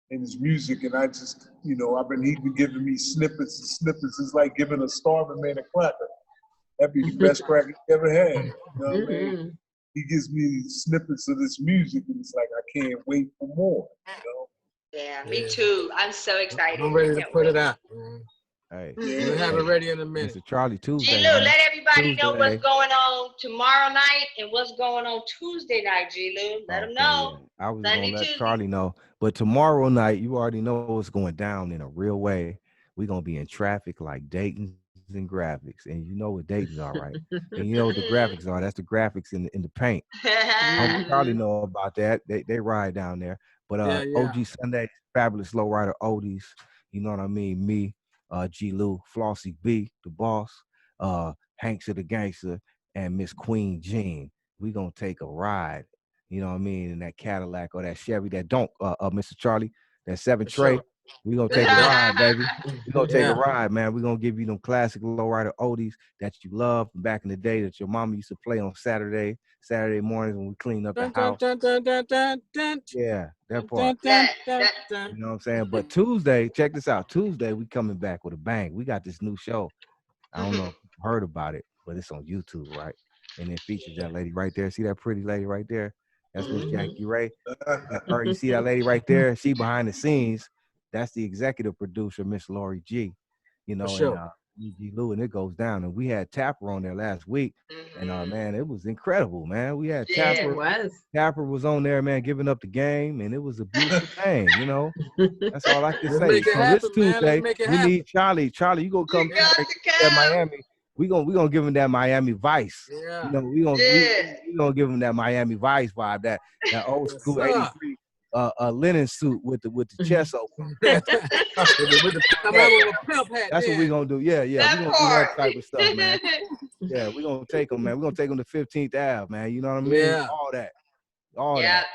in his music, and I just, he's been giving me snippets and snippets. It's like giving a starving man a cracker. That'd be the best cracker he ever had. You know what I mean? He gives me snippets of this music, and it's like I can't wait for more. You know? Yeah, me too. I'm so excited. I'm ready to put it out. Hey, we'll have it ready in a minute. Mr. Charlie Tuesday. G-Lew, let everybody know what's going on tomorrow night and what's going on Tuesday night, G-Lew. Let them know. Yeah. I was Sunday, going to let Tuesday. Charlie know. But tomorrow night, you already know what's going down in a real way. We're going to be in traffic like Dayton's and graphics. And you know what Dayton's are, right? And you know what the graphics are. That's the graphics in the paint. Charlie know about that. They ride down there. But OG Sunday, Fabulous Lowrider Oldies. You know what I mean? Me. G-Lew, Flossie B, the boss, Hankster the gangster, and Miss Queen Jean. We gonna take a ride, you know what I mean, in that Cadillac or that Chevy, that Mr. Charlie, that 7 Tray. Sure. We gonna take a ride, baby. We gonna take a ride, man. We gonna give you them classic lowrider oldies that you love from back in the day that your mama used to play on Saturday mornings when we clean up the house. Yeah, that part. You know what I'm saying? But Tuesday, check this out. Tuesday, we coming back with a bang. We got this new show. I don't know if you heard about it, but it's on YouTube, right? And it features that lady right there. See that pretty lady right there? That's Miss JackieRay. You see that lady right there? She behind the scenes. That's the executive producer, Miss Lori G. You know, and G-Lew, and it goes down. And we had Tapper on there last week, and man, it was incredible, man. We had Tapper. It was. Tapper was on there, man, giving up the game, and it was a beautiful thing. You know, that's all I can say. So this Tuesday, we need Charlie. Charlie, you gonna come to Miami? We gonna give him that Miami Vice. Yeah. You know, we gonna give him that Miami Vice vibe, that old school '83. Linen suit with the chest open. That's what we're gonna do. Yeah. We're gonna do that type of stuff, man. Yeah, we're gonna take them, man. We're gonna take them to 15th Ave, man. You know what I mean? Yeah. All that.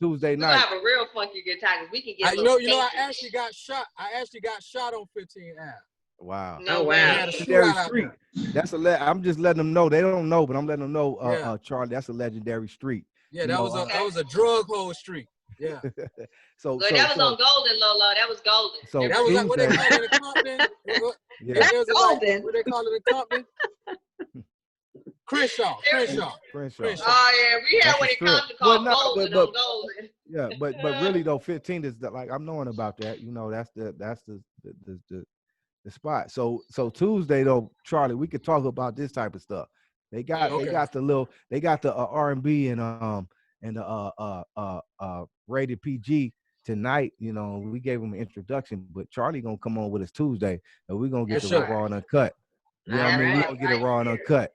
Tuesday night. We'll have a real funky good time. We can get I actually got shot. I actually got shot on 15th Ave. Wow. No way. Legendary street. That's I'm just letting them know. They don't know, but I'm letting them know, Charlie, that's a legendary street. Yeah, that was a drug hole street. Yeah. So that was on Golden, Lolo. That was Golden. So that was like what they call it in Compton. That's Golden. What they call it in Compton? Crenshaw. Oh yeah, we had what it Compton called Golden on Golden. Yeah, but really though, 15 is like I'm knowing about that. You know, that's the spot. So Tuesday though, Charlie, we could talk about this type of stuff. They got the R&B and the rated PG tonight. You know, we gave him an introduction, but Charlie gonna come on with us Tuesday, and we're gonna get the raw and uncut. You know what I mean? We're gonna get it raw and uncut.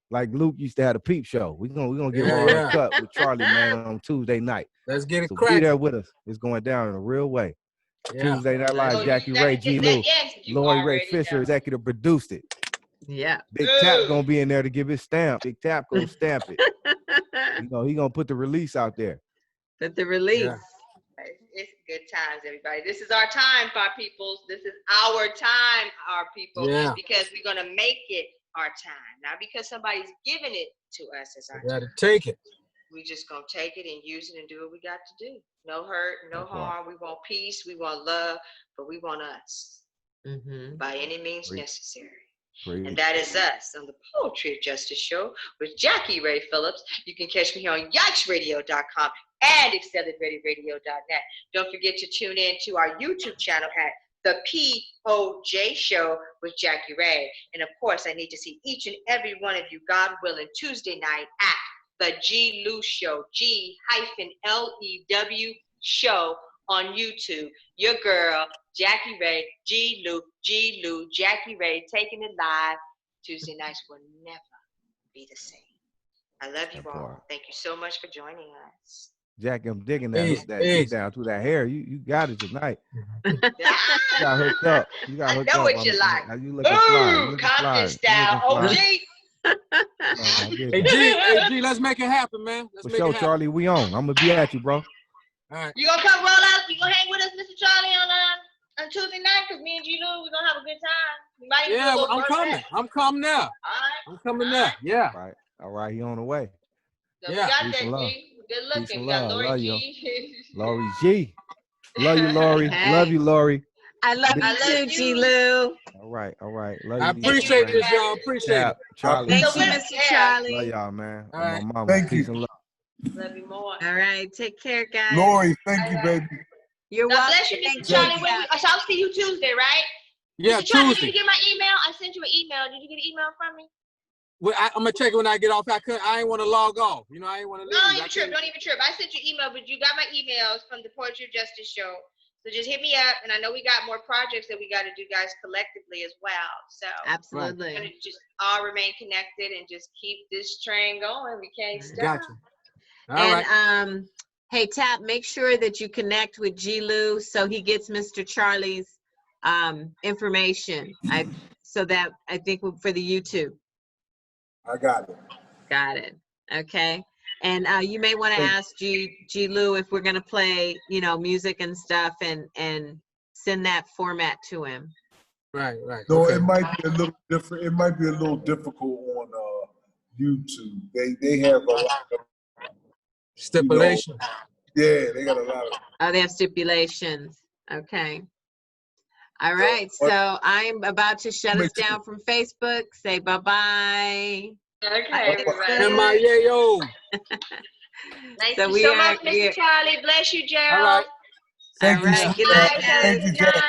Like Luke used to have a peep show. We're gonna get raw and uncut with Charlie, man, on Tuesday night. Let's get it so cracking. Be there with us. It's going down in a real way. Yeah. Tuesday Night Live, JackieRay, G-Lew, Lori Ray Fisher, executive produced it. Yeah. Big Tap gonna be in there to give his stamp. Big Tap gonna stamp it. You know, he gonna put the release out there. Put the release. Yeah. It's good times, everybody. This is our time, our peoples. This is our time, our people. Yeah. Because we're gonna make it our time, not because somebody's giving it to us as our time. Gotta take it. we just gonna take it and use it and do what we got to do. No hurt, no harm. We want peace, we want love, but we want us by any means necessary. And that is us on the Poetry of Justice Show with Jackie Ray Phillips. You can catch me here on yikesradio.com and extendedreadyradio.net. Don't forget to tune in to our YouTube channel at The POJ Show with Jackie Ray. And of course, I need to see each and every one of you, God willing, Tuesday night at the G-Lew Show, G-Lew Show on YouTube. Your girl, Jackie Ray, G-Lew, Jackie Ray, taking it live. Tuesday nights will never be the same. I love you all. Thank you so much for joining us. Jackie, I'm digging that get down through that hair. You got it tonight. You got hooked up. You got hooked up. I know what you like. You looking fly. Ooh, Compton style. OG. Hey, G, let's make it happen, man. For sure, Charlie, we on. I'm gonna be at you, bro. All right. You gonna come roll out? You gonna hang with us, Mr. Charlie, on Tuesday night? Cause me and G-Lew, we gonna have a good time. Yeah, I'm coming. I'm coming now. All right. I'm coming now. Yeah. All right. He on the way. So yeah. We got that, G. Good looking. We got Lori G. Lori G. Love you, Lori. Hey. Love you, Lori. I love you too, G-Lew. All right. Love I appreciate this, y'all. Appreciate it. Charlie. Thank you, Mr. Charlie. Love y'all, man. All right. My mama. Thank Peace you. and love. Love you more. All right. Take care, guys. Lori, thank you, baby. You're God welcome. bless you, Mr. Charlie. So I'll see you Tuesday, right? Yeah, Mr. Charlie, Tuesday. did you get my email? I sent you an email. Did you get an email from me? Well, I'm gonna check it when I get off. I ain't want to log off. You know, I ain't want to leave. Don't even trip. Don't even trip. I sent you email, but you got my emails from the Poetry of Justice Show. So just hit me up, and I know we got more projects that we got to do, guys, collectively as well. So absolutely, we're gonna just all remain connected and just keep this train going. We can't stop. Gotcha. All right. Hey, Tap, make sure that you connect with G-Lew so he gets Mr. Charlie's information. So that I think for the YouTube. I got it. Got it. Okay. And you may want to ask G-Lew if we're gonna play, music and stuff, and send that format to him. Right. So it might be a little different. It might be a little difficult on YouTube. They have a lot of stipulations. Yeah, they got a lot of. Oh, they have stipulations. Okay. All right. So I'm about to shut us down from Facebook. Say bye-bye. Okay, everybody. M-I-A-O. Thank you so much, Mr. Charlie. Bless you, Gerald. All right. Thank you. Good night, guys. Thank you, Jack.